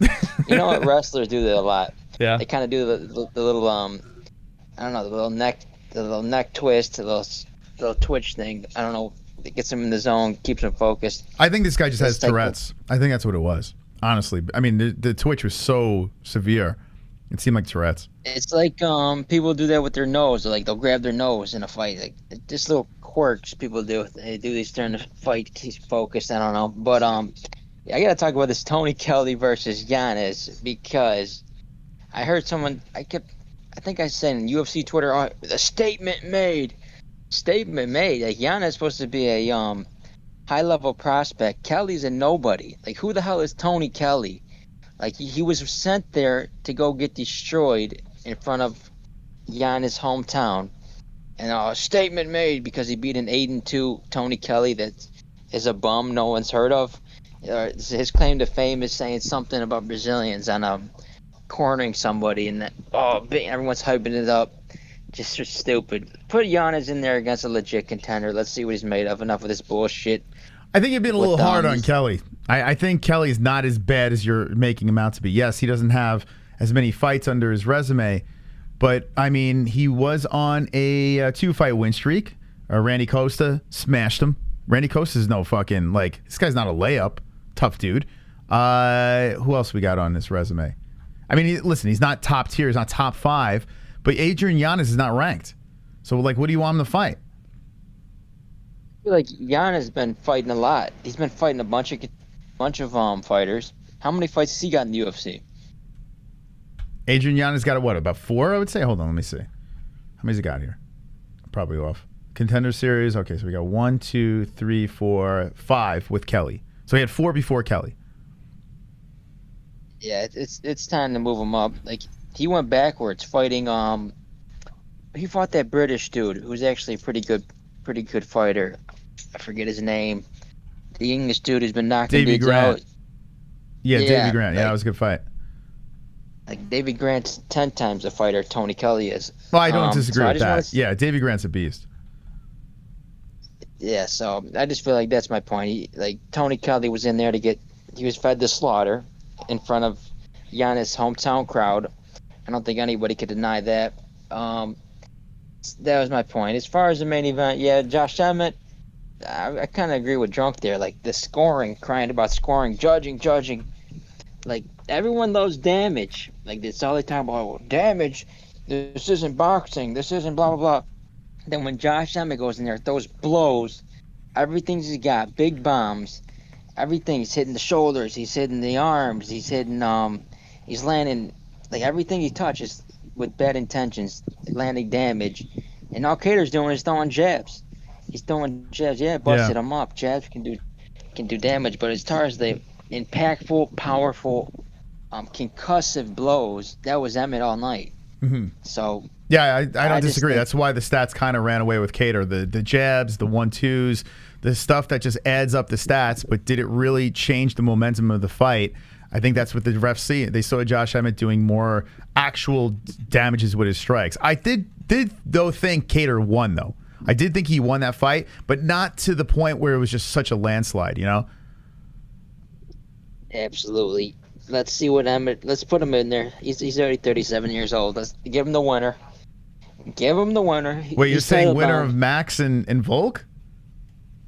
You know what, wrestlers do that a lot. Yeah. They kind of do the little I don't know, the little neck twist, the little twitch thing. I don't know. It gets him in the zone, keeps him focused. I think this guy just has Tourette's. I think that's what it was. Honestly, I mean the twitch was so severe. It seemed like Tourette's. It's like people do that with their nose. Like they'll grab their nose in a fight. Like just little quirks people do. They do these during the fight to keep focused. I don't know, but I gotta talk about this Tony Kelley versus Yanez because I heard someone. I think I said in UFC Twitter, a statement made. Like Yanez is supposed to be a high level prospect. Kelly's a nobody. Like who the hell is Tony Kelley? Like he was sent there to go get destroyed in front of Yanez's hometown, and a statement made because he beat an 8-2 Tony Kelley that is a bum no one's heard of. His claim to fame is saying something about Brazilians on cornering somebody, and that everyone's hyping it up. Just so stupid. Put Yanez in there against a legit contender. Let's see what he's made of. Enough of this bullshit. I think you've been a little hard on Kelley. I think Kelly's not as bad as you're making him out to be. Yes, he doesn't have as many fights under his resume, but I mean, he was on a 2-fight win streak. Randy Costa smashed him. Randy Costa's no fucking, this guy's not a layup. Tough dude. Who else we got on this resume? I mean, listen, he's not top tier. He's not top 5, but Adrian Yanez is not ranked. So, what do you want him to fight? I feel like Yanez has been fighting a lot. He's been fighting a bunch of fighters. How many fights has he got in the UFC? Adrian Yanez got about 4, I would say. Hold on, let me see. How many's he got here? Probably off. Contender series. Okay, so we got 1, 2, 3, 4, 5 with Kelley. So he had 4 before Kelley. Yeah, it's time to move him up. Like he went backwards fighting. He fought that British dude who's actually a pretty good fighter. I forget his name. The English dude who's been knocking dudes out. Yeah, Davey Grant. Yeah, that was a good fight. Like Davey Grant's 10 times the fighter Tony Kelley is. Well, I don't disagree with that. Yeah, Yeah, Davey Grant's a beast. Yeah, so I just feel like that's my point. Tony Kelley was in there he was fed the slaughter in front of Yanez' hometown crowd. I don't think anybody could deny that. That was my point. As far as the main event, yeah, Josh Emmett, I kind of agree with Drunk there. Like the scoring, crying about scoring, judging. Like everyone loves damage. Like that's all they talk about. Oh, damage. This isn't boxing. This isn't blah blah blah. Then when Josh Emmett goes in there, throws blows, everything he's got, big bombs, everything's hitting the shoulders, he's hitting the arms, he's hitting he's landing like everything he touches with bad intentions, landing damage. And all Kattar's doing is throwing jabs. He's throwing jabs. Yeah, busted him up. Jabs can do damage, but as far as the impactful, powerful, concussive blows, that was Emmett all night. Mm-hmm. So yeah, I don't disagree. That's why the stats kind of ran away with Kattar. The jabs, the 1-2s, the stuff that just adds up the stats, but did it really change the momentum of the fight? I think that's what the refs see. They saw Josh Emmett doing more actual damages with his strikes. I did though think Kattar won though. I did think he won that fight, but not to the point where it was just such a landslide, you know? Absolutely. Let's see what Emmett. Let's put him in there. He's already 37 years old. Let's give him the winner. Give him the winner. Wait, you're saying winner of Max and Volk?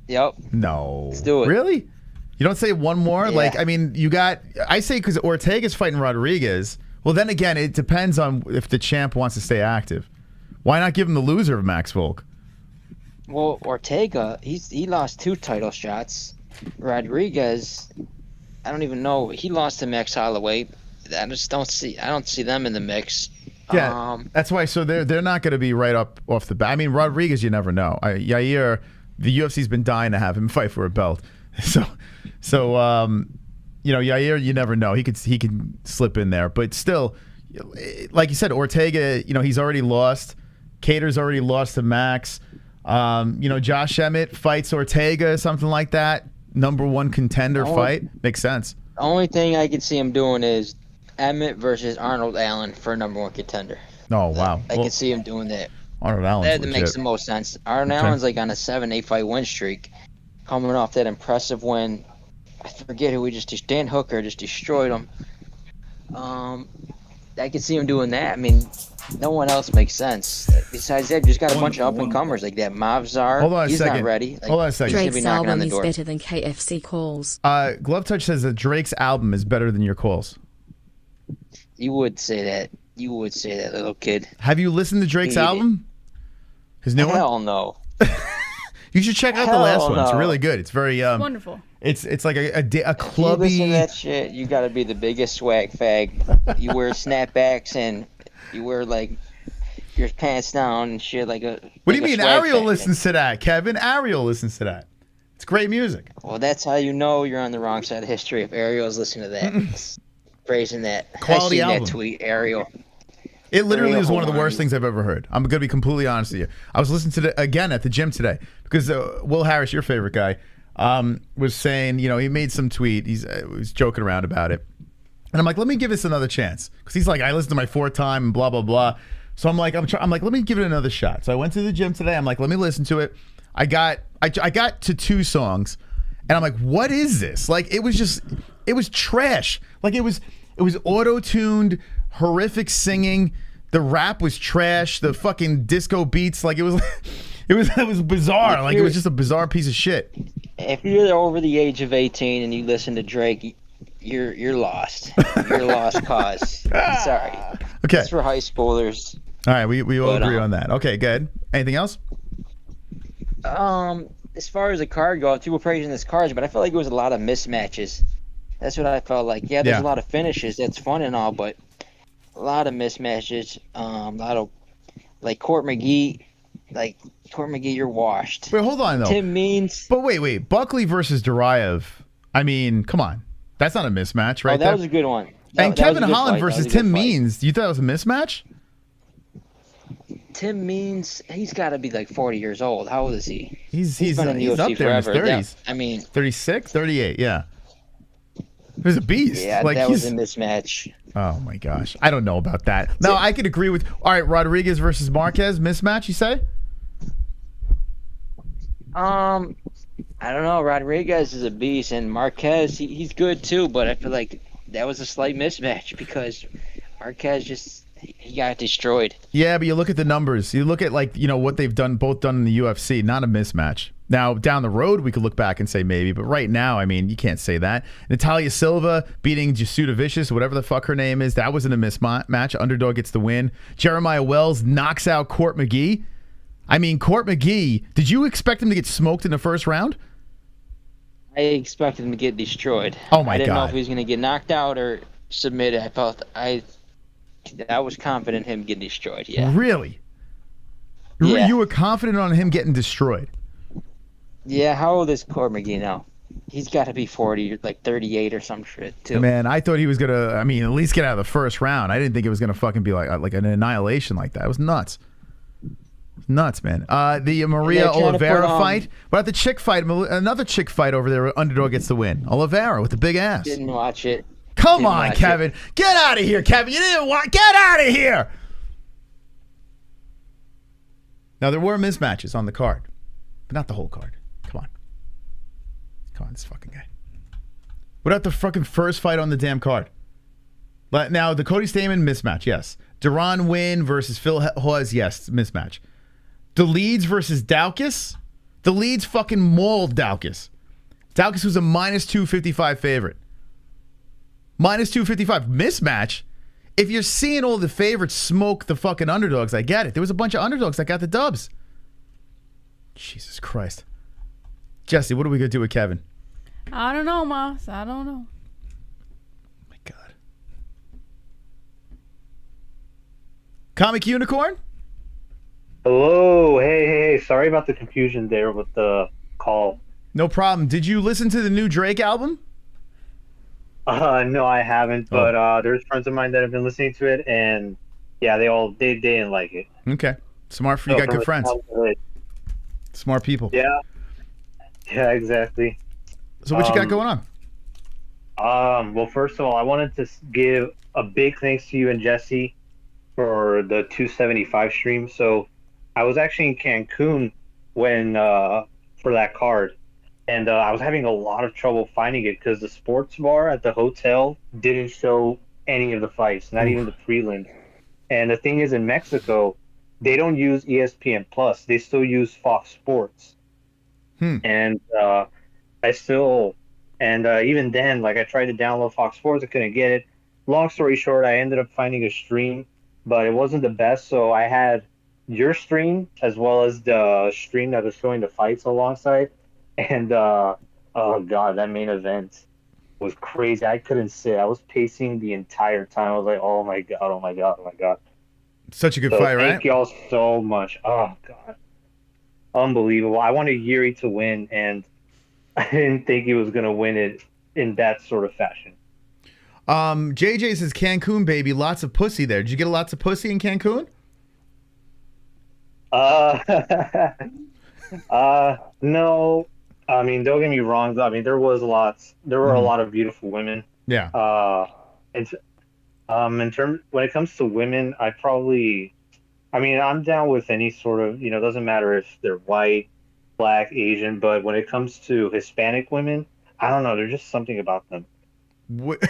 Yep. No. Let's do it. Really? You don't say one more? Yeah. Like, I mean, I say because Ortega's fighting Rodriguez. Well, then again, it depends on if the champ wants to stay active. Why not give him the loser of Max Volk? Well, Ortega, he lost 2 title shots. Rodriguez, I don't even know. He lost to Max Holloway. I don't see them in the mix. Yeah, that's why. So they're not going to be right up off the bat. I mean, Rodriguez, you never know. Yair, the UFC's been dying to have him fight for a belt. So Yair, you never know. He can slip in there, but still, like you said, Ortega, he's already lost. Kattar's already lost to Max. Josh Emmett fights Ortega, something like that. #1 contender fight. Makes sense. The only thing I could see him doing is Emmett versus Arnold Allen for #1 contender. Oh, wow. I can see him doing that. Arnold Allen. That makes the most sense. Arnold Allen's like on a 7-8 fight win streak, coming off that impressive win. I forget who Dan Hooker just destroyed him. I can see him doing that. I mean, no one else makes sense. Besides that, just got a bunch of up-and-comers like that. Mavzar, Hold on a he's second. not ready. Hold on a second. Drake's album is better than KFC calls. Glove Touch says that Drake's album is better than your calls. You would say that. You would say that, little kid. Have you listened to Drake's album? His new one? Hell no. You should check out the last one. It's really good. It's very wonderful. It's like a clubby. If you listen to that shit, you got to be the biggest swag fag. You wear snapbacks and you wear like your pants down and shit like a. What do you mean? Ariel listens to that, Kevin. Ariel listens to that. It's great music. Well, that's how you know you're on the wrong side of history if Ariel's listening to that. Praising that. Quality I seen album. that tweet, Ariel. It literally is one of the worst things I've ever heard. I'm going to be completely honest with you. I was listening to it again at the gym today because Will Harris, your favorite guy, was saying, he made some tweet. He was joking around about it. And I'm like, let me give this another chance. Because he's like, I listened to my 4th time and blah, blah, blah. So I'm like, let me give it another shot. So I went to the gym today. I'm like, let me listen to it. I got to 2 songs. And I'm like, what is this? Like, it was trash. Like, it was auto-tuned, horrific singing. The rap was trash. The fucking disco beats, like it was bizarre. Like it was just a bizarre piece of shit. If you're over the age of 18 and you listen to Drake, you're lost. You're lost cause. Sorry. Okay. It's for high schoolers. All right, we all agree on that. Okay, good. Anything else? As far as the card goes, people praising this card, but I felt like it was a lot of mismatches. That's what I felt like. Yeah, there's a lot of finishes. That's fun and all, but a lot of mismatches. A lot of like Court McGee, you're washed. Wait, hold on though. Tim Means. But wait. Buckley versus Duraev. I mean, come on. That's not a mismatch, right? Oh, that was a good one. And Kevin Holland versus Tim Means. You thought it was a mismatch? Tim Means, he's got to be like 40 years old. How old is he? He's been in the UFC up there forever. in his 30s. I mean, 36, 38, yeah. He was a beast. Yeah, like, that was a mismatch. Oh my gosh, I don't know about that. No, I could agree with. All right, Rodriguez versus Marquez mismatch. You say? I don't know. Rodriguez is a beast, and Marquez, he's good too. But I feel like that was a slight mismatch because Marquez he got destroyed. Yeah, but you look at the numbers. You look at what they've both done in the UFC. Not a mismatch. Now down the road we could look back and say maybe, but right now, I mean, you can't say that. Natalia Silva beating Jasuda Vicious, whatever the fuck her name is, that wasn't a mismatch. Underdog gets the win. Jeremiah Wells knocks out Court McGee. I mean, Court McGee, did you expect him to get smoked in the first round? I expected him to get destroyed. Oh my I didn't know God. if he was going to get knocked out or submitted. I was confident in him getting destroyed. Yeah. Really? Yeah. You were confident on him getting destroyed? Yeah. How old is Court McGee now? He's got to be 40, like 38 or some shit too. Man, I thought he was gonna. I mean, at least get out of the first round. I didn't think it was gonna fucking be like an annihilation like that. It was nuts. Nuts, man. The Maria Oliveira fight. What about the chick fight? Another chick fight over there. Underdog gets the win. Oliveira with the big ass. Didn't watch it. Come on, Kevin. Get out of here, Kevin. You didn't watch. Get out of here. Now, there were mismatches on the card, but not the whole card. Come on. Come on, this fucking guy. What about the fucking first fight on the damn card? Now, the Cody Stamann mismatch, yes. Duran Wynn versus Phil Hawes, yes, mismatch. The Leeds versus Daukaus. The Leeds fucking mauled Daukaus. Daukaus was a minus 255 favorite. Minus 255. Mismatch. If you're seeing all the favorites smoke the fucking underdogs, I get it. There was a bunch of underdogs that got the dubs. Jesus Christ. Jesse, what are we going to do with Kevin? I don't know, Moss. I don't know. My God. Comic Unicorn? Hello. Hey. Sorry about the confusion there with the call. No problem. Did you listen to the new Drake album? No, I haven't, but there's friends of mine that have been listening to it, and yeah, they didn't like it. Okay. Smart for you. Got good friends. Smart people. Yeah, exactly. So what you got going on? Well, first of all, I wanted to give a big thanks to you and Jesse for the 275 stream. So I was actually in Cancun when for that card. And I was having a lot of trouble finding it because the sports bar at the hotel didn't show any of the fights, not even the prelims. And the thing is, in Mexico, they don't use ESPN Plus; they still use Fox Sports. And even then, like I tried to download Fox Sports, I couldn't get it. Long story short, I ended up finding a stream, but it wasn't the best. So I had your stream as well as the stream that was showing the fights alongside. And oh god, that main event was crazy. I couldn't sit. I was pacing the entire time. I was like, oh my god. Such a good fight, right? Thank y'all so much. Oh god, unbelievable. I wanted Yuri to win, and I didn't think he was gonna win it in that sort of fashion. JJ says Cancun, baby, lots of pussy there. Did you get lots of pussy in Cancun? No. I mean, don't get me wrong. I mean, there were a lot of beautiful women. Yeah. When it comes to women, I'm down with any sort of, doesn't matter if they're white, black, Asian, but when it comes to Hispanic women, I don't know, there's just something about them. What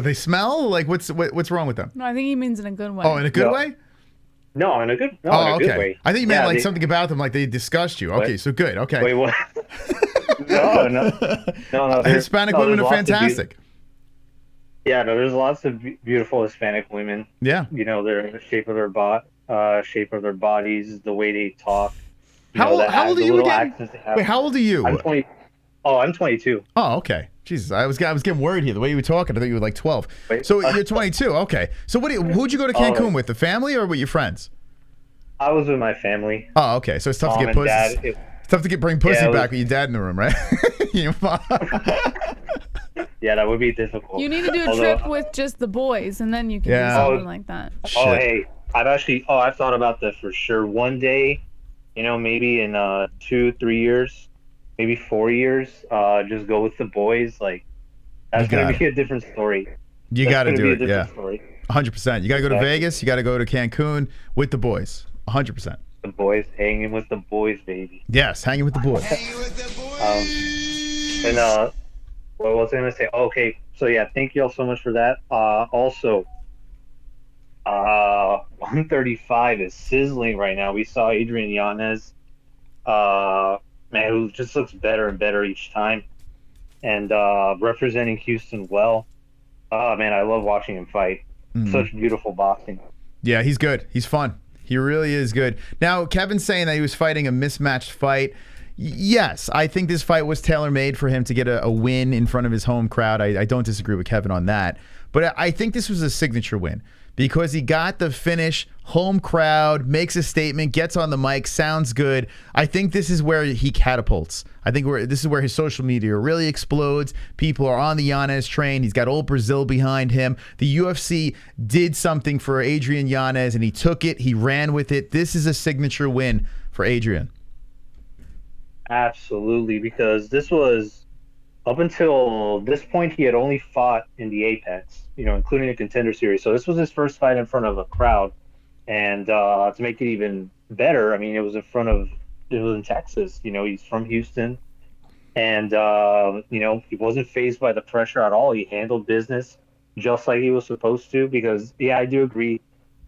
they smell? Like what's wrong with them? No, I think he means in a good way. Oh, in a good way? No, in a good good way. I think you meant something about them, like they disgust you. Okay, so good. Okay. Wait, what? No. Hispanic women are fantastic. There's lots of beautiful Hispanic women. Yeah. Their the shape of their shape of their bodies, the way they talk. How old are you again? Wait, how old are you? I'm 20. Oh, I'm 22. Oh, okay. Jesus, I was getting worried here. The way you were talking, I thought you were like 12. So you're 22. Okay. So who'd you go to Cancun with? The family or with your friends? I was with my family. Oh, okay. So it's tough to get pussy. It's tough to bring pussy back with your dad in the room, right? Your mom. Yeah, that would be difficult. You need to do a trip with just the boys, and then you can do something like that. Oh, hey, I've thought about that for sure. One day, maybe in 2-3 years, maybe 4 years, just go with the boys, like That's You going got to be a different story. You got to do it, yeah. Story. 100%. You got to go to Vegas. You got to go to Cancun with the boys. 100%. The boys, hanging with the boys, baby. Yes, hanging with the boys. What was I going to say? Okay, so yeah, thank you all so much for that. Also, 135 is sizzling right now. We saw Adrian Yanez, man, who just looks better and better each time, and representing Houston well. Oh man, I love watching him fight. Such beautiful boxing. Yeah, he's good. He's fun. He really is good. Now, Kevin's saying that he was fighting a mismatched fight. Yes, I think this fight was tailor-made for him to get a win in front of his home crowd. I don't disagree with Kevin on that. But I think this was a signature win because he got the finish, home crowd, makes a statement, gets on the mic, sounds good. I think this is where he catapults. I think this is where his social media really explodes. People are on the Yanez train. He's got old Brazil behind him. The UFC did something for Adrian Yanez, and he took it. He ran with it. This is a signature win for Adrian. Absolutely, because this was, up until this point, he had only fought in the Apex, including a Contender Series. So this was his first fight in front of a crowd. And to make it even better, I mean, it was in Texas. He's from Houston. And, he wasn't fazed by the pressure at all. He handled business just like he was supposed to because, yeah, I do agree.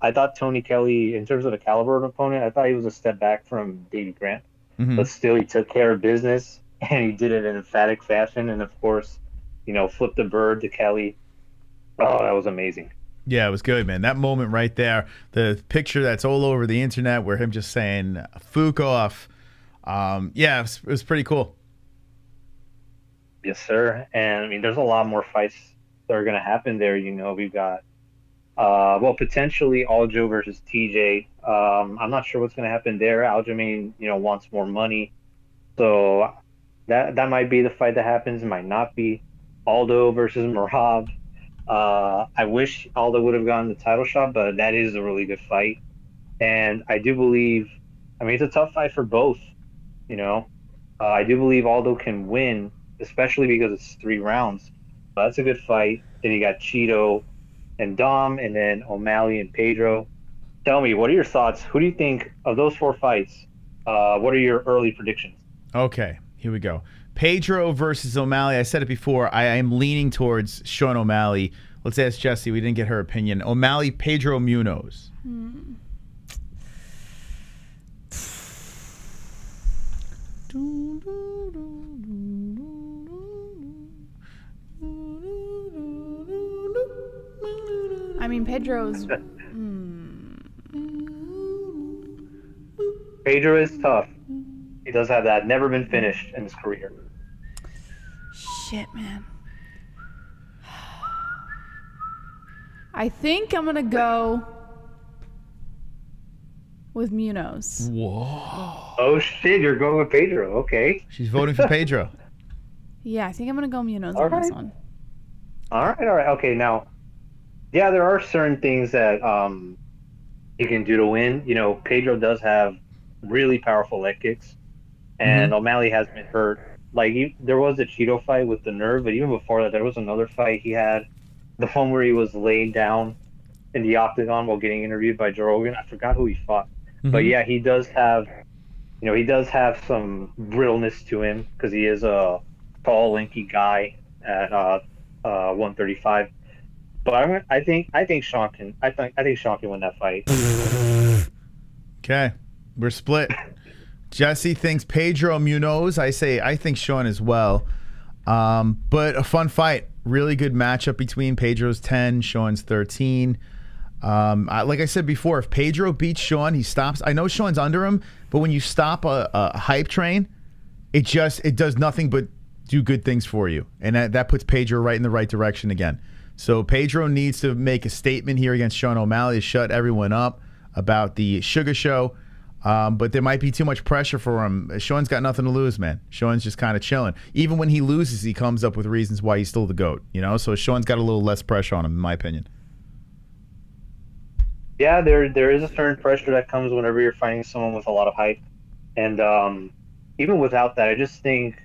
I thought Tony Kelley, in terms of a caliber of opponent, I thought he was a step back from Davey Grant. But still, he took care of business, and he did it in emphatic fashion. And, of course, flipped the bird to Kelley. Oh, that was amazing. Yeah, it was good, man. That moment right there, the picture that's all over the internet where him just saying, "Fook off." Yeah, it was pretty cool. Yes, sir. And, I mean, there's a lot more fights that are going to happen there. We've got, potentially Aljo versus TJ. I'm not sure what's going to happen there. Aljamain, wants more money. So that might be the fight that happens. It might not be. Aldo versus Merab. I wish Aldo would have gotten the title shot, but that is a really good fight. And I do believe, it's a tough fight for both. I do believe Aldo can win, especially because it's 3 rounds. But that's a good fight. Then you got Cheeto and Dom, and then O'Malley and Pedro. Tell me, what are your thoughts? Who do you think of those 4 fights? What are your early predictions? Okay, here we go. Pedro versus O'Malley. I said it before. I am leaning towards Sean O'Malley. Let's ask Jessie. We didn't get her opinion. O'Malley, Pedro Munoz. Pedro's... Pedro is tough. He does have that. Never been finished in his career. Shit, man. I think I'm going to go with Munoz. Whoa. Oh, shit. You're going with Pedro. Okay. She's voting for Pedro. Yeah, I think I'm going to go Munoz on this one. All right. Okay, now, yeah, there are certain things that he can do to win. Pedro does have really powerful leg kicks, and O'Malley has been hurt. There was a Cheeto fight with the nerve, but even before that, there was another fight he had, the one where he was laying down in the octagon while getting interviewed by Joe Rogan. I forgot who he fought, but yeah, he does have, some brittleness to him because he is a tall, lanky guy at 135. But I think Sean can. I think Sean can win that fight. Okay, we're split. Jesse thinks Pedro Munoz. I think Sean as well. But a fun fight. Really good matchup between Pedro's 10, Sean's 13. Like I said before, if Pedro beats Sean, he stops. I know Sean's under him, but when you stop a hype train, it does nothing but do good things for you, and that puts Pedro right in the right direction again. So Pedro needs to make a statement here against Sean O'Malley to shut everyone up about the Sugar Show. But there might be too much pressure for him. Sean's got nothing to lose, man. Sean's just kind of chilling. Even when he loses, he comes up with reasons why he's still the GOAT. So Sean's got a little less pressure on him, in my opinion. Yeah, there is a certain pressure that comes whenever you're fighting someone with a lot of hype. And even without that, I just think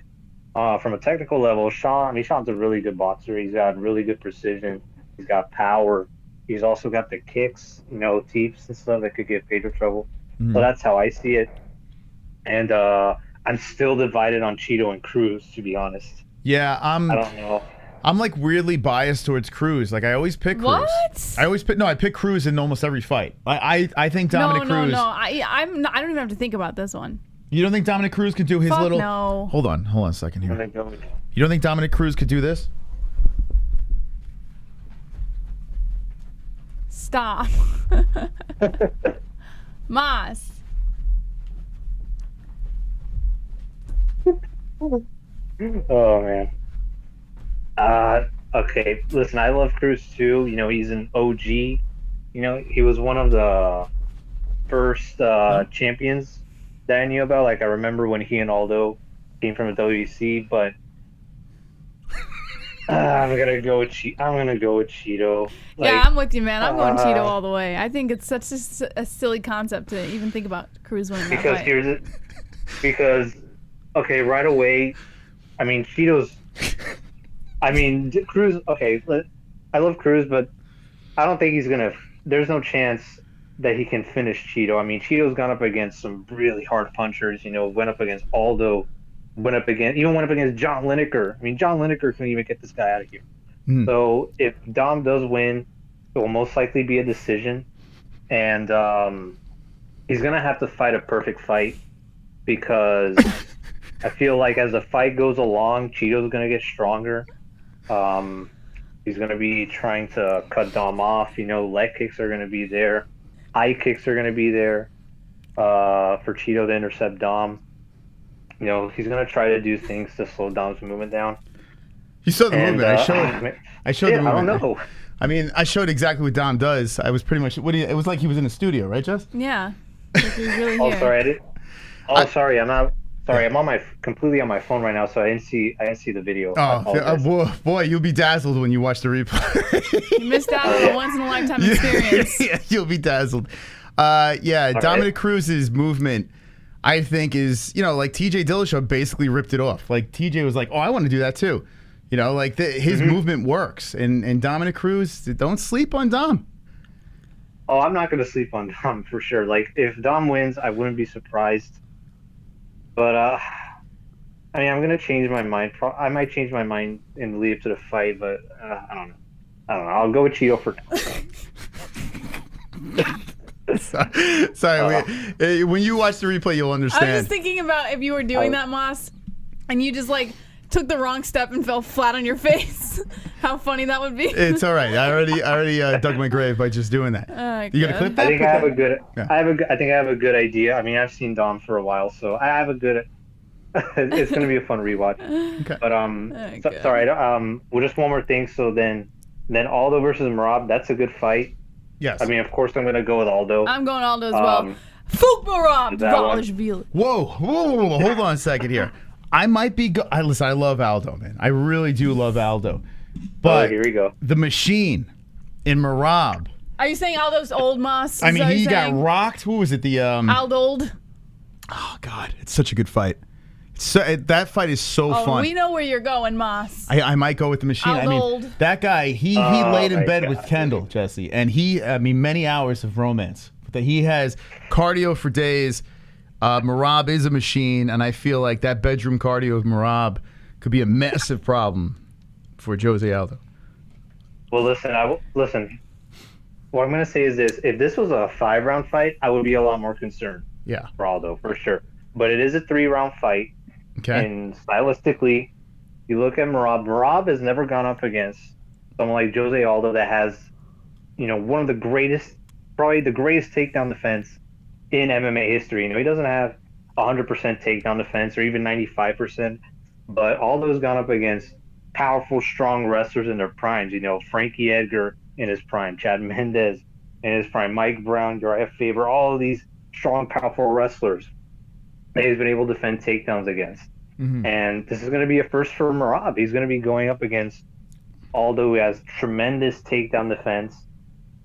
From a technical level, Sean's a really good boxer. He's got really good precision. He's got power. He's also got the kicks, teeps and stuff that could get Pedro trouble. Mm-hmm. So that's how I see it. And I'm still divided on Cheeto and Cruz, to be honest. Yeah, I don't know. I'm like weirdly biased towards Cruz. Like I always pick Cruz. What? I pick Cruz in almost every fight. I think Dominic Cruz. No. I don't even have to think about this one. You don't think Dominic Cruz could do his little? No. Hold on a second here. You don't think Dominic Cruz could do this? Stop. Moss. Oh man. Okay. Listen, I love Cruz too. He's an OG. He was one of the first champions that I knew about. Like I remember when he and Aldo came from the WC, but I'm gonna go with Cheeto. Yeah, I'm with you, man. I'm going Cheeto all the way. I think it's such a silly concept to even think about Cruz winning that fight. Because okay, right away, I mean Cruz. Okay, I love Cruz, but I don't think he's gonna. There's no chance that he can finish Cheeto. I mean, Cheeto's gone up against some really hard punchers. Went up against Aldo. Went up against John Lineker. I mean, John Lineker couldn't even get this guy out of here. So if Dom does win, it will most likely be a decision, and he's gonna have to fight a perfect fight because I feel like as the fight goes along, Cheeto's gonna get stronger. He's gonna be trying to cut Dom off. Leg kicks are gonna be there, high kicks are gonna be there for Cheeto to intercept Dom. He's gonna try to do things to slow Dom's movement down. You saw the movement. I showed the movement. I don't know. I mean, I showed exactly what Dom does. I was pretty much. It was like he was in a studio, right, Jess? Yeah. Like he was really Oh, here. sorry, I did. Oh, sorry, I'm not. Sorry, I'm completely on my phone right now, so I didn't see the video. Boy, you'll be dazzled when you watch the replay. You missed out on a once in a lifetime experience. Yeah, you'll be dazzled. Dominic right. Cruz's movement, I think, is like TJ Dillashaw basically ripped it off. Like TJ was like, "Oh, I want to do that too." His movement works, and Dominic Cruz, don't sleep on Dom. Oh, I'm not gonna sleep on Dom for sure. Like if Dom wins, I wouldn't be surprised. But I mean, I'm gonna change my mind. I might change my mind in the lead up to the fight, but I don't know. I'll go with Cheeto for. Sorry, when you watch the replay, you'll understand. I was just thinking about if you were doing that, Moss, and you just took the wrong step and fell flat on your face. How funny that would be. It's all right. I already dug my grave by just doing that. You gonna clip that? I think I have a good. Yeah. I think I have a good idea. I mean, I've seen Dom for a while, so I have a good. It's gonna be a fun rewatch. Okay. But sorry. Well, just one more thing. So then Aldo versus Merab. That's a good fight. Yes. I mean, of course, I'm gonna go with Aldo. I'm going Aldo as well. Fuck Merab. Whoa. Hold on a second here. I might be. Listen, I love Aldo, man. I really do love Aldo. But here we go. The machine in Merab. Are you saying Aldo's old, Moss? I mean, he got rocked. Who was it? The Aldold. Oh God, it's such a good fight. That fight is so fun. We know where you're going, Moss. I might go with the machine. I mean, that guy. He laid in bed with Kendall, Jesse, and many hours of romance. That he has cardio for days. Merab is a machine, and I feel like that bedroom cardio of Merab could be a massive problem for Jose Aldo. Well, listen. What I'm going to say is this: if this was a 5-round fight, I would be a lot more concerned. Yeah, for Aldo for sure. But it is a 3-round fight. Okay. And stylistically, you look at Merab. Merab has never gone up against someone like Jose Aldo that has, one of the greatest, probably the greatest takedown defense in MMA history. He doesn't have 100% takedown defense or even 95%, but Aldo's gone up against powerful, strong wrestlers in their primes. Frankie Edgar in his prime, Chad Mendez in his prime, Mike Brown, Uriah Faber, all of these strong, powerful wrestlers that he's been able to defend takedowns against. Mm-hmm. And this is going to be a first for Merab. He's going to be going up against Aldo, who has tremendous takedown defense.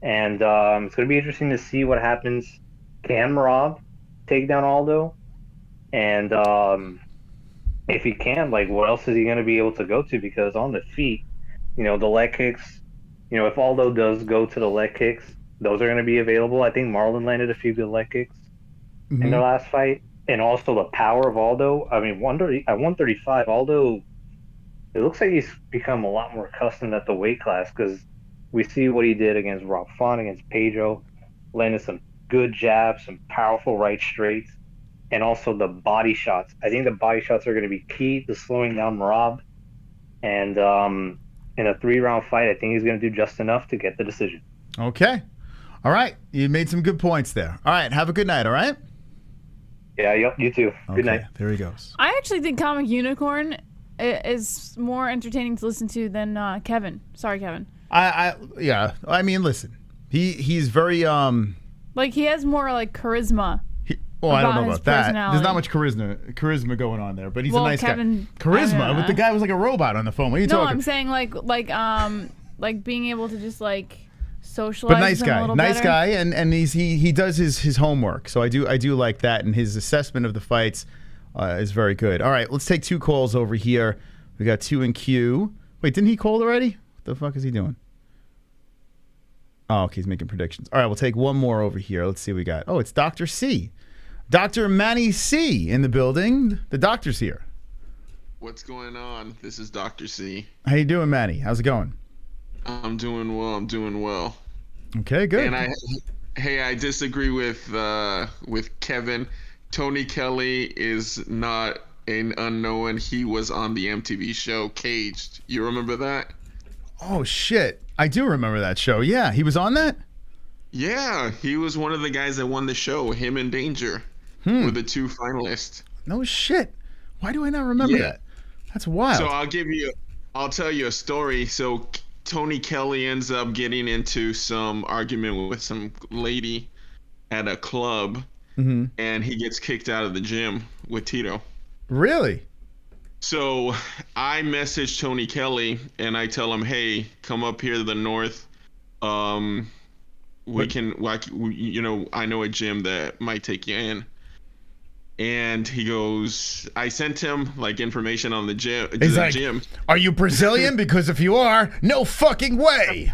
And it's going to be interesting to see what happens. Can Merab take down Aldo? And, if he can, like, what else is he going to be able to go to? Because on the feet, the leg kicks, if Aldo does go to the leg kicks, those are going to be available. I think Marlon landed a few good leg kicks in their last fight. And also the power of Aldo. I mean, at 135, Aldo, it looks like he's become a lot more accustomed at the weight class, because we see what he did against Rob Font, against Pedro, landed some good jabs, some powerful right straights, and also the body shots. I think the body shots are going to be key to slowing down Rob. And in a 3-round fight, I think he's going to do just enough to get the decision. Okay. All right. You made some good points there. All right. Have a good night, all right? Yeah, you too. Good night. There he goes. I actually think Comic Unicorn is more entertaining to listen to than Kevin. Sorry, Kevin. Yeah. I mean, listen. He's very like, he has more like charisma. I don't know about that. There's not much charisma going on there, but he's a nice guy. Charisma? But the guy was like a robot on the phone. What are you talking? No, I'm saying like being able to just like socialize. But nice him guy, a little nice better. guy, and he does his homework. So I do like that, and his assessment of the fights is very good. All right, let's take 2 calls over here. We got 2 in queue. Wait, didn't he call already? What the fuck is he doing? Oh, okay, he's making predictions. All right, we'll take 1 more over here. Let's see what we got. Oh, it's Dr. C. Dr. Manny C. in the building. The doctor's here. What's going on? This is Dr. C. How you doing, Manny? How's it going? I'm doing well. Okay, good. And I disagree with Kevin. Tony Kelley is not an unknown. He was on the MTV show Caged. You remember that? Oh shit. I do remember that show. Yeah, he was on that? Yeah, he was one of the guys that won the show, him and Danger. Were the 2 finalists. No shit. Why do I not remember that? That's wild. So I'll tell you a story. So Tony Kelley ends up getting into some argument with some lady at a club, and he gets kicked out of the gym with Tito. Really? So I message Tony Kelley and I tell him, hey, come up here to the north. We can, I know a gym that might take you in. And he goes, I sent him like information on the gym. He's like, are you Brazilian? Because if you are, no fucking way.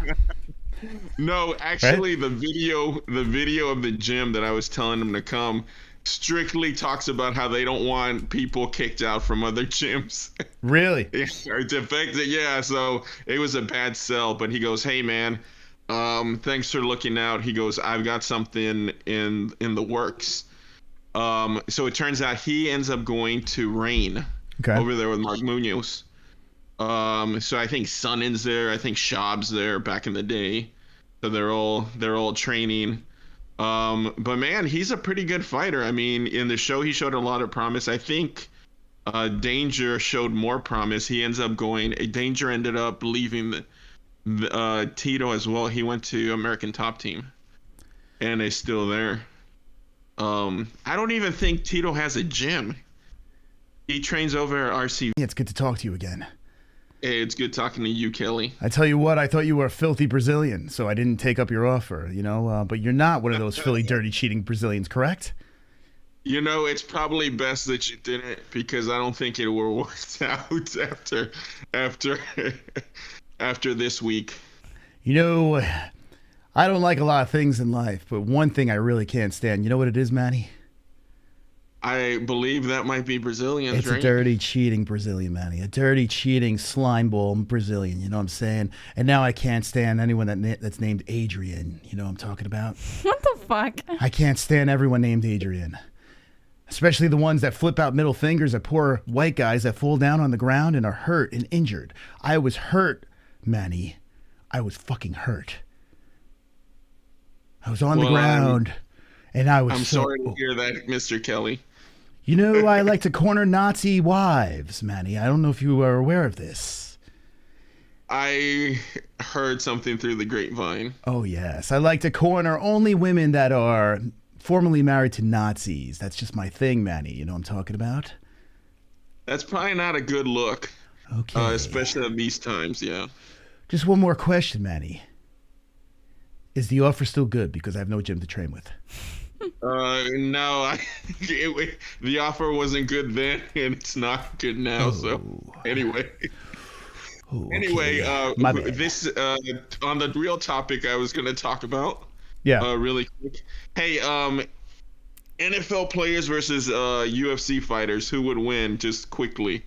No, actually, the video of the gym that I was telling him to come strictly talks about how they don't want people kicked out from other gyms. Really? It's affected. Yeah. So it was a bad sell. But he goes, hey man, thanks for looking out. He goes, I've got something in the works. So it turns out he ends up going to Rain over there with Mark Munoz. So I think Sonin's there. I think Schaub's there back in the day. So they're all training. But man, he's a pretty good fighter. I mean, in the show, he showed a lot of promise. I think Danger showed more promise. He ends up going. Danger ended up leaving Tito as well. He went to American Top Team, and is still there. I don't even think Tito has a gym. He trains over at RC. It's good to talk to you again. Hey, it's good talking to you, Kelly. I tell you what, I thought you were a filthy Brazilian, so I didn't take up your offer, but you're not one of those filthy, dirty, cheating Brazilians, correct? It's probably best that you didn't, because I don't think it will work out after this week. I don't like a lot of things in life, but one thing I really can't stand, you know what it is, Manny? I believe that might be Brazilians, It's right? a dirty, cheating Brazilian, Manny. A dirty, cheating, slime ball Brazilian, you know what I'm saying? And now I can't stand anyone that's named Adrian, you know what I'm talking about? What the fuck? I can't stand everyone named Adrian. Especially the ones that flip out middle fingers at poor white guys that fall down on the ground and are hurt and injured. I was hurt, Manny. I was fucking hurt. I was on the ground, and I was I'm sorry to hear that, Mr. Kelley. I like to corner Nazi wives, Manny. I don't know if you are aware of this. I heard something through the grapevine. Oh, yes. I like to corner only women that are formerly married to Nazis. That's just my thing, Manny. You know what I'm talking about? That's probably not a good look. Okay. Especially at these times, yeah. Just one more question, Manny. Is the offer still good? Because I have no gym to train with. No, the offer wasn't good then, and it's not good now. So anyway. Anyway, this on the real topic I was going to talk about. Yeah. Really quick. Hey, NFL players versus UFC fighters. Who would win? Just quickly.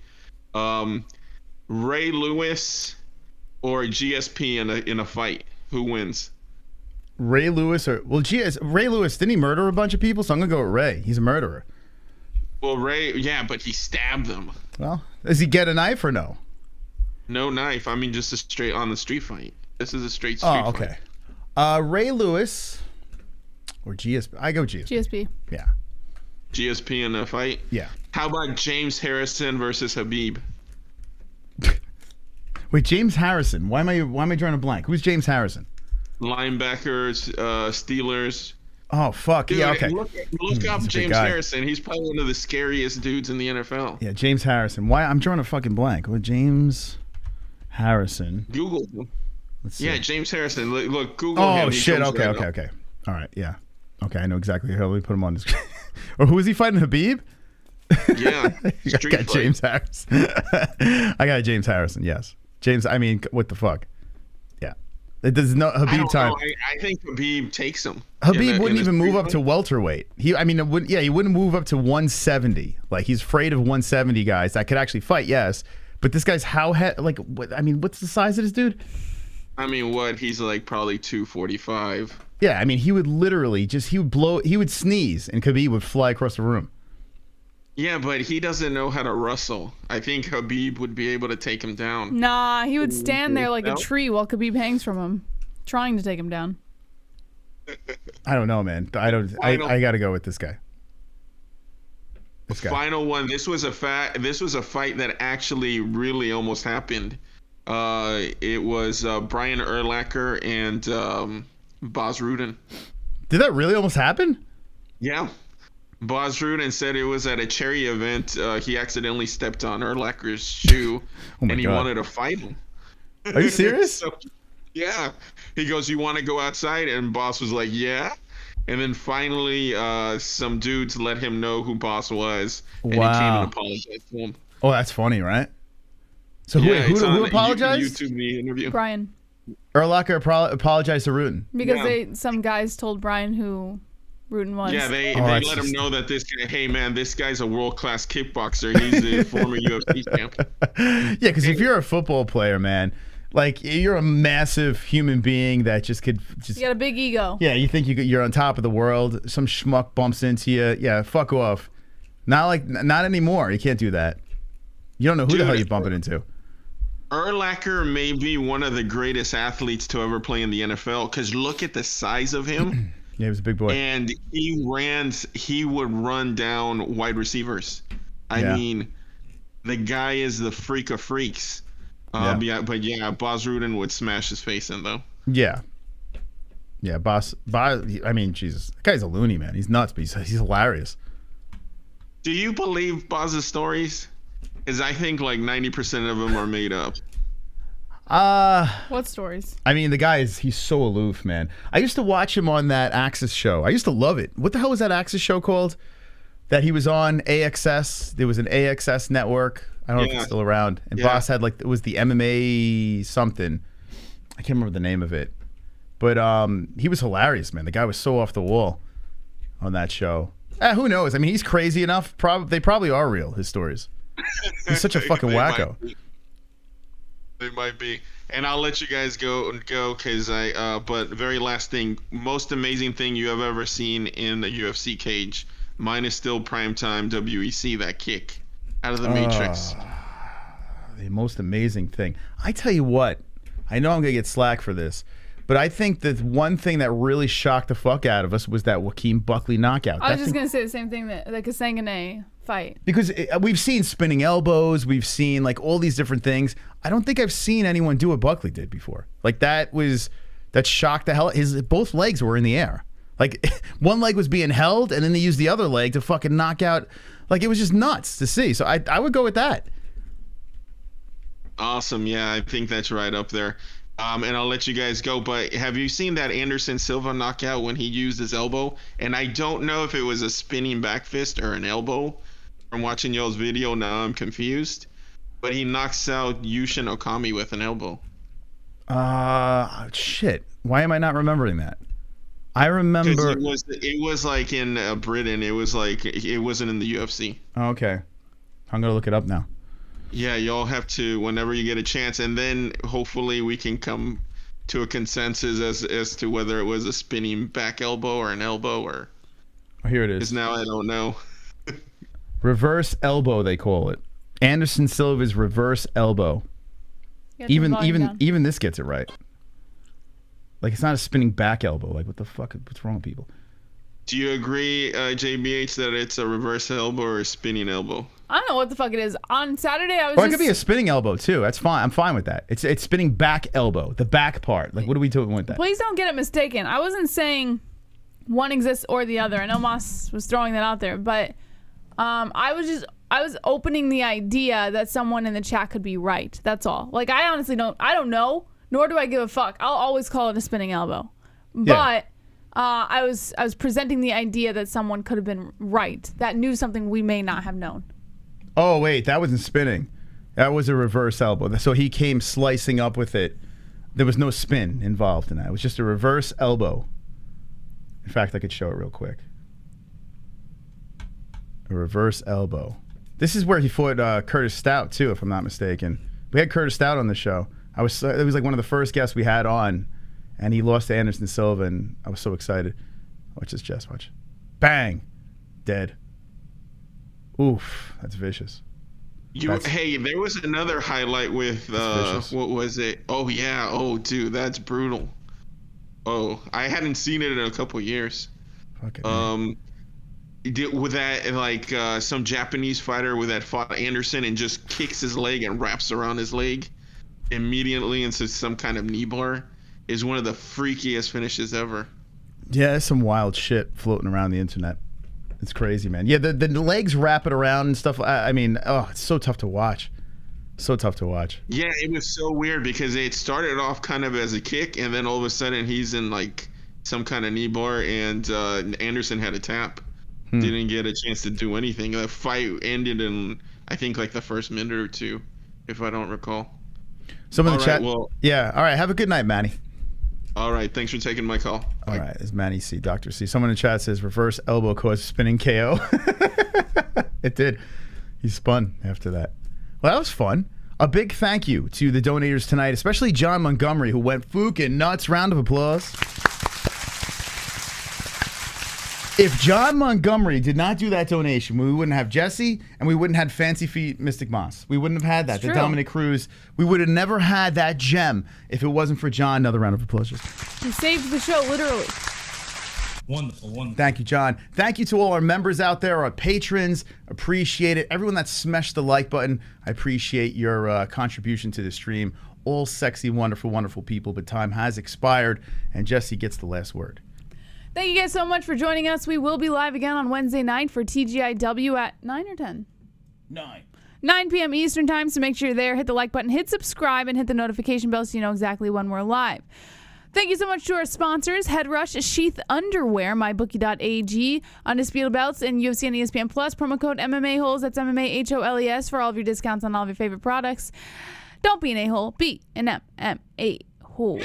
Ray Lewis or GSP in a fight. Who wins? Ray Lewis Ray Lewis, didn't he murder a bunch of people? So I'm gonna go with Ray. He's a murderer. Well, Ray, yeah, but he stabbed them. Well, does he get a knife or no? No knife. I mean, just a straight on the street fight. This is a straight street fight. Okay. Ray Lewis or GSP? I go GSP. GSP. Yeah. GSP in a fight? Yeah. How about James Harrison versus Habib? Wait, James Harrison. Why am I drawing a blank? Who's James Harrison? Linebackers, Steelers. Oh fuck. Dude, yeah, okay. Look up James Harrison. He's probably one of the scariest dudes in the NFL. Yeah, James Harrison. Why? I'm drawing a fucking blank. What, James Harrison? Google him. Let's see. Yeah, James Harrison. Look, Google him. Oh shit. Okay. All right. Yeah. Okay, I know exactly how. Let me put him on this. Or who is he fighting? Habib? Yeah. I got James Harrison. I got James Harrison. Yes. James. I mean, what the fuck? Yeah. It does no Habib time. I think Habib takes him. Habib wouldn't even move up to welterweight. He wouldn't move up to 170. Like, he's afraid of 170 guys that could actually fight. Yes, but this guy's what's the size of this dude? I mean, he's like probably 245. Yeah, I mean, he would literally he would sneeze and Khabib would fly across the room. Yeah, but he doesn't know how to wrestle. I think Habib would be able to take him down. Nah, he would stand there like a tree while Khabib hangs from him, trying to take him down. I don't know, man. I got to go with this guy. Final one. This was a fight that actually really almost happened. It was Brian Urlacher and Bas Rutten. Did that really almost happen? Yeah. Bas Rutten said it was at a charity event. He accidentally stepped on Urlacher's shoe, and he wanted to fight him. Are you serious? Yeah. He goes, "You want to go outside?" And Bas was like, "Yeah." And then finally, some dudes let him know who Bas was, and he came and apologized to him. Oh, that's funny, right? So who apologized? YouTube the interview. Brian. Urlacher apologized to Rutten. Because some guys told Brian who Rutten was. Yeah, they let him know that this guy, hey man, this guy's a world-class kickboxer. He's a former UFC champ. Yeah, because if you're a football player, man, like, you're a massive human being that you got a big ego. Yeah, you think you're on top of the world. Some schmuck bumps into you. Yeah, fuck off. Not anymore. You can't do that. You don't know who the hell you're bumping into. Urlacher may be one of the greatest athletes to ever play in the NFL, because look at the size of him. Yeah, he was a big boy. And he would run down wide receivers. I mean, the guy is the freak of freaks. Bas Rutten would smash his face in, though. Yeah. Yeah, Bas, I mean, Jesus. That guy's a loony, man. He's nuts, but he's hilarious. Do you believe Bas's stories? Because I think like 90% of them are made up. What stories? I mean, the guy he's so aloof, man. I used to watch him on that Axis show. I used to love it. What the hell was that Axis show called? That he was on AXS. There was an AXS network. I don't know if it's still around. And Bas had it was the MMA something. I can't remember the name of it. But he was hilarious, man. The guy was so off the wall on that show. Who knows? I mean, he's crazy enough. They probably are real, his stories. He's such a fucking wacko. They might be. And I'll let you guys go because but very last thing, most amazing thing you have ever seen in the UFC cage. Mine is still primetime WEC, that kick out of the Matrix. The most amazing thing. I tell you what, I know I'm going to get slack for this, but I think that one thing that really shocked the fuck out of us was that Joaquin Buckley knockout. I was just going to say the same thing, that the Kasangane fight. Because we've seen spinning elbows, we've seen like all these different things. I don't think I've seen anyone do what Buckley did before. Like that shocked the hell. Both legs were in the air. Like one leg was being held, and then they used the other leg to fucking knock out. Like, it was just nuts to see. So I would go with that. Awesome. Yeah, I think that's right up there. And I'll let you guys go. But have you seen that Anderson Silva knockout when he used his elbow? And I don't know if it was a spinning back fist or an elbow. From watching y'all's video, now I'm confused. But he knocks out Yushin Okami with an elbow. Shit. Why am I not remembering that? I remember it was like in Britain. It was like it wasn't in the UFC. Okay, I'm gonna look it up now. Yeah, y'all have to whenever you get a chance, and then hopefully we can come to a consensus as to whether it was a spinning back elbow or an elbow or. Oh, here it is. Because now I don't know. Reverse elbow, they call it. Anderson Silva's reverse elbow. Even this gets it right. Like, it's not a spinning back elbow. Like, what the fuck? What's wrong with people? Do you agree, JBH, that it's a reverse elbow or a spinning elbow? I don't know what the fuck it is. On Saturday, I was Or it could be a spinning elbow, too. That's fine. I'm fine with that. It's spinning back elbow, the back part. Like, what are we doing with that? Please don't get it mistaken. I wasn't saying one exists or the other. I know Moss was throwing that out there, but I was opening the idea that someone in the chat could be right. That's all. Like, I honestly don't know, nor do I give a fuck. I'll always call it a spinning elbow. But I was presenting the idea that someone could have been right, that knew something we may not have known. Oh, wait, that wasn't spinning. That was a reverse elbow. So he came slicing up with it. There was no spin involved in that. It was just a reverse elbow. In fact, I could show it real quick. A reverse elbow. This is where he fought Curtis Stout, too, if I'm not mistaken. We had Curtis Stout on the show. It was like one of the first guests we had on, and he lost to Anderson Silva, and I was so excited. Watch this, Jess. Watch. Bang. Dead. Oof. That's vicious. Hey, there was another highlight with, what was it? Oh, yeah. Oh, dude, that's brutal. Oh, I hadn't seen it in a couple years. Okay. With that, like, some Japanese fighter with that fought Anderson and just kicks his leg and wraps around his leg immediately into some kind of knee bar is one of the freakiest finishes ever. Yeah, there's some wild shit floating around the internet. It's crazy, man. Yeah, the legs wrap it around and stuff. I mean, it's so tough to watch. So tough to watch. Yeah, it was so weird because it started off kind of as a kick, and then all of a sudden he's in like some kind of knee bar, and Anderson had a tap. Didn't get a chance to do anything. The fight ended in, I think, like the first minute or two, if I don't recall. Someone in the chat. Yeah. All right. Have a good night, Manny. All right. Thanks for taking my call. All right. It's Manny C. Dr. C. Someone in the chat says reverse elbow caused spinning KO. It did. He spun after that. Well, that was fun. A big thank you to the donators tonight, especially John Montgomery, who went fucking nuts. Round of applause. If John Montgomery did not do that donation, we wouldn't have Jesse, and we wouldn't have Fancy Feet Mystic Moss. We wouldn't have had that. The Dominic Cruz. We would have never had that gem if it wasn't for John. Another round of applause. He saved the show, literally. Wonderful, wonderful. Thank you, John. Thank you to all our members out there, our patrons. Appreciate it. Everyone that smashed the like button, I appreciate your contribution to the stream. All sexy, wonderful, wonderful people, but time has expired, and Jesse gets the last word. Thank you guys so much for joining us. We will be live again on Wednesday night for TGIW at 9 or 10? 9 p.m. Eastern time, so make sure you're there. Hit the like button, hit subscribe, and hit the notification bell so you know exactly when we're live. Thank you so much to our sponsors, Head Rush, Sheath Underwear, MyBookie.ag, Undisputed Belts, and UFC and ESPN Plus. Promo code MMA-Holes, that's MMA-HOLES, for all of your discounts on all of your favorite products. Don't be an a-hole, be an MMA-Hole.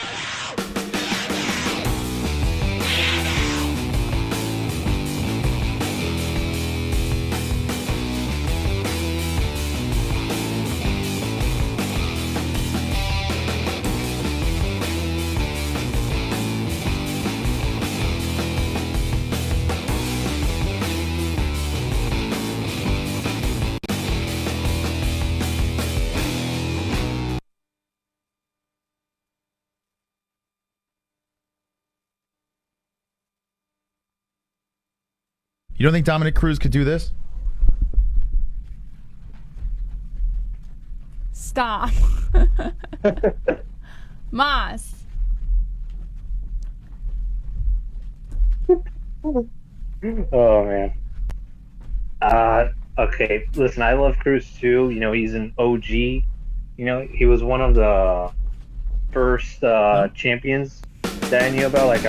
You don't think Dominic Cruz could do this? Stop. Moss. Oh, man. Okay, listen, I love Cruz too. You know, he's an OG. You know, he was one of the first champions that I knew about. Like,